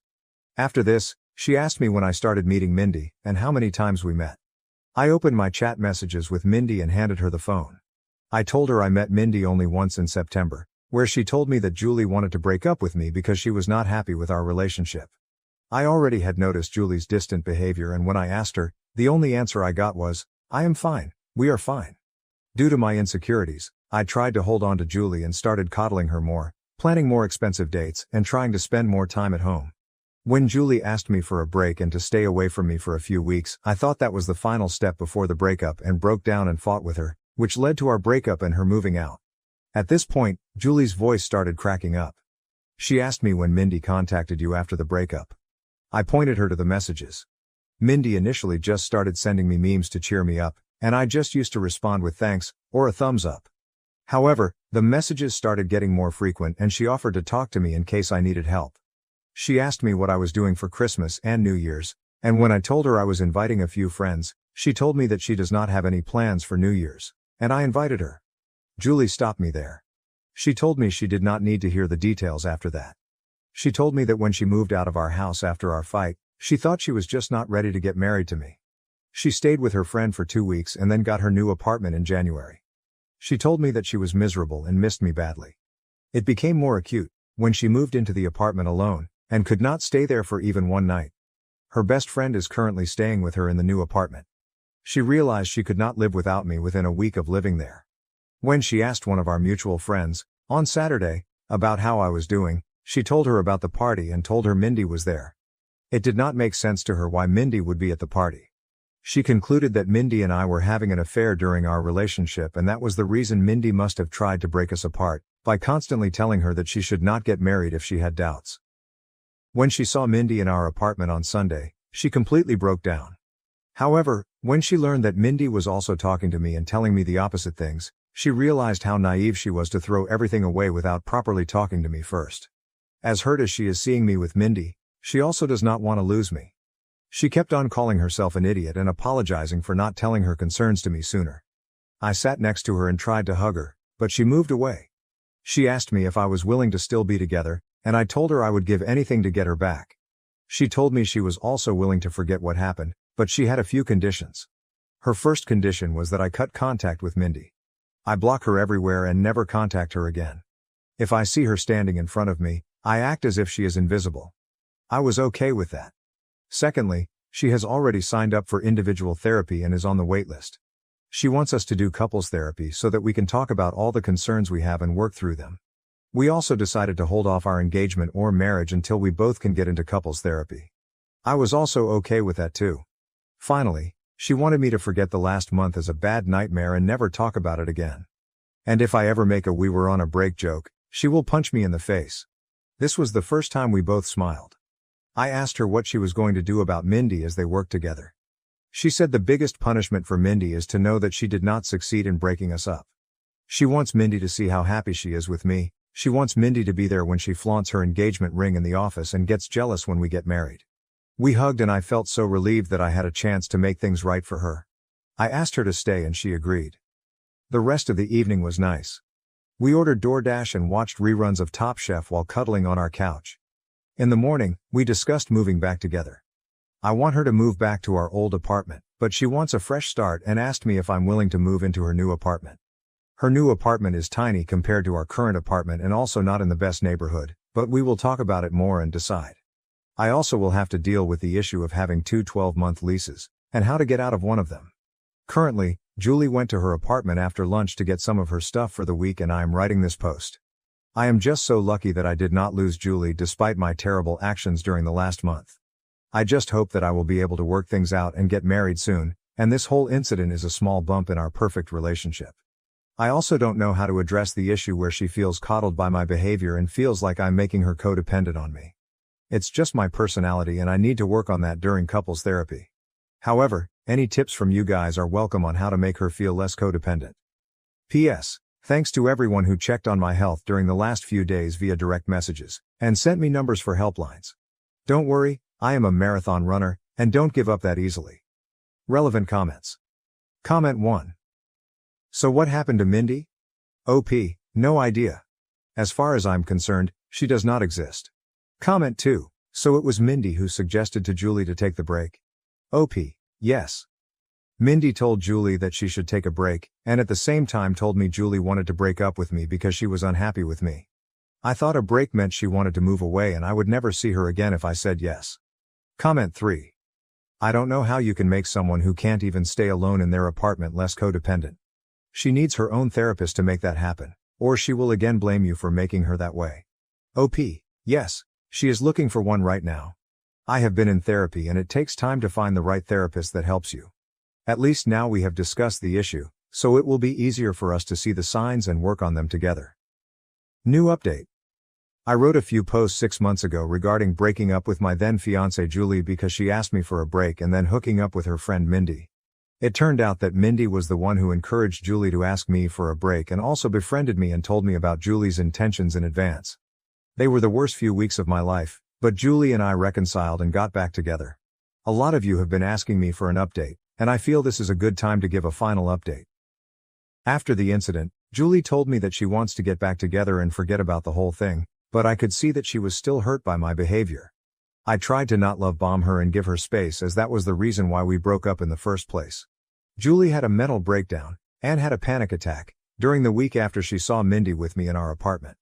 After this, she asked me when I started meeting Mindy, and how many times we met. I opened my chat messages with Mindy and handed her the phone. I told her I met Mindy only once in September, where she told me that Julie wanted to break up with me because she was not happy with our relationship. I already had noticed Julie's distant behavior, and when I asked her, the only answer I got was, "I am fine, we are fine." Due to my insecurities, I tried to hold on to Julie and started coddling her more, planning more expensive dates, and trying to spend more time at home. When Julie asked me for a break and to stay away from me for a few weeks, I thought that was the final step before the breakup and broke down and fought with her, which led to our breakup and her moving out. At this point, Julie's voice started cracking up. She asked me when Mindy contacted you after the breakup. I pointed her to the messages. Mindy initially just started sending me memes to cheer me up, and I just used to respond with thanks, or a thumbs up. However, the messages started getting more frequent, and she offered to talk to me in case I needed help. She asked me what I was doing for Christmas and New Year's, and when I told her I was inviting a few friends, she told me that she does not have any plans for New Year's, and I invited her. Julie stopped me there. She told me she did not need to hear the details after that. She told me that when she moved out of our house after our fight, she thought she was just not ready to get married to me. She stayed with her friend for 2 weeks and then got her new apartment in January. She told me that she was miserable and missed me badly. It became more acute when she moved into the apartment alone and could not stay there for even one night. Her best friend is currently staying with her in the new apartment. She realized she could not live without me within a week of living there. When she asked one of our mutual friends, on Saturday, about how I was doing, she told her about the party and told her Mindy was there. It did not make sense to her why Mindy would be at the party. She concluded that Mindy and I were having an affair during our relationship, and that was the reason Mindy must have tried to break us apart, by constantly telling her that she should not get married if she had doubts. When she saw Mindy in our apartment on Sunday, she completely broke down. However, when she learned that Mindy was also talking to me and telling me the opposite things, she realized how naive she was to throw everything away without properly talking to me first. As hurt as she is seeing me with Mindy, she also does not want to lose me. She kept on calling herself an idiot and apologizing for not telling her concerns to me sooner. I sat next to her and tried to hug her, but she moved away. She asked me if I was willing to still be together, and I told her I would give anything to get her back. She told me she was also willing to forget what happened, but she had a few conditions. Her first condition was that I cut contact with Mindy. I block her everywhere and never contact her again. If I see her standing in front of me, I act as if she is invisible. I was okay with that. Secondly, she has already signed up for individual therapy and is on the waitlist. She wants us to do couples therapy so that we can talk about all the concerns we have and work through them. We also decided to hold off our engagement or marriage until we both can get into couples therapy. I was also okay with that too. Finally, she wanted me to forget the last month as a bad nightmare and never talk about it again. And if I ever make a "we were on a break" joke, she will punch me in the face. This was the first time we both smiled. I asked her what she was going to do about Mindy as they worked together. She said the biggest punishment for Mindy is to know that she did not succeed in breaking us up. She wants Mindy to see how happy she is with me. She wants Mindy to be there when she flaunts her engagement ring in the office and gets jealous when we get married. We hugged and I felt so relieved that I had a chance to make things right for her. I asked her to stay and she agreed. The rest of the evening was nice. We ordered DoorDash and watched reruns of Top Chef while cuddling on our couch. In the morning, we discussed moving back together. I want her to move back to our old apartment, but she wants a fresh start and asked me if I'm willing to move into her new apartment. Her new apartment is tiny compared to our current apartment and also not in the best neighborhood, but we will talk about it more and decide. I also will have to deal with the issue of having two 12-month leases, and how to get out of one of them. Currently, Julie went to her apartment after lunch to get some of her stuff for the week and I am writing this post. I am just so lucky that I did not lose Julie despite my terrible actions during the last month. I just hope that I will be able to work things out and get married soon, and this whole incident is a small bump in our perfect relationship. I also don't know how to address the issue where she feels coddled by my behavior and feels like I'm making her codependent on me. It's just my personality and I need to work on that during couples therapy. However, any tips from you guys are welcome on how to make her feel less codependent. P.S. Thanks to everyone who checked on my health during the last few days via direct messages, and sent me numbers for helplines. Don't worry, I am a marathon runner, and don't give up that easily. Relevant comments. Comment 1. So what happened to Mindy? OP, no idea. As far as I'm concerned, she does not exist. Comment 2. So it was Mindy who suggested to Julie to take the break? OP, yes. Mindy told Julie that she should take a break, and at the same time told me Julie wanted to break up with me because she was unhappy with me. I thought a break meant she wanted to move away and I would never see her again if I said yes. Comment 3. I don't know how you can make someone who can't even stay alone in their apartment less codependent. She needs her own therapist to make that happen, or she will again blame you for making her that way. OP, yes, she is looking for one right now. I have been in therapy and it takes time to find the right therapist that helps you. At least now we have discussed the issue, so it will be easier for us to see the signs and work on them together. New update. I wrote a few posts 6 months ago regarding breaking up with my then fiancée Julie because she asked me for a break and then hooking up with her friend Mindy. It turned out that Mindy was the one who encouraged Julie to ask me for a break and also befriended me and told me about Julie's intentions in advance. They were the worst few weeks of my life, but Julie and I reconciled and got back together. A lot of you have been asking me for an update, and I feel this is a good time to give a final update. After the incident, Julie told me that she wants to get back together and forget about the whole thing, but I could see that she was still hurt by my behavior. I tried to not love bomb her and give her space as that was the reason why we broke up in the first place. Julie had a mental breakdown, and had a panic attack, during the week after she saw Mindy with me in our apartment.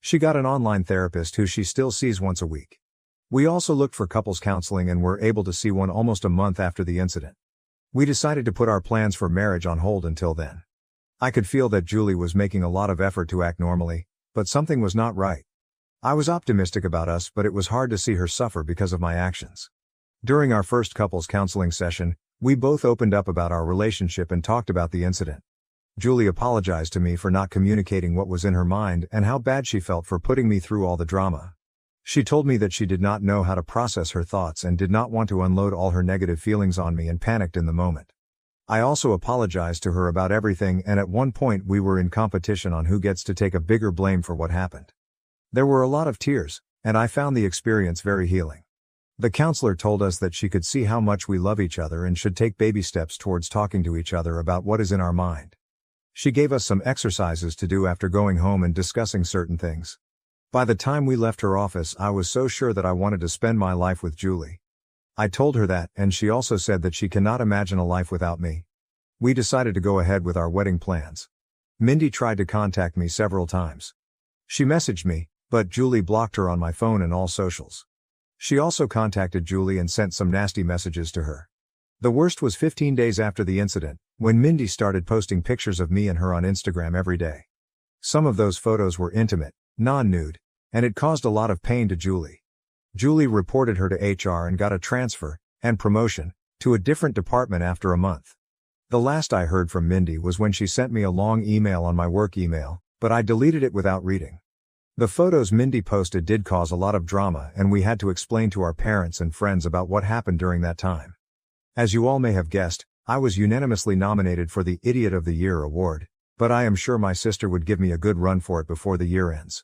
She got an online therapist who she still sees once a week. We also looked for couples counseling and were able to see one almost a month after the incident. We decided to put our plans for marriage on hold until then. I could feel that Julie was making a lot of effort to act normally, but something was not right. I was optimistic about us, but it was hard to see her suffer because of my actions. During our first couples counseling session, we both opened up about our relationship and talked about the incident. Julie apologized to me for not communicating what was in her mind and how bad she felt for putting me through all the drama. She told me that she did not know how to process her thoughts and did not want to unload all her negative feelings on me and panicked in the moment. I also apologized to her about everything, and at one point we were in competition on who gets to take a bigger blame for what happened. There were a lot of tears, and I found the experience very healing. The counselor told us that she could see how much we love each other and should take baby steps towards talking to each other about what is in our mind. She gave us some exercises to do after going home and discussing certain things. By the time we left her office, I was so sure that I wanted to spend my life with Julie. I told her that, and she also said that she cannot imagine a life without me. We decided to go ahead with our wedding plans. Mindy tried to contact me several times. She messaged me, but Julie blocked her on my phone and all socials. She also contacted Julie and sent some nasty messages to her. The worst was 15 days after the incident, when Mindy started posting pictures of me and her on Instagram every day. Some of those photos were intimate, non-nude, and it caused a lot of pain to Julie. Julie reported her to HR and got a transfer, and promotion, to a different department after a month. The last I heard from Mindy was when she sent me a long email on my work email, but I deleted it without reading. The photos Mindy posted did cause a lot of drama, and we had to explain to our parents and friends about what happened during that time. As you all may have guessed, I was unanimously nominated for the Idiot of the Year award, but I am sure my sister would give me a good run for it before the year ends.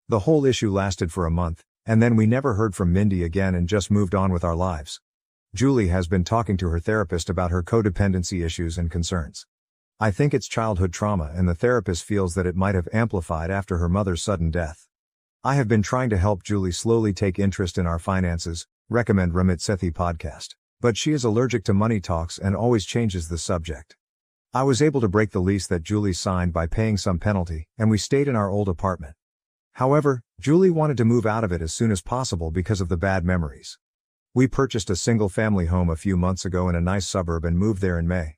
The whole issue lasted for a month, and then we never heard from Mindy again and just moved on with our lives. Julie has been talking to her therapist about her codependency issues and concerns. I think it's childhood trauma, and the therapist feels that it might have amplified after her mother's sudden death. I have been trying to help Julie slowly take interest in our finances. Recommend Ramit Sethi podcast. But she is allergic to money talks and always changes the subject. I was able to break the lease that Julie signed by paying some penalty, and we stayed in our old apartment. However, Julie wanted to move out of it as soon as possible because of the bad memories. We purchased a single-family home a few months ago in a nice suburb and moved there in May.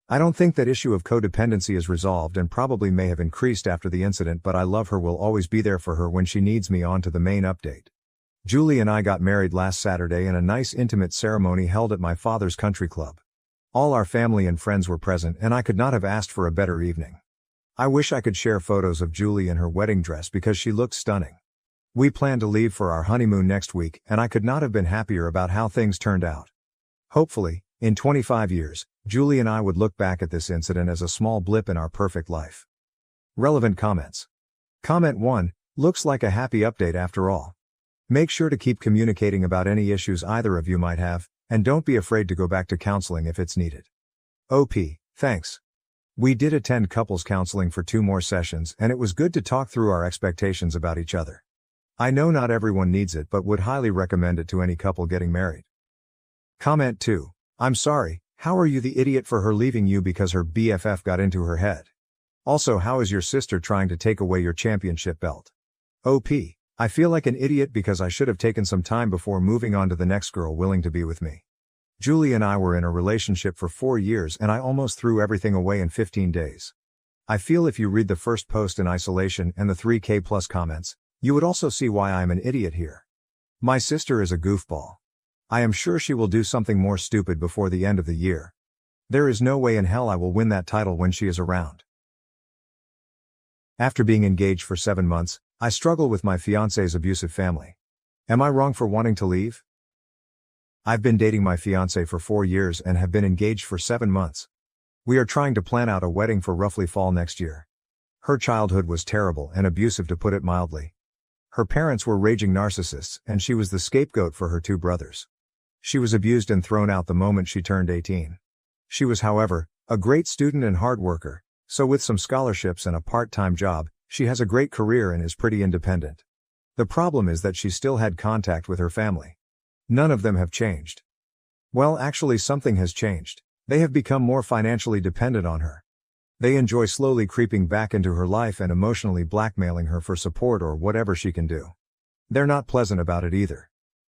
I don't think that issue of codependency is resolved and probably may have increased after the incident, but I love her, will always be there for her when she needs me. On to the main update. Julie and I got married last Saturday in a nice intimate ceremony held at my father's country club. All our family and friends were present, and I could not have asked for a better evening. I wish I could share photos of Julie in her wedding dress because she looks stunning. We plan to leave for our honeymoon next week, and I could not have been happier about how things turned out. Hopefully, in 25 years, Julie and I would look back at this incident as a small blip in our perfect life. Relevant comments. Comment 1, looks like a happy update after all. Make sure to keep communicating about any issues either of you might have, and don't be afraid to go back to counseling if it's needed. OP, thanks. We did attend couples counseling for 2 more sessions, and it was good to talk through our expectations about each other. I know not everyone needs it, but would highly recommend it to any couple getting married. Comment 2, I'm sorry, how are you the idiot for her leaving you because her BFF got into her head? Also, how is your sister trying to take away your championship belt? OP, I feel like an idiot because I should have taken some time before moving on to the next girl willing to be with me. Julie and I were in a relationship for 4 years and I almost threw everything away in 15 days. I feel if you read the first post in isolation and the 3K plus comments, you would also see why I am an idiot here. My sister is a goofball. I am sure she will do something more stupid before the end of the year. There is no way in hell I will win that title when she is around. After being engaged for 7 months, I struggle with my fiancé's abusive family. Am I wrong for wanting to leave? I've been dating my fiancé for 4 years and have been engaged for 7 months. We are trying to plan out a wedding for roughly fall next year. Her childhood was terrible and abusive, to put it mildly. Her parents were raging narcissists, and she was the scapegoat for her 2 brothers. She was abused and thrown out the moment she turned 18. She was, however, a great student and hard worker, so with some scholarships and a part-time job, she has a great career and is pretty independent. The problem is that she still had contact with her family. None of them have changed. Well, actually something has changed. They have become more financially dependent on her. They enjoy slowly creeping back into her life and emotionally blackmailing her for support or whatever she can do. They're not pleasant about it either.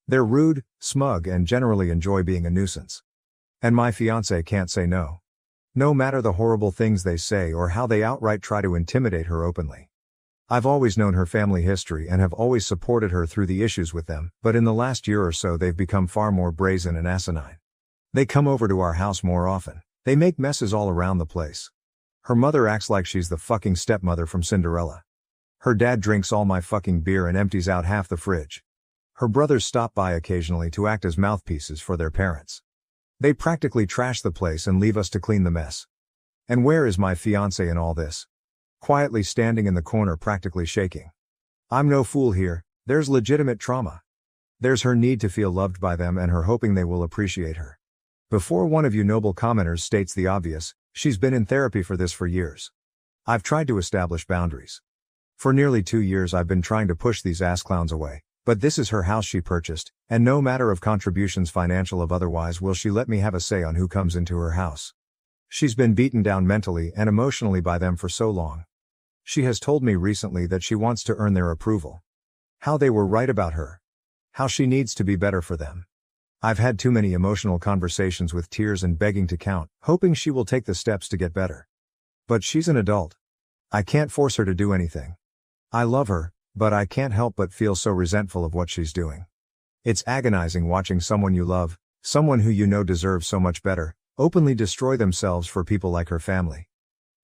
They're rude, smug, and generally enjoy being a nuisance. And my fiancé can't say no. No matter the horrible things they say or how they outright try to intimidate her openly. I've always known her family history and have always supported her through the issues with them, but in the last year or so they've become far more brazen and asinine. They come over to our house more often. They make messes all around the place. Her mother acts like she's the fucking stepmother from Cinderella. Her dad drinks all my fucking beer and empties out half the fridge. Her brothers stop by occasionally to act as mouthpieces for their parents. They practically trash the place and leave us to clean the mess. And where is my fiancé in all this? Quietly standing in the corner, practically shaking. I'm no fool here, there's legitimate trauma. There's her need to feel loved by them and her hoping they will appreciate her. Before one of you noble commenters states the obvious, she's been in therapy for this for years. I've tried to establish boundaries. For nearly 2 years I've been trying to push these ass clowns away, but this is her house she purchased, and no matter of contributions, financial of otherwise, will she let me have a say on who comes into her house. She's been beaten down mentally and emotionally by them for so long. She has told me recently that she wants to earn their approval. How they were right about her. How she needs to be better for them. I've had too many emotional conversations with tears and begging to count, hoping she will take the steps to get better. But she's an adult. I can't force her to do anything. I love her, but I can't help but feel so resentful of what she's doing. It's agonizing watching someone you love, someone who you know deserves so much better, openly destroy themselves for people like her family.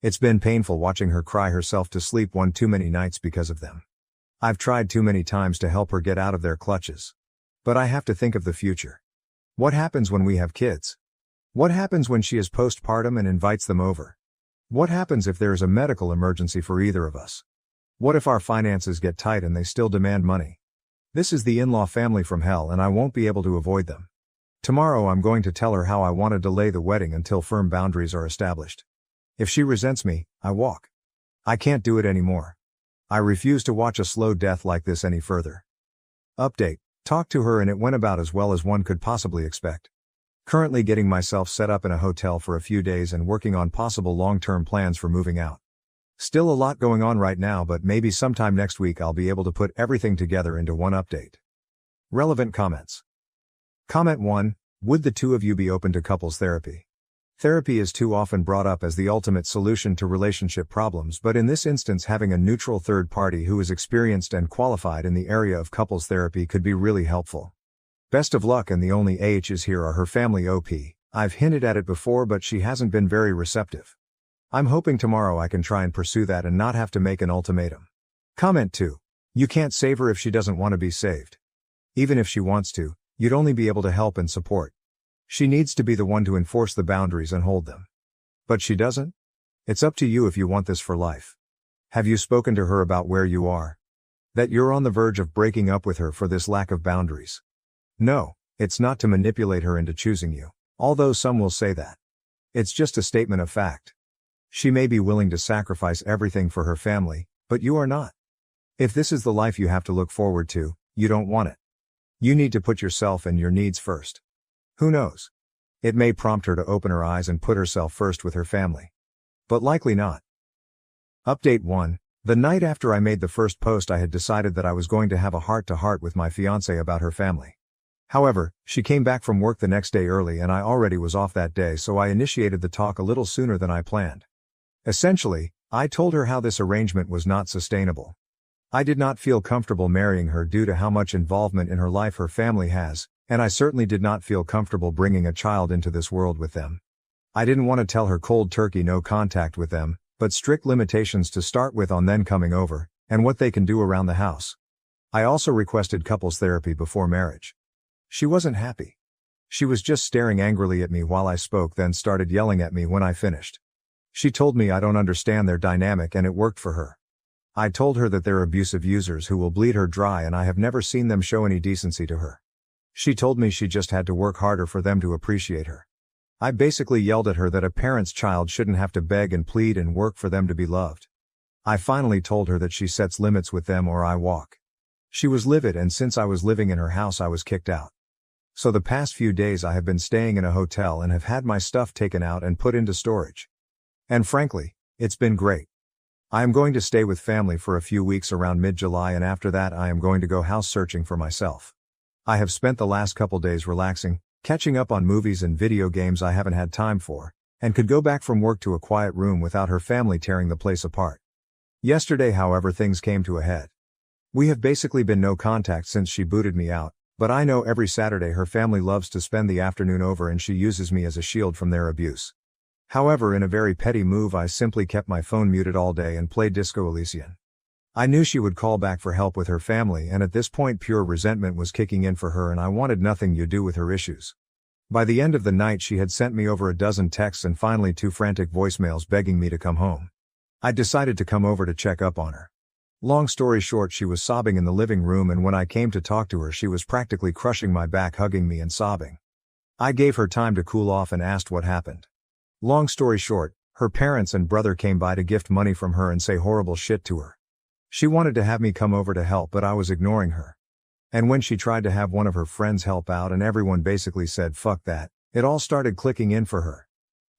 It's been painful watching her cry herself to sleep one too many nights because of them. I've tried too many times to help her get out of their clutches. But I have to think of the future. What happens when we have kids? What happens when she is postpartum and invites them over? What happens if there is a medical emergency for either of us? What if our finances get tight and they still demand money? This is the in-law family from hell and I won't be able to avoid them. Tomorrow I'm going to tell her how I want to delay the wedding until firm boundaries are established. If she resents me, I walk. I can't do it anymore. I refuse to watch a slow death like this any further. Update. Talked to her and it went about as well as one could possibly expect. Currently getting myself set up in a hotel for a few days and working on possible long-term plans for moving out. Still a lot going on right now, but maybe sometime next week I'll be able to put everything together into one update. Relevant comments. Comment 1. Would the two of you be open to couples therapy? Therapy is too often brought up as the ultimate solution to relationship problems, but in this instance having a neutral third party who is experienced and qualified in the area of couples therapy could be really helpful. Best of luck, and the only AHs here are her family OP. I've hinted at it before, but she hasn't been very receptive. I'm hoping tomorrow I can try and pursue that and not have to make an ultimatum. Comment 2. You can't save her if she doesn't want to be saved. Even if she wants to, you'd only be able to help and support. She needs to be the one to enforce the boundaries and hold them. But she doesn't? It's up to you if you want this for life. Have you spoken to her about where you are? That you're on the verge of breaking up with her for this lack of boundaries? No, it's not to manipulate her into choosing you, although some will say that. It's just a statement of fact. She may be willing to sacrifice everything for her family, but you are not. If this is the life you have to look forward to, you don't want it. You need to put yourself and your needs first. Who knows? It may prompt her to open her eyes and put herself first with her family. But likely not. Update 1. The night after I made the first post, I had decided that I was going to have a heart-to-heart with my fiancée about her family. However, she came back from work the next day early and I already was off that day, so I initiated the talk a little sooner than I planned. Essentially, I told her how this arrangement was not sustainable. I did not feel comfortable marrying her due to how much involvement in her life her family has, and I certainly did not feel comfortable bringing a child into this world with them. I didn't want to tell her cold turkey no contact with them, but strict limitations to start with on then coming over, and what they can do around the house. I also requested couples therapy before marriage. She wasn't happy. She was just staring angrily at me while I spoke, then started yelling at me when I finished. She told me I don't understand their dynamic and it worked for her. I told her that they're abusive users who will bleed her dry and I have never seen them show any decency to her. She told me she just had to work harder for them to appreciate her. I basically yelled at her that a parent's child shouldn't have to beg and plead and work for them to be loved. I finally told her that she sets limits with them or I walk. She was livid, and since I was living in her house I was kicked out. So the past few days I have been staying in a hotel and have had my stuff taken out and put into storage. And frankly, it's been great. I am going to stay with family for a few weeks around mid-July, and after that I am going to go house searching for myself. I have spent the last couple days relaxing, catching up on movies and video games I haven't had time for, and could go back from work to a quiet room without her family tearing the place apart. Yesterday, however, things came to a head. We have basically been no contact since she booted me out, but I know every Saturday her family loves to spend the afternoon over and she uses me as a shield from their abuse. However, in a very petty move, I simply kept my phone muted all day and played Disco Elysian. I knew she would call back for help with her family, and at this point pure resentment was kicking in for her and I wanted nothing to do with her issues. By the end of the night she had sent me over a dozen texts and finally 2 frantic voicemails begging me to come home. I decided to come over to check up on her. Long story short, she was sobbing in the living room, and when I came to talk to her she was practically crushing my back, hugging me and sobbing. I gave her time to cool off and asked what happened. Long story short, her parents and brother came by to gift money from her and say horrible shit to her. She wanted to have me come over to help, but I was ignoring her. And when she tried to have one of her friends help out and everyone basically said fuck that, it all started clicking in for her.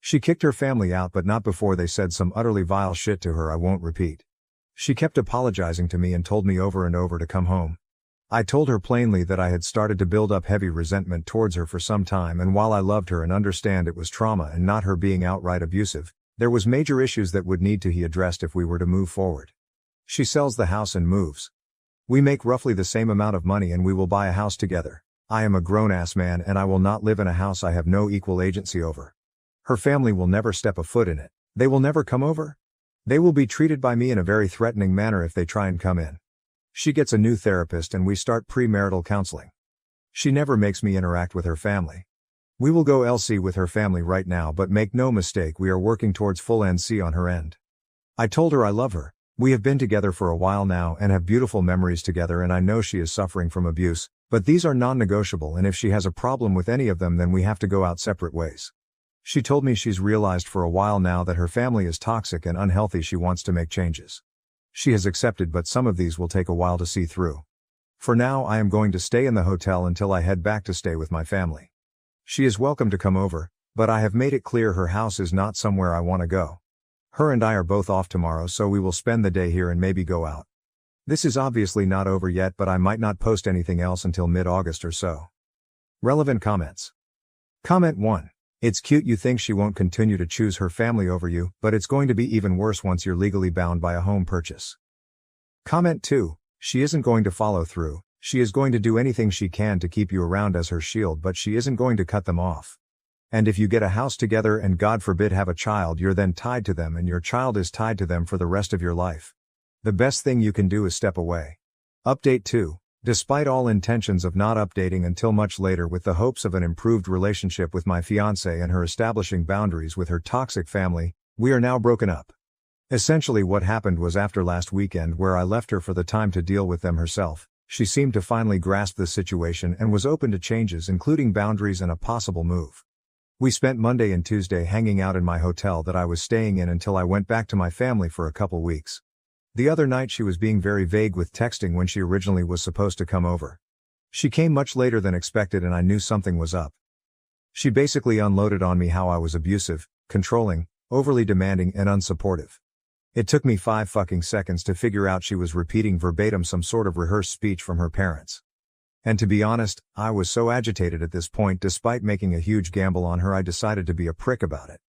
She kicked her family out, but not before they said some utterly vile shit to her I won't repeat. She kept apologizing to me and told me over and over to come home. I told her plainly that I had started to build up heavy resentment towards her for some time, and while I loved her and understand it was trauma and not her being outright abusive, there was major issues that would need to be addressed if we were to move forward. She sells the house and moves. We make roughly the same amount of money and we will buy a house together. I am a grown-ass man and I will not live in a house I have no equal agency over. Her family will never step a foot in it. They will never come over. They will be treated by me in a very threatening manner if they try and come in. She gets a new therapist and we start premarital counseling. She never makes me interact with her family. We will go LC with her family right now, but make no mistake, we are working towards full NC on her end. I told her I love her. We have been together for a while now and have beautiful memories together, and I know she is suffering from abuse, but these are non-negotiable, and if she has a problem with any of them then we have to go out separate ways. She told me she's realized for a while now that her family is toxic and unhealthy. She wants to make changes. She has accepted, but some of these will take a while to see through. For now I am going to stay in the hotel until I head back to stay with my family. She is welcome to come over, but I have made it clear her house is not somewhere I want to go. Her and I are both off tomorrow, so we will spend the day here and maybe go out. This is obviously not over yet, but I might not post anything else until mid-August or so. Relevant comments. Comment 1. It's cute you think she won't continue to choose her family over you, but it's going to be even worse once you're legally bound by a home purchase. Comment 2. She isn't going to follow through. She is going to do anything she can to keep you around as her shield, but she isn't going to cut them off. And if you get a house together and God forbid have a child, you're then tied to them and your child is tied to them for the rest of your life. The best thing you can do is step away. Update 2. Despite all intentions of not updating until much later with the hopes of an improved relationship with my fiancée and her establishing boundaries with her toxic family, we are now broken up. Essentially what happened was after last weekend where I left her for the time to deal with them herself, she seemed to finally grasp the situation and was open to changes including boundaries and a possible move. We spent Monday and Tuesday hanging out in my hotel that I was staying in until I went back to my family for a couple weeks. The other night she was being very vague with texting when she originally was supposed to come over. She came much later than expected and I knew something was up. She basically unloaded on me how I was abusive, controlling, overly demanding and unsupportive. It took me 5 fucking seconds to figure out she was repeating verbatim some sort of rehearsed speech from her parents. And to be honest, I was so agitated at this point despite making a huge gamble on her I decided to be a prick about it.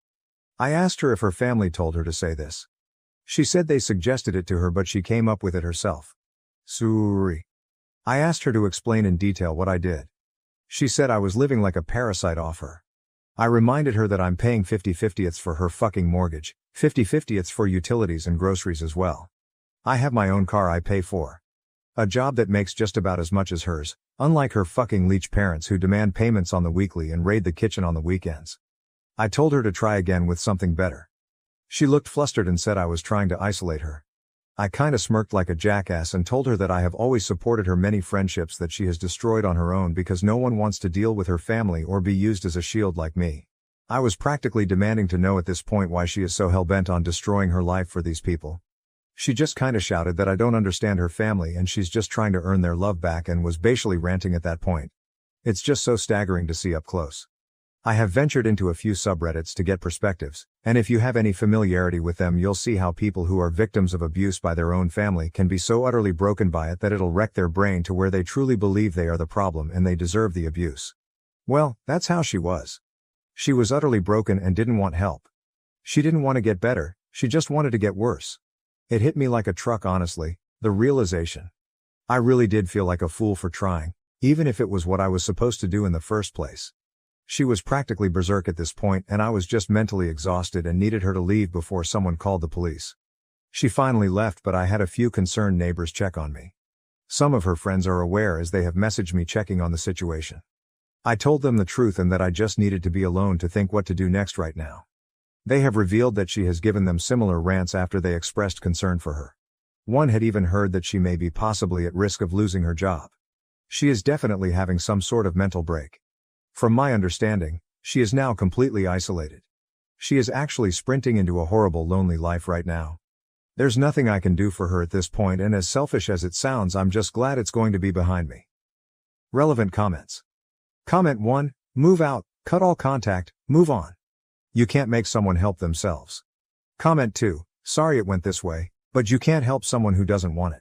I asked her if her family told her to say this. She said they suggested it to her but she came up with it herself. Sorry. I asked her to explain in detail what I did. She said I was living like a parasite off her. I reminded her that I'm paying 50/50ths for her fucking mortgage, 50/50ths for utilities and groceries as well. I have my own car I pay for. A job that makes just about as much as hers, unlike her fucking leech parents who demand payments on the weekly and raid the kitchen on the weekends. I told her to try again with something better. She looked flustered and said I was trying to isolate her. I kinda smirked like a jackass and told her that I have always supported her many friendships that she has destroyed on her own because no one wants to deal with her family or be used as a shield like me. I was practically demanding to know at this point why she is so hell-bent on destroying her life for these people. She just kinda shouted that I don't understand her family and she's just trying to earn their love back and was basically ranting at that point. It's just so staggering to see up close. I have ventured into a few subreddits to get perspectives, and if you have any familiarity with them you'll see how people who are victims of abuse by their own family can be so utterly broken by it that it'll wreck their brain to where they truly believe they are the problem and they deserve the abuse. Well, that's how she was. She was utterly broken and didn't want help. She didn't want to get better, she just wanted to get worse. It hit me like a truck honestly, the realization. I really did feel like a fool for trying, even if it was what I was supposed to do in the first place. She was practically berserk at this point and I was just mentally exhausted and needed her to leave before someone called the police. She finally left but I had a few concerned neighbors check on me. Some of her friends are aware as they have messaged me checking on the situation. I told them the truth and that I just needed to be alone to think what to do next right now. They have revealed that she has given them similar rants after they expressed concern for her. One had even heard that she may be possibly at risk of losing her job. She is definitely having some sort of mental break. From my understanding, she is now completely isolated. She is actually sprinting into a horrible lonely life right now. There's nothing I can do for her at this point and as selfish as it sounds I'm just glad it's going to be behind me. Relevant comments. Comment 1, move out, cut all contact, move on. You can't make someone help themselves. Comment 2, sorry it went this way, but you can't help someone who doesn't want it.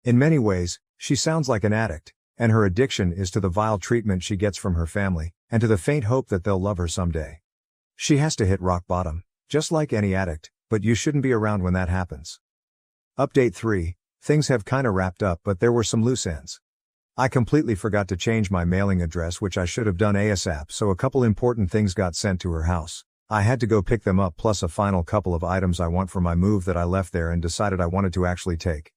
In many ways, she sounds like an addict, and her addiction is to the vile treatment she gets from her family, and to the faint hope that they'll love her someday. She has to hit rock bottom, just like any addict, but you shouldn't be around when that happens. Update 3, things have kinda wrapped up but there were some loose ends. I completely forgot to change my mailing address which I should have done ASAP so a couple important things got sent to her house. I had to go pick them up plus a final couple of items I want for my move that I left there and decided I wanted to actually take.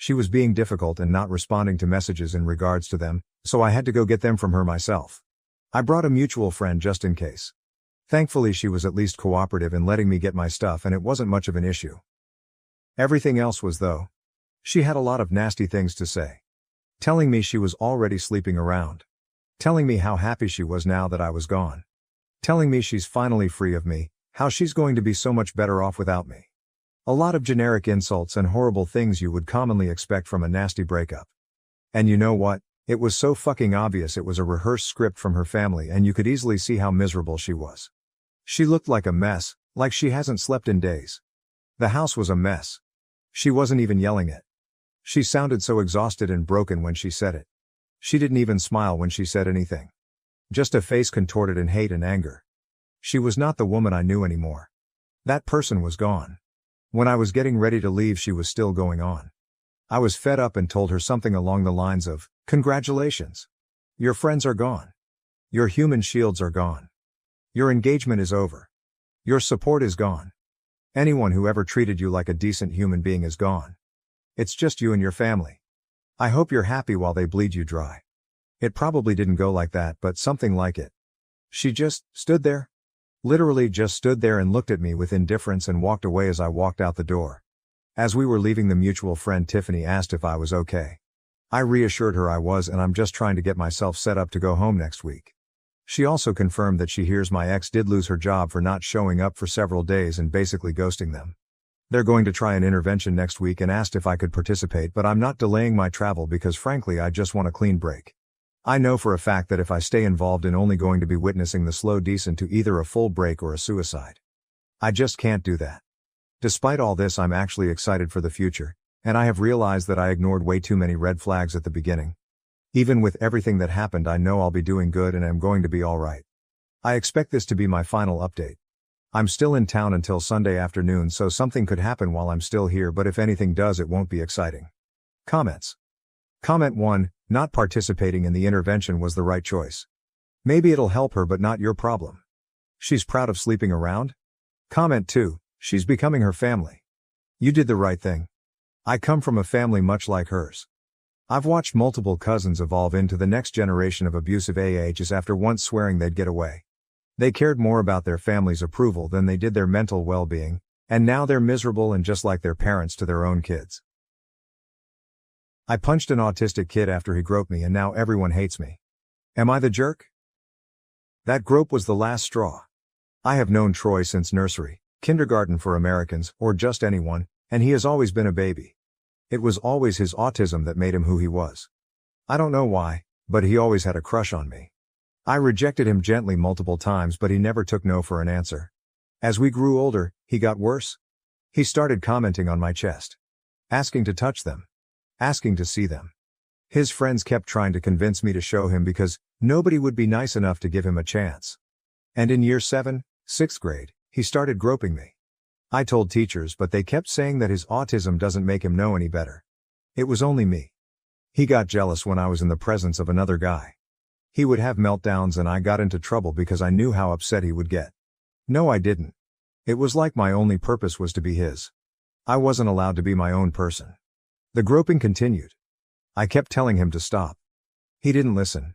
She was being difficult and not responding to messages in regards to them, so I had to go get them from her myself. I brought a mutual friend just in case. Thankfully she was at least cooperative in letting me get my stuff and it wasn't much of an issue. Everything else was though. She had a lot of nasty things to say. Telling me she was already sleeping around. Telling me how happy she was now that I was gone. Telling me she's finally free of me, how she's going to be so much better off without me. A lot of generic insults and horrible things you would commonly expect from a nasty breakup. And you know what? It was so fucking obvious it was a rehearsed script from her family, and you could easily see how miserable she was. She looked like a mess, like she hasn't slept in days. The house was a mess. She wasn't even yelling it. She sounded so exhausted and broken when she said it. She didn't even smile when she said anything. Just a face contorted in hate and anger. She was not the woman I knew anymore. That person was gone. When I was getting ready to leave, she was still going on. I was fed up and told her something along the lines of, "Congratulations. Your friends are gone. Your human shields are gone. Your engagement is over. Your support is gone. Anyone who ever treated you like a decent human being is gone. It's just you and your family. I hope you're happy while they bleed you dry." It probably didn't go like that, but something like it. She just stood there. Literally just stood there and looked at me with indifference and walked away as I walked out the door. As we were leaving, the mutual friend Tiffany asked if I was okay. I reassured her I was, and I'm just trying to get myself set up to go home next week. She also confirmed that she hears my ex did lose her job for not showing up for several days and basically ghosting them. They're going to try an intervention next week and asked if I could participate, but I'm not delaying my travel because frankly I just want a clean break. I know for a fact that if I stay involved in only going to be witnessing the slow descent to either a full break or a suicide. I just can't do that. Despite all this, I'm actually excited for the future, and I have realized that I ignored way too many red flags at the beginning. Even with everything that happened, I know I'll be doing good and I'm going to be alright. I expect this to be my final update. I'm still in town until Sunday afternoon, so something could happen while I'm still here, but if anything does, it won't be exciting. Comments. Comment 1, not participating in the intervention was the right choice. Maybe it'll help her, but not your problem. She's proud of sleeping around? Comment 2, she's becoming her family. You did the right thing. I come from a family much like hers. I've watched multiple cousins evolve into the next generation of abusive AHs after once swearing they'd get away. They cared more about their family's approval than they did their mental well-being, and now they're miserable and just like their parents to their own kids. I punched an autistic kid after he groped me and now everyone hates me. Am I the jerk? That grope was the last straw. I have known Troy since nursery, kindergarten for Americans, or just anyone, and he has always been a baby. It was always his autism that made him who he was. I don't know why, but he always had a crush on me. I rejected him gently multiple times, but he never took no for an answer. As we grew older, he got worse. He started commenting on my chest. Asking to touch them. Asking to see them. His friends kept trying to convince me to show him because nobody would be nice enough to give him a chance. And in year 7, 6th grade, he started groping me. I told teachers, but they kept saying that his autism doesn't make him know any better. It was only me. He got jealous when I was in the presence of another guy. He would have meltdowns and I got into trouble because I knew how upset he would get. No, I didn't. It was like my only purpose was to be his. I wasn't allowed to be my own person. The groping continued. I kept telling him to stop. He didn't listen.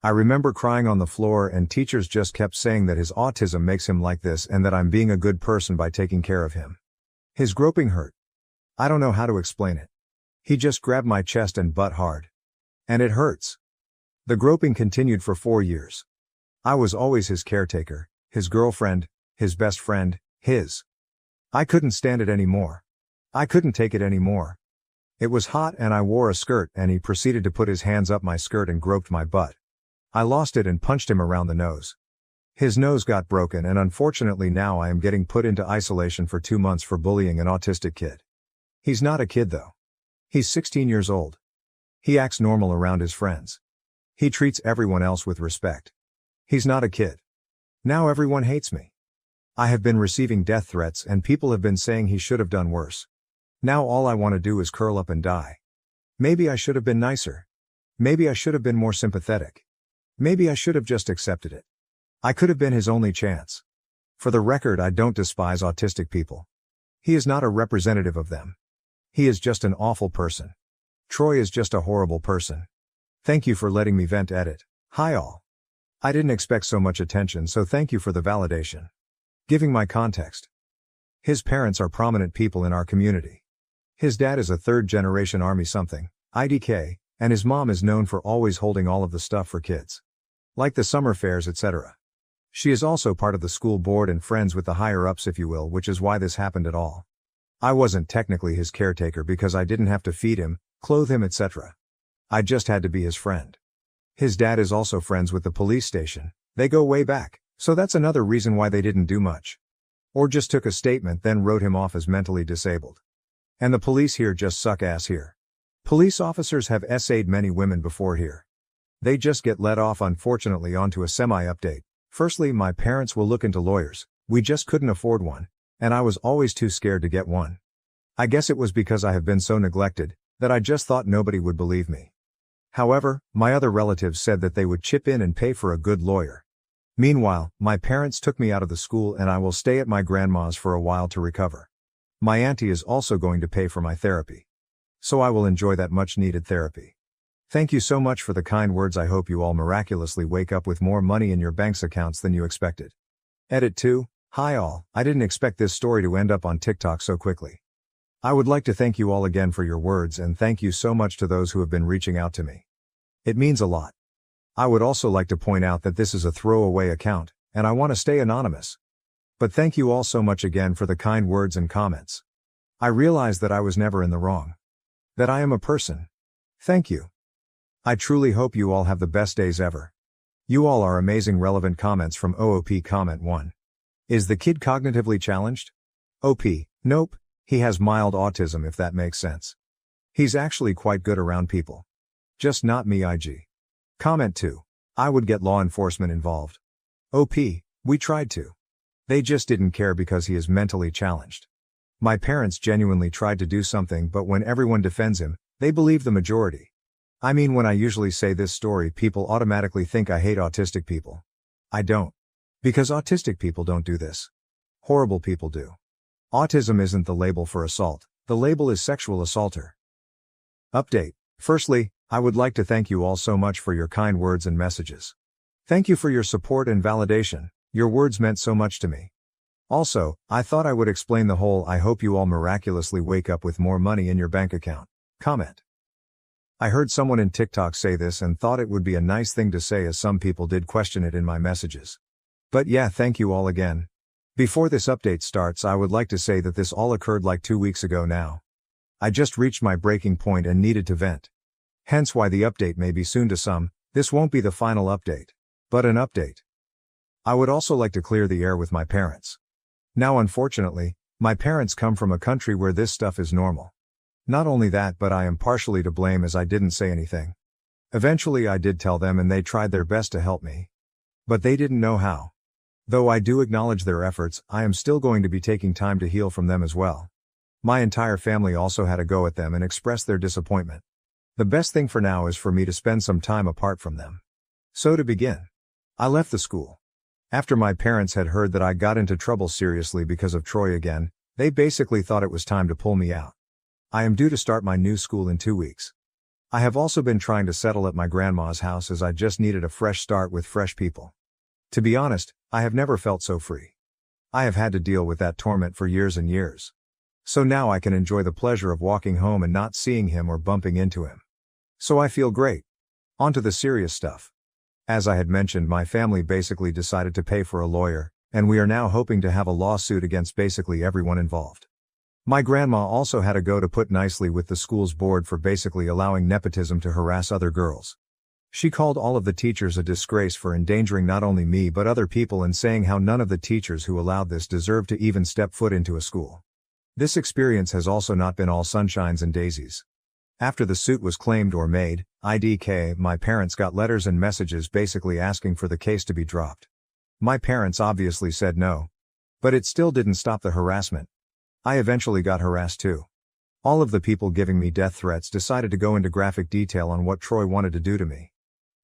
I remember crying on the floor and teachers just kept saying that his autism makes him like this and that I'm being a good person by taking care of him. His groping hurt. I don't know how to explain it. He just grabbed my chest and butt hard. And it hurts. The groping continued for 4 years. I was always his caretaker, his girlfriend, his best friend, his. I couldn't stand it anymore. I couldn't take it anymore. It was hot and I wore a skirt and he proceeded to put his hands up my skirt and groped my butt. I lost it and punched him around the nose. His nose got broken and unfortunately now I am getting put into isolation for 2 months for bullying an autistic kid. He's not a kid though. He's 16 years old. He acts normal around his friends. He treats everyone else with respect. He's not a kid. Now everyone hates me. I have been receiving death threats and people have been saying he should have done worse. Now all I want to do is curl up and die. Maybe I should have been nicer. Maybe I should have been more sympathetic. Maybe I should have just accepted it. I could have been his only chance. For the record, I don't despise autistic people. He is not a representative of them. He is just an awful person. Troy is just a horrible person. Thank you for letting me vent. Edit. Hi all. I didn't expect so much attention, so thank you for the validation. Giving my context. His parents are prominent people in our community. His dad is a third-generation Army something, IDK, and his mom is known for always holding all of the stuff for kids. Like the summer fairs, etc. She is also part of the school board and friends with the higher-ups if you will, which is why this happened at all. I wasn't technically his caretaker because I didn't have to feed him, clothe him, etc. I just had to be his friend. His dad is also friends with the police station, they go way back, so that's another reason why they didn't do much. Or just took a statement then wrote him off as mentally disabled. And the police here just suck ass here. Police officers have essayed many women before here. They just get let off. Unfortunately. Onto a semi-update. Firstly, my parents will look into lawyers, we just couldn't afford one, and I was always too scared to get one. I guess it was because I have been so neglected, that I just thought nobody would believe me. However, my other relatives said that they would chip in and pay for a good lawyer. Meanwhile, my parents took me out of the school and I will stay at my grandma's for a while to recover. My auntie is also going to pay for my therapy. So I will enjoy that much needed therapy. Thank you so much for the kind words. I hope you all miraculously wake up with more money in your bank's accounts than you expected. Edit 2. Hi all, I didn't expect this story to end up on TikTok so quickly. I would like to thank you all again for your words and thank you so much to those who have been reaching out to me. It means a lot. I would also like to point out that this is a throwaway account, and I want to stay anonymous. But thank you all so much again for the kind words and comments. I realize that I was never in the wrong. That I am a person. Thank you. I truly hope you all have the best days ever. You all are amazing. Relevant comments from OOP. Comment 1. Is the kid cognitively challenged? OP, nope, he has mild autism if that makes sense. He's actually quite good around people. Just not me. IG. Comment 2. I would get law enforcement involved. OP, we tried to. They just didn't care because he is mentally challenged. My parents genuinely tried to do something, but when everyone defends him, they believe the majority. I mean, when I usually say this story, people automatically think I hate autistic people. I don't. Because autistic people don't do this. Horrible people do. Autism isn't the label for assault, the label is sexual assaulter. Update. Firstly, I would like to thank you all so much for your kind words and messages. Thank you for your support and validation, your words meant so much to me. Also, I thought I would explain the whole "I hope you all miraculously wake up with more money in your bank account" comment. I heard someone in TikTok say this and thought it would be a nice thing to say, as some people did question it in my messages. But yeah, thank you all again. Before this update starts, I would like to say that this all occurred like 2 weeks ago now. I just reached my breaking point and needed to vent. Hence why the update may be soon to some. This won't be the final update, but an update. I would also like to clear the air with my parents. Now unfortunately, my parents come from a country where this stuff is normal. Not only that, but I am partially to blame as I didn't say anything. Eventually I did tell them and they tried their best to help me. But they didn't know how. Though I do acknowledge their efforts, I am still going to be taking time to heal from them as well. My entire family also had a go at them and expressed their disappointment. The best thing for now is for me to spend some time apart from them. So to begin, I left the school. After my parents had heard that I got into trouble seriously because of Troy again, they basically thought it was time to pull me out. I am due to start my new school in 2 weeks. I have also been trying to settle at my grandma's house as I just needed a fresh start with fresh people. To be honest, I have never felt so free. I have had to deal with that torment for years and years. So now I can enjoy the pleasure of walking home and not seeing him or bumping into him. So I feel great. On to the serious stuff. As I had mentioned, my family basically decided to pay for a lawyer, and we are now hoping to have a lawsuit against basically everyone involved. My grandma also had a go to put nicely with the school's board for basically allowing nepotism to harass other girls. She called all of the teachers a disgrace for endangering not only me but other people, and saying how none of the teachers who allowed this deserved to even step foot into a school. This experience has also not been all sunshines and daisies. After the suit was claimed or made, IDK, my parents got letters and messages basically asking for the case to be dropped. My parents obviously said no. But it still didn't stop the harassment. I eventually got harassed too. All of the people giving me death threats decided to go into graphic detail on what Troy wanted to do to me.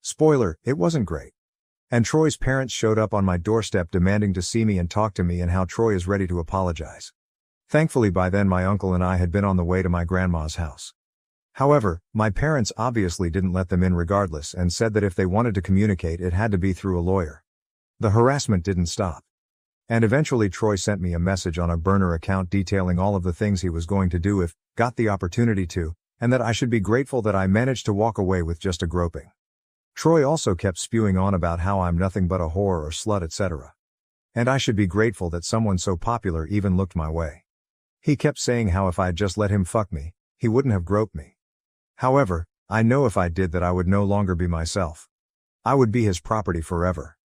Spoiler, it wasn't great. And Troy's parents showed up on my doorstep demanding to see me and talk to me, and how Troy is ready to apologize. Thankfully by then my uncle and I had been on the way to my grandma's house. However, my parents obviously didn't let them in regardless and said that if they wanted to communicate it had to be through a lawyer. The harassment didn't stop. And eventually Troy sent me a message on a burner account detailing all of the things he was going to do if got the opportunity to, and that I should be grateful that I managed to walk away with just a groping. Troy also kept spewing on about how I'm nothing but a whore or slut, etc. And I should be grateful that someone so popular even looked my way. He kept saying how if I had just let him fuck me, he wouldn't have groped me. However, I know if I did that I would no longer be myself. I would be his property forever.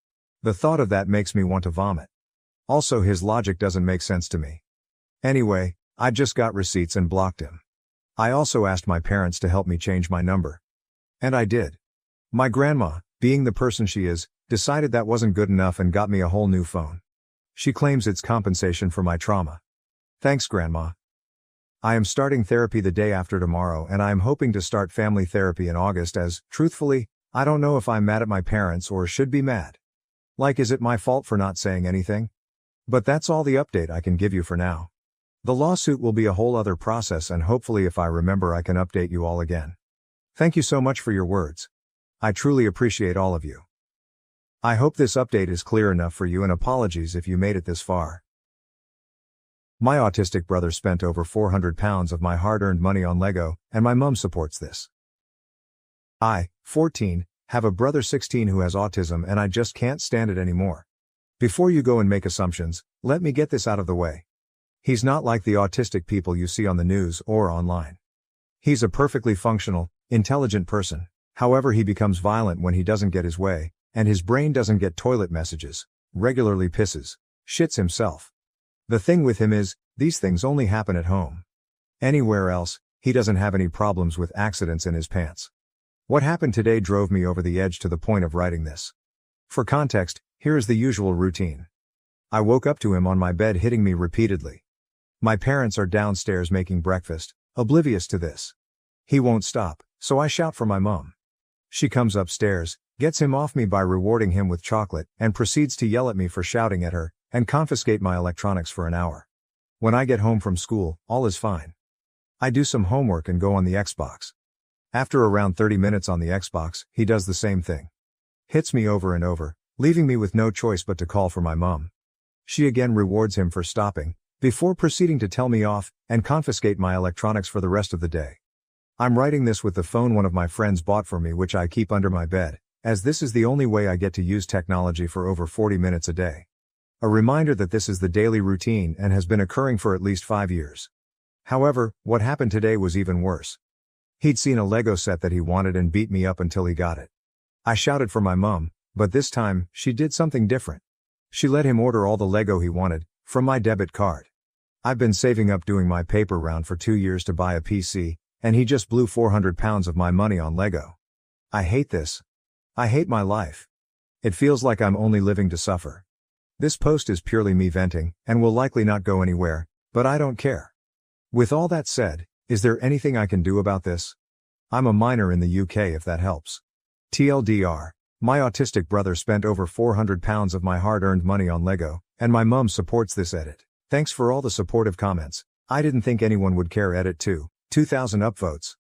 The thought of that makes me want to vomit. Also, his logic doesn't make sense to me. Anyway, I just got receipts and blocked him. I also asked my parents to help me change my number. And I did. My grandma, being the person she is, decided that wasn't good enough and got me a whole new phone. She claims it's compensation for my trauma. Thanks, Grandma. I am starting therapy the day after tomorrow, and I am hoping to start family therapy in August as, truthfully, I don't know if I'm mad at my parents or should be mad. Like, is it my fault for not saying anything? But that's all the update I can give you for now. The lawsuit will be a whole other process, and hopefully if I remember I can update you all again. Thank you so much for your words. I truly appreciate all of you. I hope this update is clear enough for you, and apologies if you made it this far. My autistic brother spent over £400 of my hard-earned money on Lego, and my mum supports this. I, 14, have a brother 16 who has autism, and I just can't stand it anymore. Before you go and make assumptions, let me get this out of the way. He's not like the autistic people you see on the news or online. He's a perfectly functional, intelligent person. However, he becomes violent when he doesn't get his way, and his brain doesn't get toilet messages, regularly pisses, shits himself. The thing with him is, these things only happen at home. Anywhere else, he doesn't have any problems with accidents in his pants. What happened today drove me over the edge to the point of writing this. For context, here is the usual routine. I woke up to him on my bed hitting me repeatedly. My parents are downstairs making breakfast, oblivious to this. He won't stop, so I shout for my mom. She comes upstairs, gets him off me by rewarding him with chocolate, and proceeds to yell at me for shouting at her, and confiscate my electronics for an hour. When I get home from school, all is fine. I do some homework and go on the Xbox. After around 30 minutes on the Xbox, he does the same thing. Hits me over and over, leaving me with no choice but to call for my mom. She again rewards him for stopping, before proceeding to tell me off, and confiscate my electronics for the rest of the day. I'm writing this with the phone one of my friends bought for me, which I keep under my bed, as this is the only way I get to use technology for over 40 minutes a day. A reminder that this is the daily routine and has been occurring for at least 5 years. However, what happened today was even worse. He'd seen a Lego set that he wanted and beat me up until he got it. I shouted for my mum, but this time, she did something different. She let him order all the Lego he wanted, from my debit card. I've been saving up doing my paper round for 2 years to buy a PC, and he just blew £400 of my money on Lego. I hate this. I hate my life. It feels like I'm only living to suffer. This post is purely me venting, and will likely not go anywhere, but I don't care. With all that said, is there anything I can do about this? I'm a minor in the UK if that helps. TLDR, my autistic brother spent over £400 of my hard-earned money on Lego, and my mum supports this edit. Thanks for all the supportive comments. I didn't think anyone would care. Edit 2, 2,000 upvotes.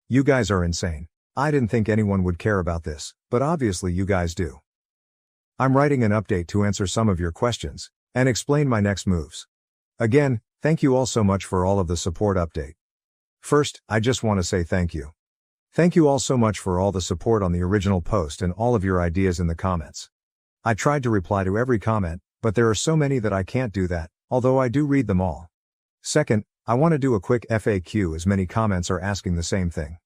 You guys are insane. I didn't think anyone would care about this, but obviously you guys do. I'm writing an update to answer some of your questions, and explain my next moves. Again, thank you all so much for all of the support. Update. First, I just want to say thank you. Thank you all so much for all the support on the original post and all of your ideas in the comments. I tried to reply to every comment, but there are so many that I can't do that, although I do read them all. Second, I want to do a quick FAQ as many comments are asking the same thing.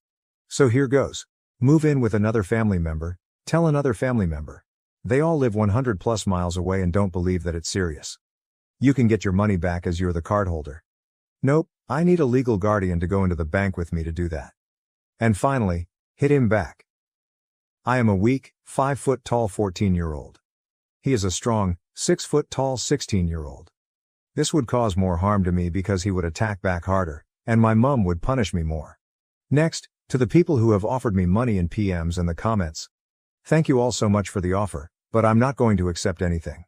So here goes. Move in with another family member, tell another family member. They all live 100 plus miles away and don't believe that it's serious. You can get your money back as you're the cardholder. Nope, I need a legal guardian to go into the bank with me to do that. And finally, hit him back. I am a weak, 5 foot tall 14-year-old. He is a strong, 6 foot tall 16-year-old. This would cause more harm to me because he would attack back harder, and my mum would punish me more. Next, to the people who have offered me money in PMs and the comments. Thank you all so much for the offer, but I'm not going to accept anything.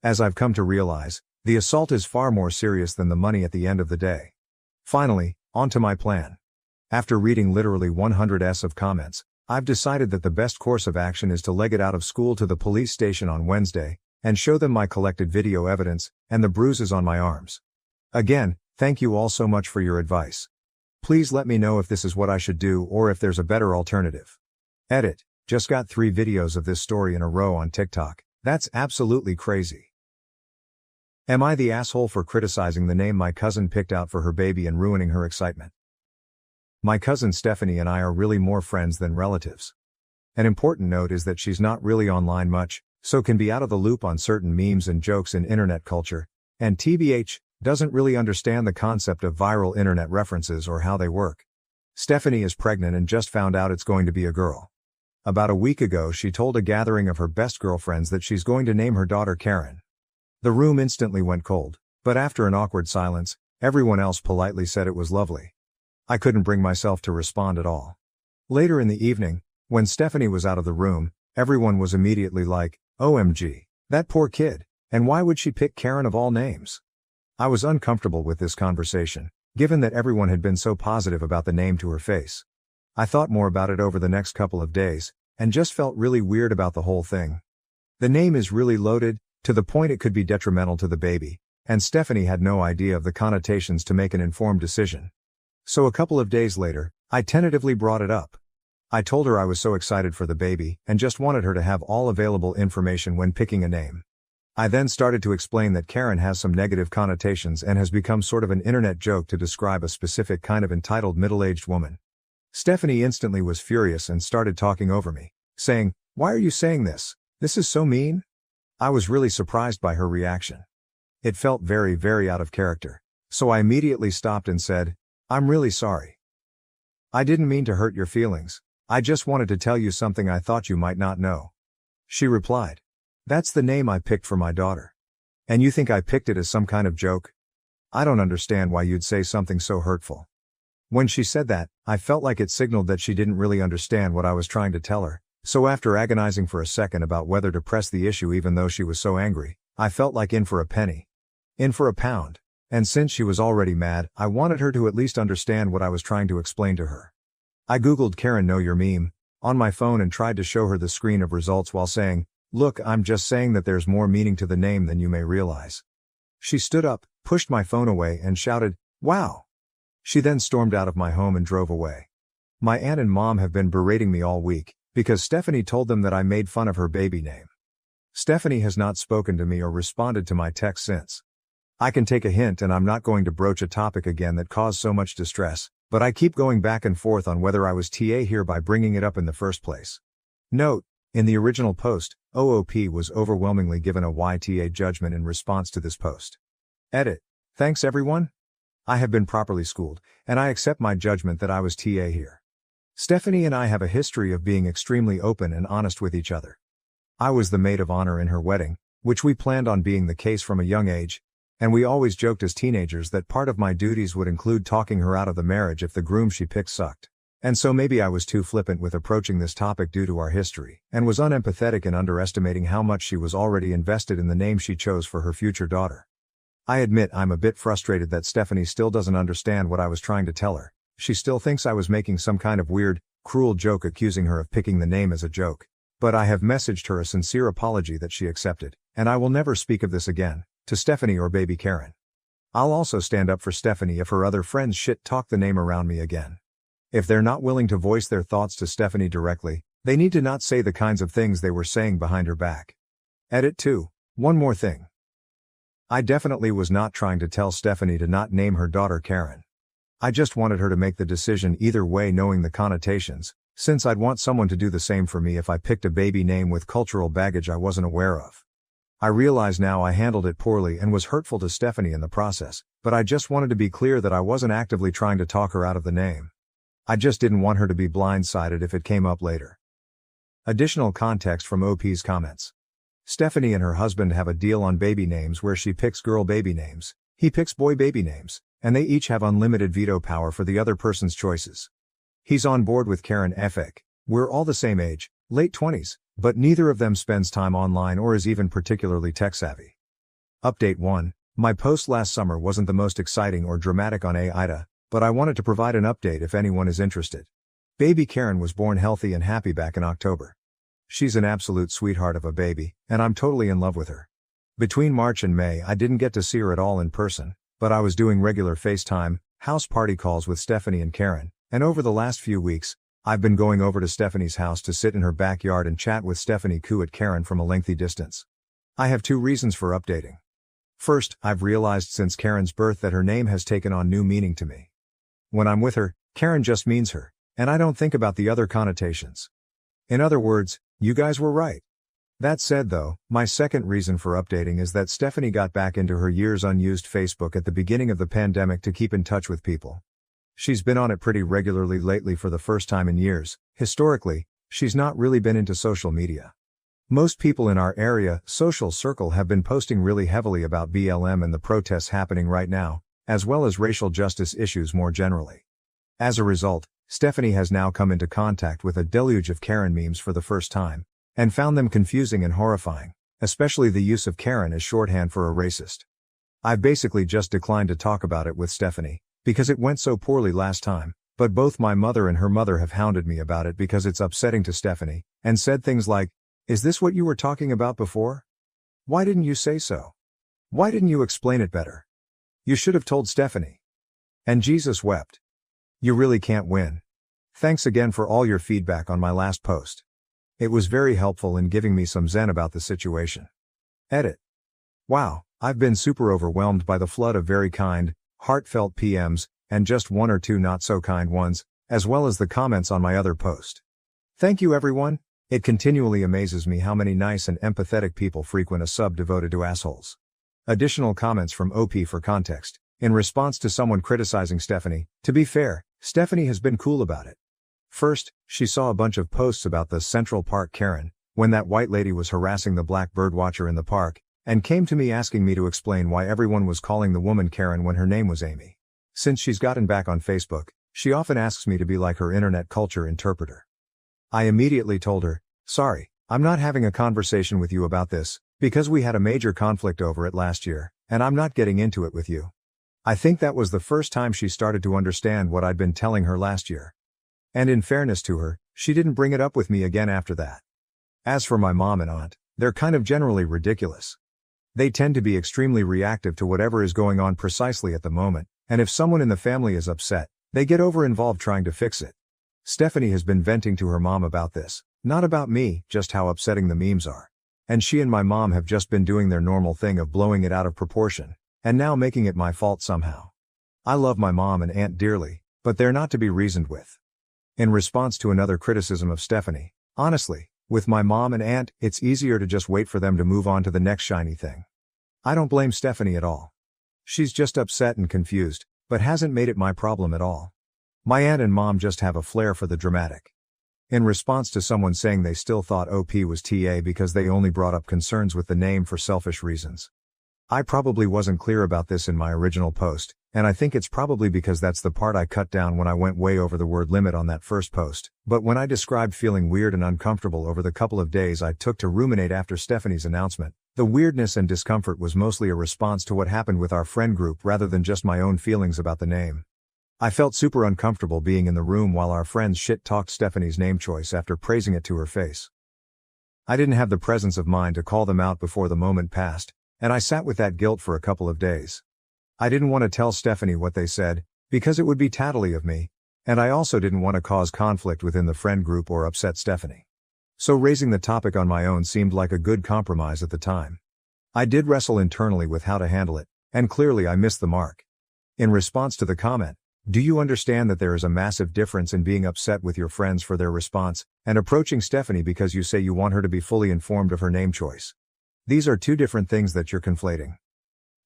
As I've come to realize, the assault is far more serious than the money at the end of the day. Finally, on to my plan. After reading literally 100s of comments, I've decided that the best course of action is to leg it out of school to the police station on Wednesday, and show them my collected video evidence, and the bruises on my arms. Again, thank you all so much for your advice. Please let me know if this is what I should do or if there's a better alternative. Edit. Just got 3 videos of this story in a row on TikTok. That's absolutely crazy. Am I the asshole for criticizing the name my cousin picked out for her baby and ruining her excitement? My cousin Stephanie and I are really more friends than relatives. An important note is that she's not really online much, so can be out of the loop on certain memes and jokes in internet culture, and TBH, doesn't really understand the concept of viral internet references or how they work. Stephanie is pregnant and just found out it's going to be a girl. About a week ago she told a gathering of her best girlfriends that she's going to name her daughter Karen. The room instantly went cold, but after an awkward silence, everyone else politely said it was lovely. I couldn't bring myself to respond at all. Later in the evening, when Stephanie was out of the room, everyone was immediately like, OMG, that poor kid, and why would she pick Karen of all names? I was uncomfortable with this conversation, given that everyone had been so positive about the name to her face. I thought more about it over the next couple of days, and just felt really weird about the whole thing. The name is really loaded, to the point it could be detrimental to the baby, and Stephanie had no idea of the connotations to make an informed decision. So a couple of days later, I tentatively brought it up. I told her I was so excited for the baby, and just wanted her to have all available information when picking a name. I then started to explain that Karen has some negative connotations and has become sort of an internet joke to describe a specific kind of entitled middle-aged woman. Stephanie instantly was furious and started talking over me, saying, "Why are you saying this? This is so mean?" I was really surprised by her reaction. It felt very, very out of character, so I immediately stopped and said, "I'm really sorry. I didn't mean to hurt your feelings, I just wanted to tell you something I thought you might not know." She replied, "That's the name I picked for my daughter. And you think I picked it as some kind of joke? I don't understand why you'd say something so hurtful." When she said that, I felt like it signaled that she didn't really understand what I was trying to tell her, so after agonizing for a second about whether to press the issue even though she was so angry, I felt like in for a penny. In for a pound. And since she was already mad, I wanted her to at least understand what I was trying to explain to her. I googled Karen Know Your Meme on my phone and tried to show her the screen of results while saying, "Look, I'm just saying that there's more meaning to the name than you may realize." She stood up, pushed my phone away and shouted, "Wow!" She then stormed out of my home and drove away. My aunt and mom have been berating me all week, because Stephanie told them that I made fun of her baby name. Stephanie has not spoken to me or responded to my text since. I can take a hint and I'm not going to broach a topic again that caused so much distress, but I keep going back and forth on whether I was TA here by bringing it up in the first place. Note, in the original post, OOP was overwhelmingly given a YTA judgment in response to this post. Edit. Thanks everyone. I have been properly schooled, and I accept my judgment that I was TA here. Stephanie and I have a history of being extremely open and honest with each other. I was the maid of honor in her wedding, which we planned on being the case from a young age, and we always joked as teenagers that part of my duties would include talking her out of the marriage if the groom she picked sucked. And so maybe I was too flippant with approaching this topic due to our history, and was unempathetic in underestimating how much she was already invested in the name she chose for her future daughter. I admit I'm a bit frustrated that Stephanie still doesn't understand what I was trying to tell her. She still thinks I was making some kind of weird, cruel joke accusing her of picking the name as a joke. But I have messaged her a sincere apology that she accepted, and I will never speak of this again, to Stephanie or baby Karen. I'll also stand up for Stephanie if her other friends shit talk the name around me again. If they're not willing to voice their thoughts to Stephanie directly, they need to not say the kinds of things they were saying behind her back. Edit 2. One more thing. I definitely was not trying to tell Stephanie to not name her daughter Karen. I just wanted her to make the decision either way knowing the connotations, since I'd want someone to do the same for me if I picked a baby name with cultural baggage I wasn't aware of. I realize now I handled it poorly and was hurtful to Stephanie in the process, but I just wanted to be clear that I wasn't actively trying to talk her out of the name. I just didn't want her to be blindsided if it came up later. Additional context from OP's comments. Stephanie and her husband have a deal on baby names where she picks girl baby names, he picks boy baby names, and they each have unlimited veto power for the other person's choices. He's on board with Karen Efek. We're all the same age, late 20s, but neither of them spends time online or is even particularly tech-savvy. Update 1. My post last summer wasn't the most exciting or dramatic on AITA, but I wanted to provide an update if anyone is interested. Baby Karen was born healthy and happy back in October. She's an absolute sweetheart of a baby, and I'm totally in love with her. Between March and May I didn't get to see her at all in person, but I was doing regular FaceTime, house party calls with Stephanie and Karen, and over the last few weeks, I've been going over to Stephanie's house to sit in her backyard and chat with Stephanie at Karen from a lengthy distance. I have 2 reasons for updating. First, I've realized since Karen's birth that her name has taken on new meaning to me. When I'm with her, Karen just means her, and I don't think about the other connotations. In other words, you guys were right. That said though, my second reason for updating is that Stephanie got back into her years unused Facebook at the beginning of the pandemic to keep in touch with people. She's been on it pretty regularly lately for the first time in years. Historically, she's not really been into social media. Most people in our area, social circle have been posting really heavily about BLM and the protests happening right now, as well as racial justice issues more generally. As a result, Stephanie has now come into contact with a deluge of Karen memes for the first time, and found them confusing and horrifying, especially the use of Karen as shorthand for a racist. I've basically just declined to talk about it with Stephanie, because it went so poorly last time, but both my mother and her mother have hounded me about it because it's upsetting to Stephanie, and said things like, "Is this what you were talking about before? Why didn't you say so? Why didn't you explain it better? You should have told Stephanie." And Jesus wept. You really can't win. Thanks again for all your feedback on my last post. It was very helpful in giving me some zen about the situation. Edit. Wow, I've been super overwhelmed by the flood of very kind, heartfelt PMs, and just one or two not so kind ones, as well as the comments on my other post. Thank you everyone. It continually amazes me how many nice and empathetic people frequent a sub devoted to assholes. Additional comments from OP for context. In response to someone criticizing Stephanie, to be fair, Stephanie has been cool about it. First, she saw a bunch of posts about the Central Park Karen, when that white lady was harassing the black birdwatcher in the park, and came to me asking me to explain why everyone was calling the woman Karen when her name was Amy. Since she's gotten back on Facebook, she often asks me to be like her internet culture interpreter. I immediately told her, "Sorry, I'm not having a conversation with you about this, because we had a major conflict over it last year, and I'm not getting into it with you." I think that was the first time she started to understand what I'd been telling her last year. And in fairness to her, she didn't bring it up with me again after that. As for my mom and aunt, they're kind of generally ridiculous. They tend to be extremely reactive to whatever is going on precisely at the moment, and if someone in the family is upset, they get over-involved trying to fix it. Stephanie has been venting to her mom about this, not about me, just how upsetting the memes are. And she and my mom have just been doing their normal thing of blowing it out of proportion, and now making it my fault somehow. I love my mom and aunt dearly, but they're not to be reasoned with. In response to another criticism of Stephanie, honestly, with my mom and aunt, it's easier to just wait for them to move on to the next shiny thing. I don't blame Stephanie at all. She's just upset and confused, but hasn't made it my problem at all. My aunt and mom just have a flair for the dramatic. In response to someone saying they still thought OP was TA because they only brought up concerns with the name for selfish reasons. I probably wasn't clear about this in my original post, and I think it's probably because that's the part I cut down when I went way over the word limit on that first post, but when I described feeling weird and uncomfortable over the couple of days I took to ruminate after Stephanie's announcement, the weirdness and discomfort was mostly a response to what happened with our friend group rather than just my own feelings about the name. I felt super uncomfortable being in the room while our friends shit-talked Stephanie's name choice after praising it to her face. I didn't have the presence of mind to call them out before the moment passed, and I sat with that guilt for a couple of days. I didn't want to tell Stephanie what they said, because it would be tattly of me, and I also didn't want to cause conflict within the friend group or upset Stephanie. So raising the topic on my own seemed like a good compromise at the time. I did wrestle internally with how to handle it, and clearly I missed the mark. In response to the comment, do you understand that there is a massive difference in being upset with your friends for their response, and approaching Stephanie because you say you want her to be fully informed of her name choice? These are two different things that you're conflating.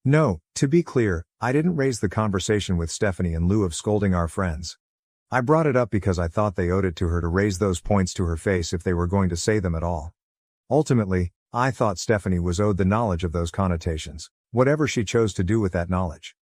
No, to be clear, I didn't raise the conversation with Stephanie in lieu of scolding our friends. I brought it up because I thought they owed it to her to raise those points to her face if they were going to say them at all. Ultimately, I thought Stephanie was owed the knowledge of those connotations, whatever she chose to do with that knowledge.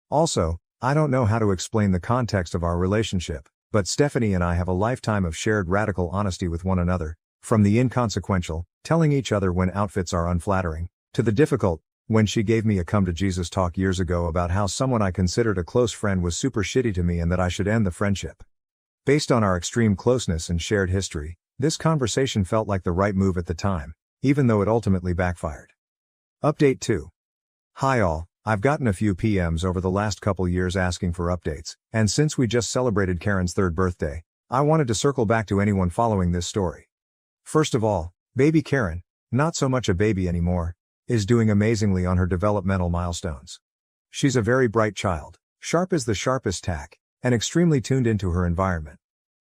Also, I don't know how to explain the context of our relationship, but Stephanie and I have a lifetime of shared radical honesty with one another, from the inconsequential, telling each other when outfits are unflattering, to the difficult, when she gave me a come to Jesus talk years ago about how someone I considered a close friend was super shitty to me and that I should end the friendship. Based on our extreme closeness and shared history, this conversation felt like the right move at the time, even though it ultimately backfired. Update 2. Hi all, I've gotten a few PMs over the last couple years asking for updates, and since we just celebrated Karen's 3rd birthday, I wanted to circle back to anyone following this story. First of all, baby Karen, not so much a baby anymore, is doing amazingly on her developmental milestones. She's a very bright child, sharp as the sharpest tack, and extremely tuned into her environment.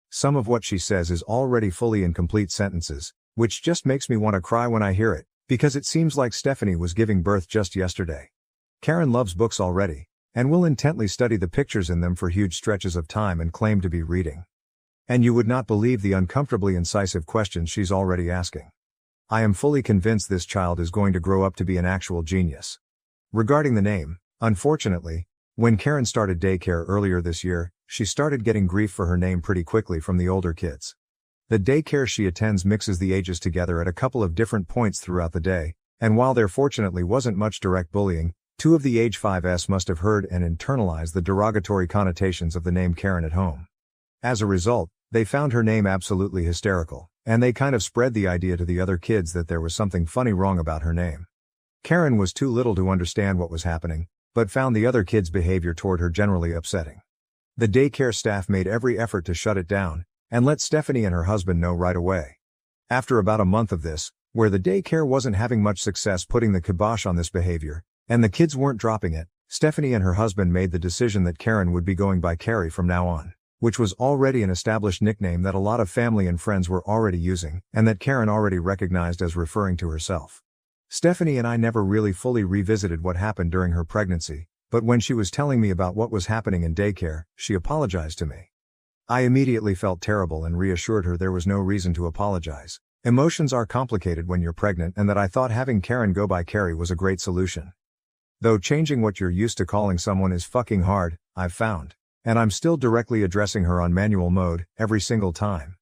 Some of what she says is already fully in complete sentences, which just makes me want to cry when I hear it, because it seems like Stephanie was giving birth just yesterday. Karen loves books already, and will intently study the pictures in them for huge stretches of time and claim to be reading. And you would not believe the uncomfortably incisive questions she's already asking. I am fully convinced this child is going to grow up to be an actual genius. Regarding the name, unfortunately, when Karen started daycare earlier this year, she started getting grief for her name pretty quickly from the older kids. The daycare she attends mixes the ages together at a couple of different points throughout the day, and while there fortunately wasn't much direct bullying, 2 of the age 5s must have heard and internalized the derogatory connotations of the name Karen at home. As a result, they found her name absolutely hysterical, and they kind of spread the idea to the other kids that there was something funny wrong about her name. Karen was too little to understand what was happening, but found the other kids' behavior toward her generally upsetting. The daycare staff made every effort to shut it down, and let Stephanie and her husband know right away. After about a month of this, where the daycare wasn't having much success putting the kibosh on this behavior, and the kids weren't dropping it, Stephanie and her husband made the decision that Karen would be going by Carrie from now on, which was already an established nickname that a lot of family and friends were already using, and that Karen already recognized as referring to herself. Stephanie and I never really fully revisited what happened during her pregnancy, but when she was telling me about what was happening in daycare, she apologized to me. I immediately felt terrible and reassured her there was no reason to apologize. Emotions are complicated when you're pregnant, and that I thought having Karen go by Carrie was a great solution. Though changing what you're used to calling someone is fucking hard, I've found. And I'm still directly addressing her on manual mode, every single time.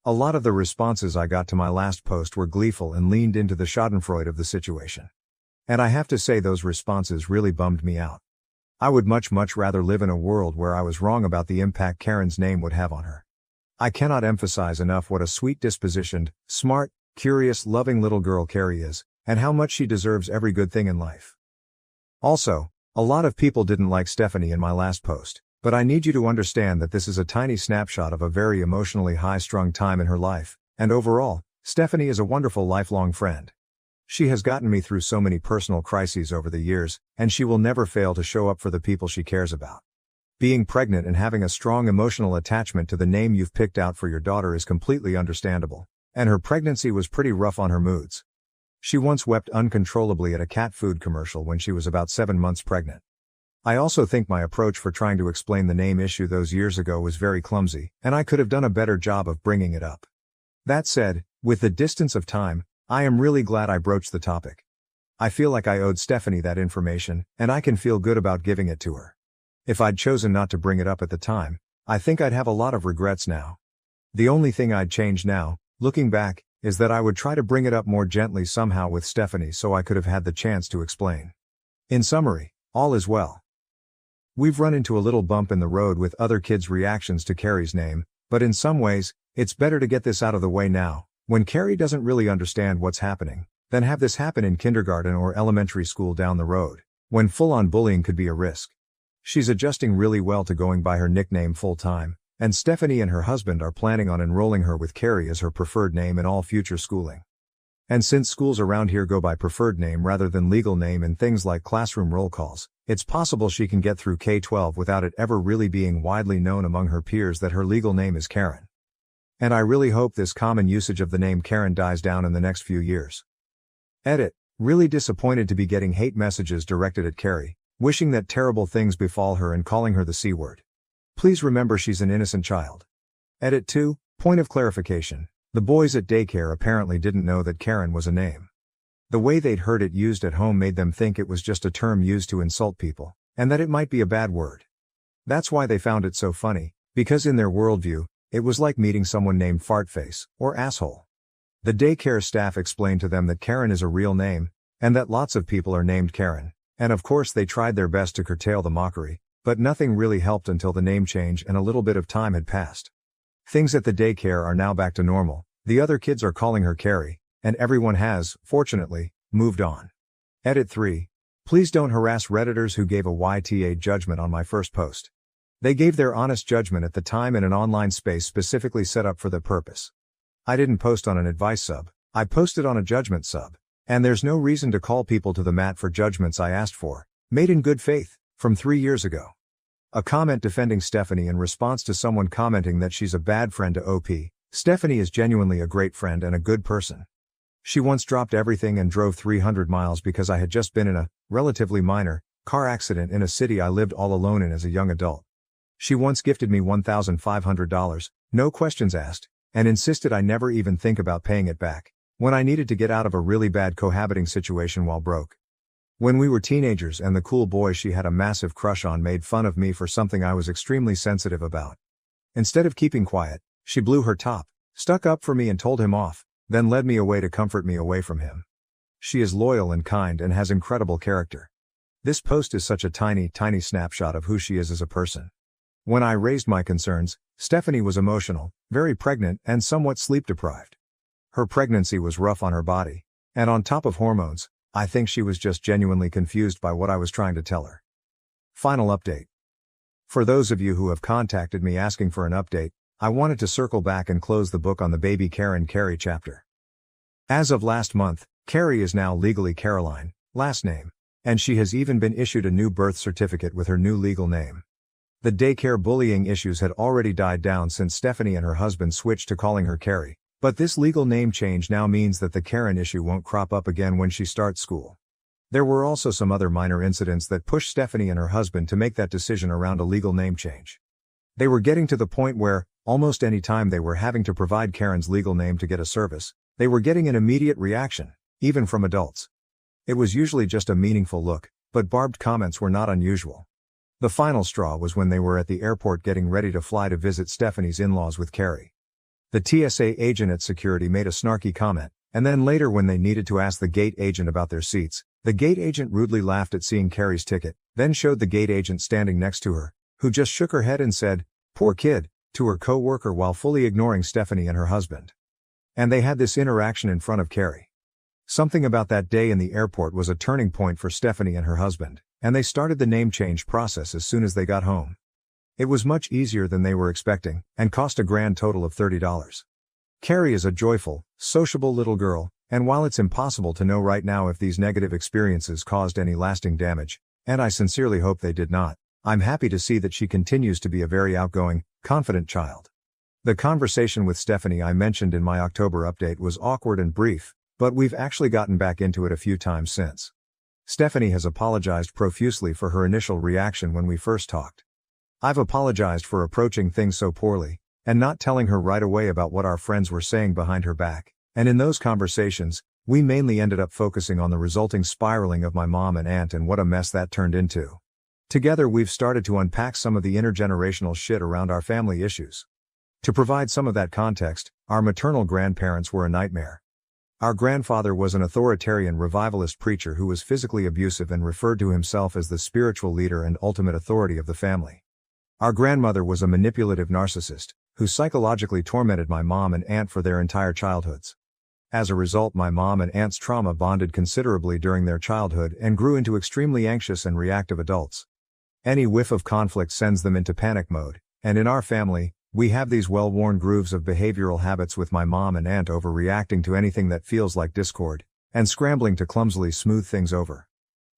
A lot of the responses I got to my last post were gleeful and leaned into the schadenfreude of the situation. And I have to say those responses really bummed me out. I would much rather live in a world where I was wrong about the impact Karen's name would have on her. I cannot emphasize enough what a sweet-dispositioned, smart, curious, loving little girl Carrie is, and how much she deserves every good thing in life. Also, a lot of people didn't like Stephanie in my last post, but I need you to understand that this is a tiny snapshot of a very emotionally high-strung time in her life, and overall, Stephanie is a wonderful lifelong friend. She has gotten me through so many personal crises over the years, and she will never fail to show up for the people she cares about. Being pregnant and having a strong emotional attachment to the name you've picked out for your daughter is completely understandable, and her pregnancy was pretty rough on her moods. She once wept uncontrollably at a cat food commercial when she was about 7 months pregnant. I also think my approach for trying to explain the name issue those years ago was very clumsy, and I could have done a better job of bringing it up. That said, with the distance of time, I am really glad I broached the topic. I feel like I owed Stephanie that information, and I can feel good about giving it to her. If I'd chosen not to bring it up at the time, I think I'd have a lot of regrets now. The only thing I'd change now, looking back, is that I would try to bring it up more gently somehow with Stephanie so I could have had the chance to explain. In summary, all is well. We've run into a little bump in the road with other kids' reactions to Carrie's name, but in some ways, it's better to get this out of the way now, when Carrie doesn't really understand what's happening, than have this happen in kindergarten or elementary school down the road, when full-on bullying could be a risk. She's adjusting really well to going by her nickname full-time, and Stephanie and her husband are planning on enrolling her with Carrie as her preferred name in all future schooling. And since schools around here go by preferred name rather than legal name in things like classroom roll calls, it's possible she can get through K-12 without it ever really being widely known among her peers that her legal name is Karen. And I really hope this common usage of the name Karen dies down in the next few years. Edit. Really disappointed to be getting hate messages directed at Carrie, wishing that terrible things befall her and calling her the C word. Please remember she's an innocent child. Edit 2. Point of clarification. The boys at daycare apparently didn't know that Karen was a name. The way they'd heard it used at home made them think it was just a term used to insult people, and that it might be a bad word. That's why they found it so funny, because in their worldview, it was like meeting someone named Fartface, or Asshole. The daycare staff explained to them that Karen is a real name, and that lots of people are named Karen, and of course they tried their best to curtail the mockery, but nothing really helped until the name change and a little bit of time had passed. Things at the daycare are now back to normal, the other kids are calling her Carrie, and everyone has, fortunately, moved on. Edit 3. Please don't harass Redditors who gave a YTA judgment on my first post. They gave their honest judgment at the time in an online space specifically set up for the purpose. I didn't post on an advice sub, I posted on a judgment sub, and there's no reason to call people to the mat for judgments I asked for, made in good faith, from 3 years ago. A comment defending Stephanie in response to someone commenting that she's a bad friend to OP. Stephanie is genuinely a great friend and a good person. She once dropped everything and drove 300 miles because I had just been in a, relatively minor, car accident in a city I lived all alone in as a young adult. She once gifted me $1,500, no questions asked, and insisted I never even think about paying it back, when I needed to get out of a really bad cohabiting situation while broke. When we were teenagers and the cool boy she had a massive crush on made fun of me for something I was extremely sensitive about. Instead of keeping quiet, she blew her top, stuck up for me and told him off, then led me away to comfort me away from him. She is loyal and kind and has incredible character. This post is such a tiny snapshot of who she is as a person. When I raised my concerns, Stephanie was emotional, very pregnant, and somewhat sleep-deprived. Her pregnancy was rough on her body, and on top of hormones, I think she was just genuinely confused by what I was trying to tell her. Final update. For those of you who have contacted me asking for an update, I wanted to circle back and close the book on the baby Carrie chapter. As of last month, Carrie is now legally Caroline, last name, and she has even been issued a new birth certificate with her new legal name. The daycare bullying issues had already died down since Stephanie and her husband switched to calling her Carrie, but this legal name change now means that the Karen issue won't crop up again when she starts school. There were also some other minor incidents that pushed Stephanie and her husband to make that decision around a legal name change. They were getting to the point where, almost any time they were having to provide Karen's legal name to get a service, they were getting an immediate reaction, even from adults. It was usually just a meaningful look, but barbed comments were not unusual. The final straw was when they were at the airport getting ready to fly to visit Stephanie's in-laws with Carrie. The TSA agent at security made a snarky comment, and then later when they needed to ask the gate agent about their seats, the gate agent rudely laughed at seeing Carrie's ticket, then showed the gate agent standing next to her, who just shook her head and said, "Poor kid," to her co-worker while fully ignoring Stephanie and her husband. And they had this interaction in front of Carrie. Something about that day in the airport was a turning point for Stephanie and her husband, and they started the name change process as soon as they got home. It was much easier than they were expecting, and cost a grand total of $30. Carrie is a joyful, sociable little girl, and while it's impossible to know right now if these negative experiences caused any lasting damage, and I sincerely hope they did not, I'm happy to see that she continues to be a very outgoing, confident child. The conversation with Stephanie I mentioned in my October update was awkward and brief, but we've actually gotten back into it a few times since. Stephanie has apologized profusely for her initial reaction when we first talked. I've apologized for approaching things so poorly, and not telling her right away about what our friends were saying behind her back, and in those conversations, we mainly ended up focusing on the resulting spiraling of my mom and aunt and what a mess that turned into. Together we've started to unpack some of the intergenerational shit around our family issues. To provide some of that context, our maternal grandparents were a nightmare. Our grandfather was an authoritarian revivalist preacher who was physically abusive and referred to himself as the spiritual leader and ultimate authority of the family. Our grandmother was a manipulative narcissist, who psychologically tormented my mom and aunt for their entire childhoods. As a result, my mom and aunt's trauma bonded considerably during their childhood and grew into extremely anxious and reactive adults. Any whiff of conflict sends them into panic mode, and in our family, we have these well-worn grooves of behavioral habits with my mom and aunt overreacting to anything that feels like discord, and scrambling to clumsily smooth things over.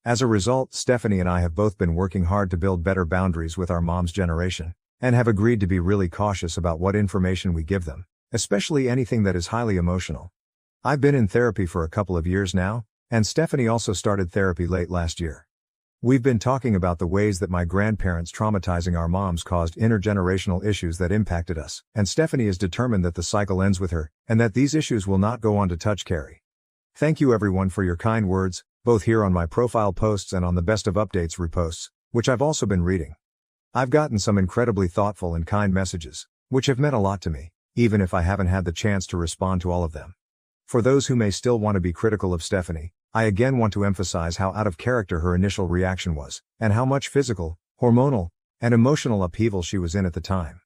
As a result, Stephanie and I have both been working hard to build better boundaries with our mom's generation, and have agreed to be really cautious about what information we give them, especially anything that is highly emotional. I've been in therapy for a couple of years now, and Stephanie also started therapy late last year. We've been talking about the ways that my grandparents traumatizing our moms caused intergenerational issues that impacted us, and Stephanie is determined that the cycle ends with her, and that these issues will not go on to touch Carrie. Thank you everyone for your kind words, both here on my profile posts and on the Best of Updates reposts, which I've also been reading. I've gotten some incredibly thoughtful and kind messages, which have meant a lot to me, even if I haven't had the chance to respond to all of them. For those who may still want to be critical of Stephanie, I again want to emphasize how out of character her initial reaction was, and how much physical, hormonal, and emotional upheaval she was in at the time.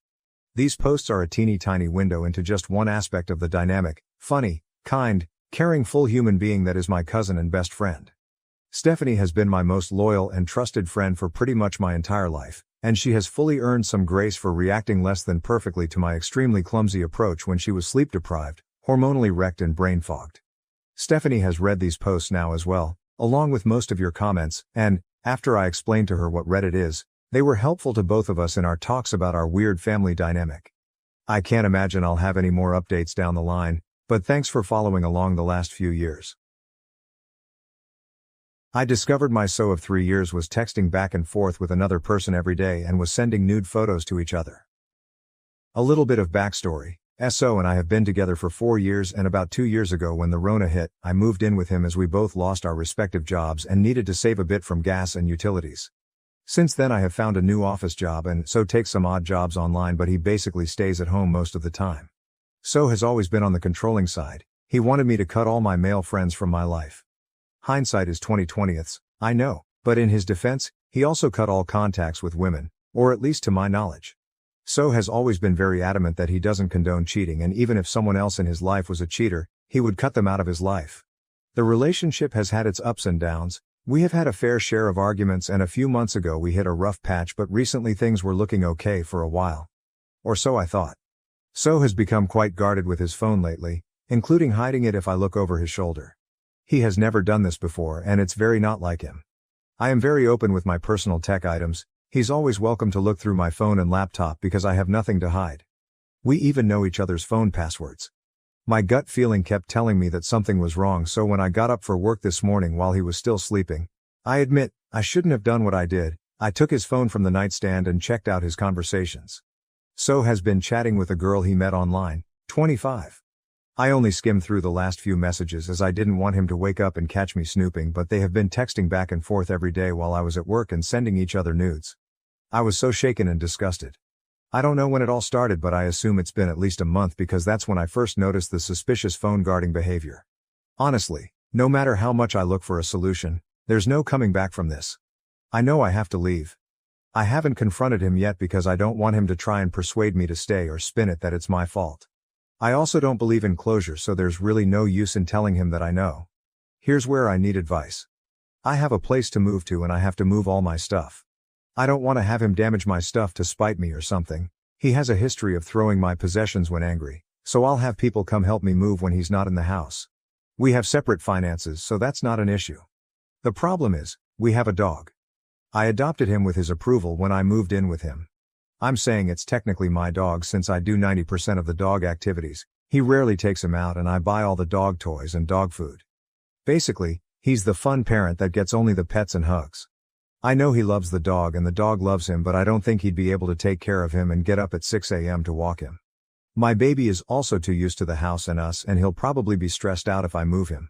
These posts are a teeny tiny window into just one aspect of the dynamic, funny, kind, caring full human being that is my cousin and best friend. Stephanie has been my most loyal and trusted friend for pretty much my entire life, and she has fully earned some grace for reacting less than perfectly to my extremely clumsy approach when she was sleep deprived, hormonally wrecked and brain fogged. Stephanie has read these posts now as well, along with most of your comments, and, after I explained to her what Reddit is, They were helpful to both of us in our talks about our weird family dynamic. I can't imagine I'll have any more updates down the line, but thanks for following along the last few years. I discovered my so of 3 years was texting back and forth with another person every day and was sending nude photos to each other. A little bit of backstory. SO and I have been together for 4 years, and about 2 years ago when the Rona hit, I moved in with him as we both lost our respective jobs and needed to save a bit from gas and utilities. Since then I have found a new office job and so takes some odd jobs online, but he basically stays at home most of the time. So has always been on the controlling side. He wanted me to cut all my male friends from my life. Hindsight is 20/20ths, I know, but in his defense, he also cut all contacts with women, or at least to my knowledge. So has always been very adamant that he doesn't condone cheating, and even if someone else in his life was a cheater, he would cut them out of his life. The relationship has had its ups and downs. We have had a fair share of arguments, and a few months ago we hit a rough patch, but recently things were looking okay for a while. Or so I thought. So has become quite guarded with his phone lately, including hiding it if I look over his shoulder. He has never done this before, and it's very not like him. I am very open with my personal tech items. He's always welcome to look through my phone and laptop because I have nothing to hide. We even know each other's phone passwords. My gut feeling kept telling me that something was wrong, so when I got up for work this morning while he was still sleeping, I admit, I shouldn't have done what I did. I took his phone from the nightstand and checked out his conversations. So has been chatting with a girl he met online, 25. I only skimmed through the last few messages as I didn't want him to wake up and catch me snooping, but they have been texting back and forth every day while I was at work and sending each other nudes. I was so shaken and disgusted. I don't know when it all started, but I assume it's been at least a month because that's when I first noticed the suspicious phone guarding behavior. Honestly, no matter how much I look for a solution, there's no coming back from this. I know I have to leave. I haven't confronted him yet because I don't want him to try and persuade me to stay or spin it that it's my fault. I also don't believe in closure, so there's really no use in telling him that I know. Here's where I need advice. I have a place to move to and I have to move all my stuff. I don't want to have him damage my stuff to spite me or something. He has a history of throwing my possessions when angry, so I'll have people come help me move when he's not in the house. We have separate finances, so that's not an issue. The problem is, we have a dog. I adopted him with his approval when I moved in with him. I'm saying it's technically my dog since I do 90% of the dog activities. He rarely takes him out and I buy all the dog toys and dog food. Basically, he's the fun parent that gets only the pets and hugs. I know he loves the dog and the dog loves him, but I don't think he'd be able to take care of him and get up at 6 a.m. to walk him. My baby is also too used to the house and us, and he'll probably be stressed out if I move him.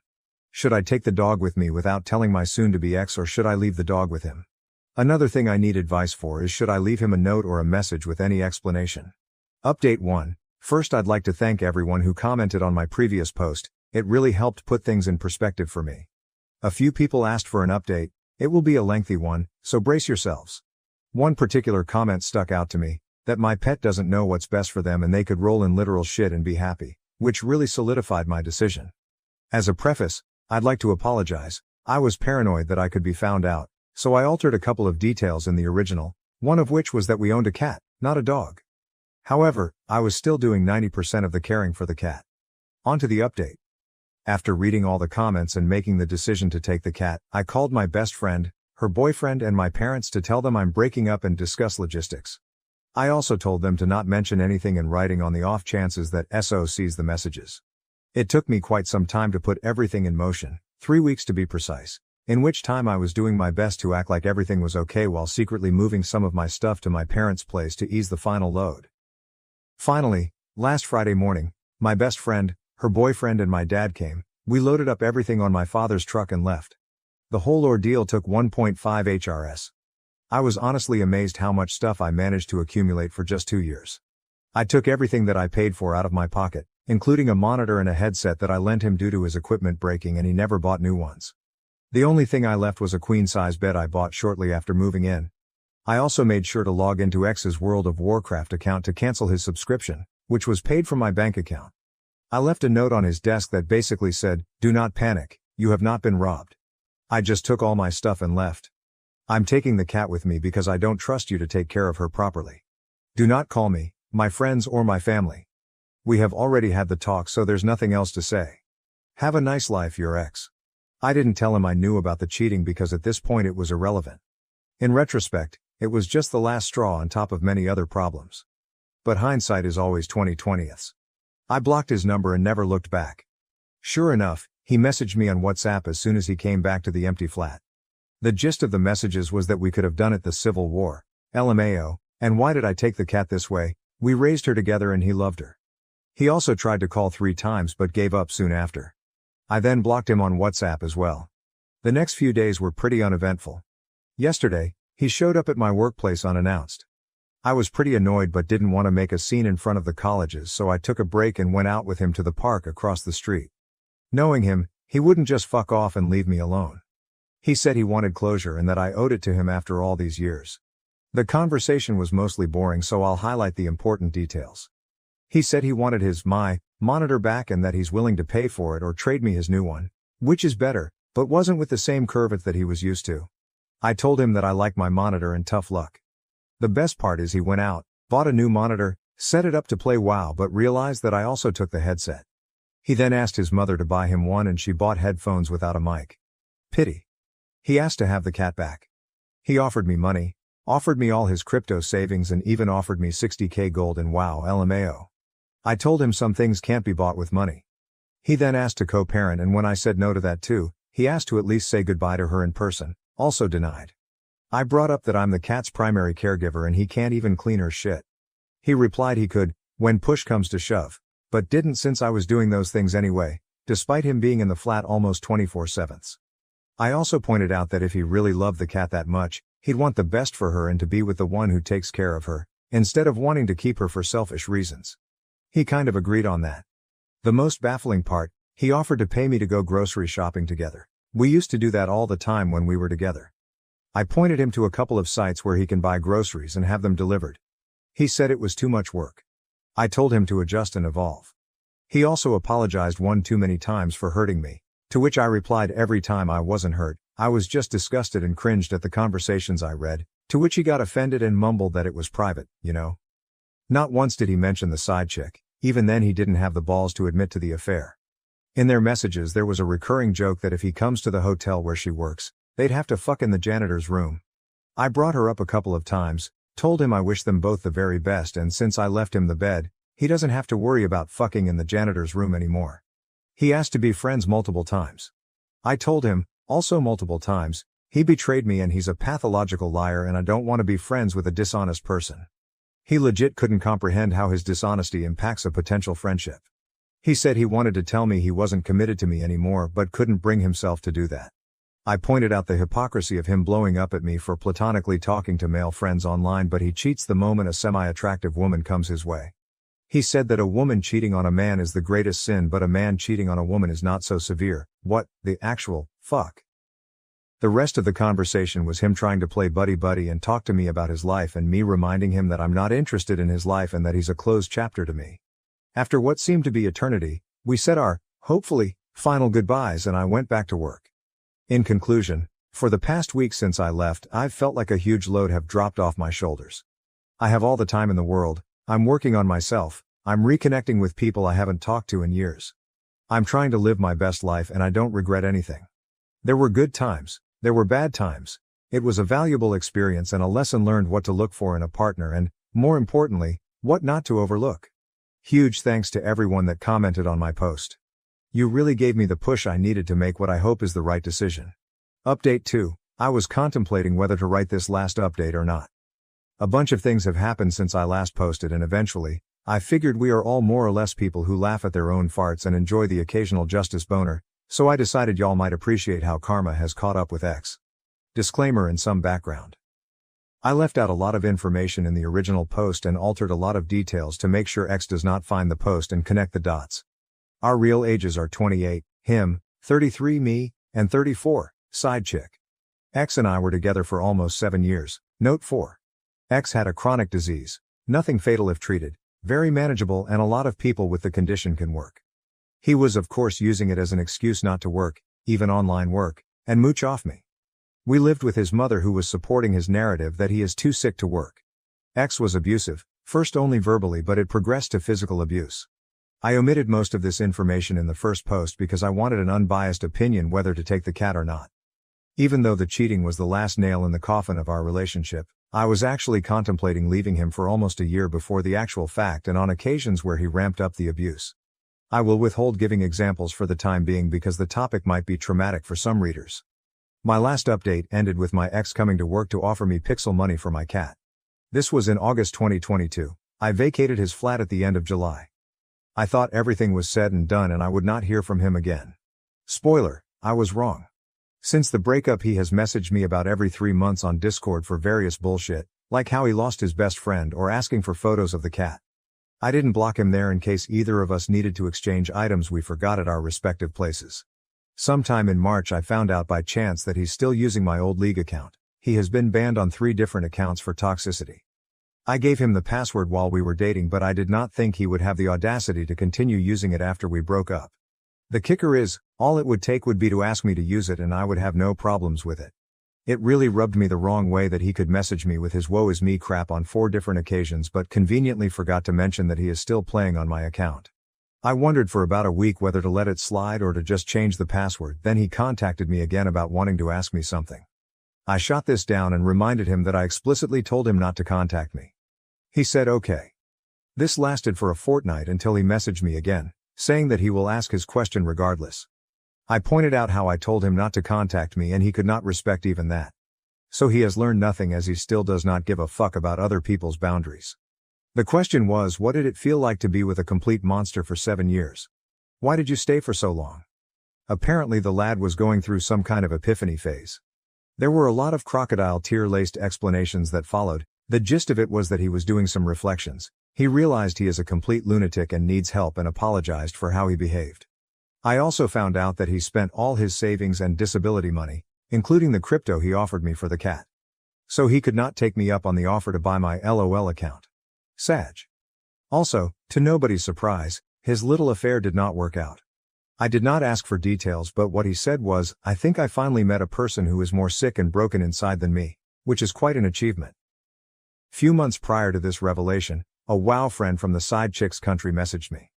Should I take the dog with me without telling my soon-to-be ex, or should I leave the dog with him? Another thing I need advice for is, should I leave him a note or a message with any explanation? Update 1. First, I'd like to thank everyone who commented on my previous post. It really helped put things in perspective for me. A few people asked for an update. It will be a lengthy one, so brace yourselves. One particular comment stuck out to me, that my pet doesn't know what's best for them and they could roll in literal shit and be happy, which really solidified my decision. As a preface, I'd like to apologize. I was paranoid that I could be found out, so I altered a couple of details in the original, one of which was that we owned a cat, not a dog. However, I was still doing 90% of the caring for the cat. On to the update. After reading all the comments and making the decision to take the cat, I called my best friend, her boyfriend and my parents to tell them I'm breaking up and discuss logistics. I also told them to not mention anything in writing on the off chances that SO sees the messages. It took me quite some time to put everything in motion, 3 weeks to be precise, in which time I was doing my best to act like everything was okay while secretly moving some of my stuff to my parents' place to ease the final load. Finally, last Friday morning, my best friend, her boyfriend and my dad came. We loaded up everything on my father's truck and left. The whole ordeal took 1.5 HRS. I was honestly amazed how much stuff I managed to accumulate for just 2 years. I took everything that I paid for out of my pocket, including a monitor and a headset that I lent him due to his equipment breaking, and he never bought new ones. The only thing I left was a queen-size bed I bought shortly after moving in. I also made sure to log into X's World of Warcraft account to cancel his subscription, which was paid from my bank account. I left a note on his desk that basically said, "Do not panic, you have not been robbed." I just took all my stuff and left. I'm taking the cat with me because I don't trust you to take care of her properly. Do not call me, my friends or my family. We have already had the talk, so there's nothing else to say. Have a nice life, your ex. I didn't tell him I knew about the cheating because at this point it was irrelevant. In retrospect, It was just the last straw on top of many other problems. But hindsight is always 20/20. I blocked his number and never looked back. Sure enough, he messaged me on WhatsApp as soon as he came back to the empty flat. The gist of the messages was that we could have done it the Civil War, LMAO, and why did I take the cat this way, we raised her together and he loved her. He also tried to call 3 times but gave up soon after. I then blocked him on WhatsApp as well. The next few days were pretty uneventful. Yesterday, he showed up at my workplace unannounced. I was pretty annoyed but didn't want to make a scene in front of the colleges, so I took a break and went out with him to the park across the street. Knowing him, he wouldn't just fuck off and leave me alone. He said he wanted closure and that I owed it to him after all these years. The conversation was mostly boring, so I'll highlight the important details. He said he wanted his monitor back and that he's willing to pay for it or trade me his new one, which is better, but wasn't with the same curvature that he was used to. I told him that I like my monitor and tough luck. The best part is he went out, bought a new monitor, set it up to play WoW but realized that I also took the headset. He then asked his mother to buy him one and she bought headphones without a mic. Pity. He asked to have the cat back. He offered me money, offered me all his crypto savings and even offered me 60k gold in WoW LMAO. I told him some things can't be bought with money. He then asked to co-parent and when I said no to that too, he asked to at least say goodbye to her in person, also denied. I brought up that I'm the cat's primary caregiver and he can't even clean her shit. He replied he could, when push comes to shove, but didn't since I was doing those things anyway, despite him being in the flat almost 24/7. I also pointed out that if he really loved the cat that much, he'd want the best for her and to be with the one who takes care of her, instead of wanting to keep her for selfish reasons. He kind of agreed on that. The most baffling part, he offered to pay me to go grocery shopping together. We used to do that all the time when we were together. I pointed him to a couple of sites where he can buy groceries and have them delivered. He said it was too much work. I told him to adjust and evolve. He also apologized one too many times for hurting me, to which I replied every time I wasn't hurt, I was just disgusted and cringed at the conversations I read, to which he got offended and mumbled that it was private, you know. Not once did he mention the side chick, even then he didn't have the balls to admit to the affair. In their messages there was a recurring joke that if he comes to the hotel where she works, they'd have to fuck in the janitor's room. I brought her up a couple of times, told him I wish them both the very best and since I left him the bed, he doesn't have to worry about fucking in the janitor's room anymore. He asked to be friends multiple times. I told him, also multiple times, he betrayed me and he's a pathological liar and I don't want to be friends with a dishonest person. He legit couldn't comprehend how his dishonesty impacts a potential friendship. He said he wanted to tell me he wasn't committed to me anymore but couldn't bring himself to do that. I pointed out the hypocrisy of him blowing up at me for platonically talking to male friends online but he cheats the moment a semi-attractive woman comes his way. He said that a woman cheating on a man is the greatest sin but a man cheating on a woman is not so severe. What the actual fuck? The rest of the conversation was him trying to play buddy-buddy and talk to me about his life and me reminding him that I'm not interested in his life and that he's a closed chapter to me. After what seemed to be eternity, we said our, hopefully, final goodbyes and I went back to work. In conclusion, for the past week since I left, I've felt like a huge load have dropped off my shoulders. I have all the time in the world, I'm working on myself, I'm reconnecting with people I haven't talked to in years. I'm trying to live my best life and I don't regret anything. There were good times, there were bad times. It was a valuable experience and a lesson learned what to look for in a partner and, more importantly, what not to overlook. Huge thanks to everyone that commented on my post. You really gave me the push I needed to make what I hope is the right decision. Update 2. I was contemplating whether to write this last update or not. A bunch of things have happened since I last posted and eventually, I figured we are all more or less people who laugh at their own farts and enjoy the occasional justice boner, so I decided y'all might appreciate how karma has caught up with X. Disclaimer and some background. I left out a lot of information in the original post and altered a lot of details to make sure X does not find the post and connect the dots. Our real ages are 28, him, 33 me, and 34, side chick. X and I were together for almost 7 years. Note 4. X had a chronic disease, nothing fatal if treated, very manageable and a lot of people with the condition can work. He was of course using it as an excuse not to work, even online work, and mooch off me. We lived with his mother who was supporting his narrative that he is too sick to work. X was abusive, first only verbally but it progressed to physical abuse. I omitted most of this information in the first post because I wanted an unbiased opinion whether to take the cat or not. Even though the cheating was the last nail in the coffin of our relationship, I was actually contemplating leaving him for almost a year before the actual fact and on occasions where he ramped up the abuse. I will withhold giving examples for the time being because the topic might be traumatic for some readers. My last update ended with my ex coming to work to offer me pixel money for my cat. This was in August 2022. I vacated his flat at the end of July. I thought everything was said and done and I would not hear from him again. Spoiler, I was wrong. Since the breakup he has messaged me about every 3 months on Discord for various bullshit, like how he lost his best friend or asking for photos of the cat. I didn't block him there in case either of us needed to exchange items we forgot at our respective places. Sometime in March I found out by chance that he's still using my old League account. He has been banned on 3 different accounts for toxicity. I gave him the password while we were dating, but I did not think he would have the audacity to continue using it after we broke up. The kicker is, all it would take would be to ask me to use it and I would have no problems with it. It really rubbed me the wrong way that he could message me with his woe is me crap on 4 different occasions but conveniently forgot to mention that he is still playing on my account. I wondered for about a week whether to let it slide or to just change the password. Then he contacted me again about wanting to ask me something. I shot this down and reminded him that I explicitly told him not to contact me. He said okay. This lasted for a fortnight until he messaged me again, saying that he will ask his question regardless. I pointed out how I told him not to contact me and he could not respect even that. So he has learned nothing as he still does not give a fuck about other people's boundaries. The question was, what did it feel like to be with a complete monster for 7 years? Why did you stay for so long? Apparently the lad was going through some kind of epiphany phase. There were a lot of crocodile tear-laced explanations that followed. The gist of it was that he was doing some reflections. He realized he is a complete lunatic and needs help and apologized for how he behaved. I also found out that he spent all his savings and disability money, including the crypto he offered me for the cat. So he could not take me up on the offer to buy my LOL account. Sag. Also, to nobody's surprise, his little affair did not work out. I did not ask for details, but what he said was, I think I finally met a person who is more sick and broken inside than me, which is quite an achievement. Few months prior to this revelation, a WoW friend from the side chicks country messaged me.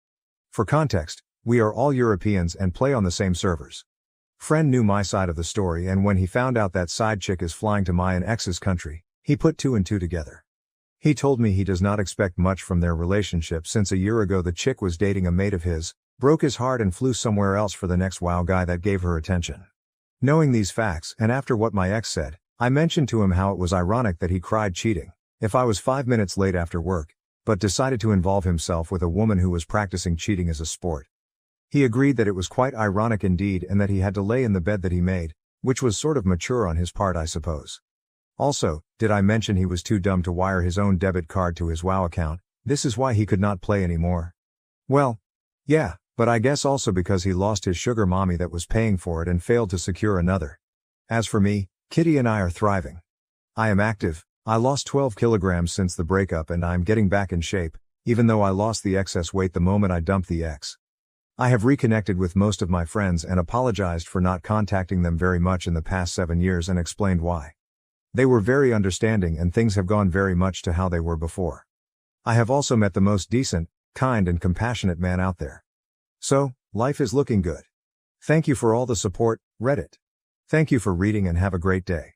For context, we are all Europeans and play on the same servers. Friend knew my side of the story, and when he found out that side chick is flying to my and ex's country, he put 2 and 2 together. He told me he does not expect much from their relationship since a year ago the chick was dating a mate of his, broke his heart and flew somewhere else for the next WoW guy that gave her attention. Knowing these facts and after what my ex said, I mentioned to him how it was ironic that he cried cheating if I was 5 minutes late after work, but decided to involve himself with a woman who was practicing cheating as a sport. He agreed that it was quite ironic indeed and that he had to lay in the bed that he made, which was sort of mature on his part I suppose. Also, did I mention he was too dumb to wire his own debit card to his WoW account? This is why he could not play anymore. Well, yeah, but I guess also because he lost his sugar mommy that was paying for it and failed to secure another. As for me, Kitty and I are thriving. I am active. I lost 12 kilograms since the breakup and I'm getting back in shape, even though I lost the excess weight the moment I dumped the ex. I have reconnected with most of my friends and apologized for not contacting them very much in the past 7 years and explained why. They were very understanding and things have gone very much to how they were before. I have also met the most decent, kind and compassionate man out there. So, life is looking good. Thank you for all the support, Reddit. Thank you for reading and have a great day.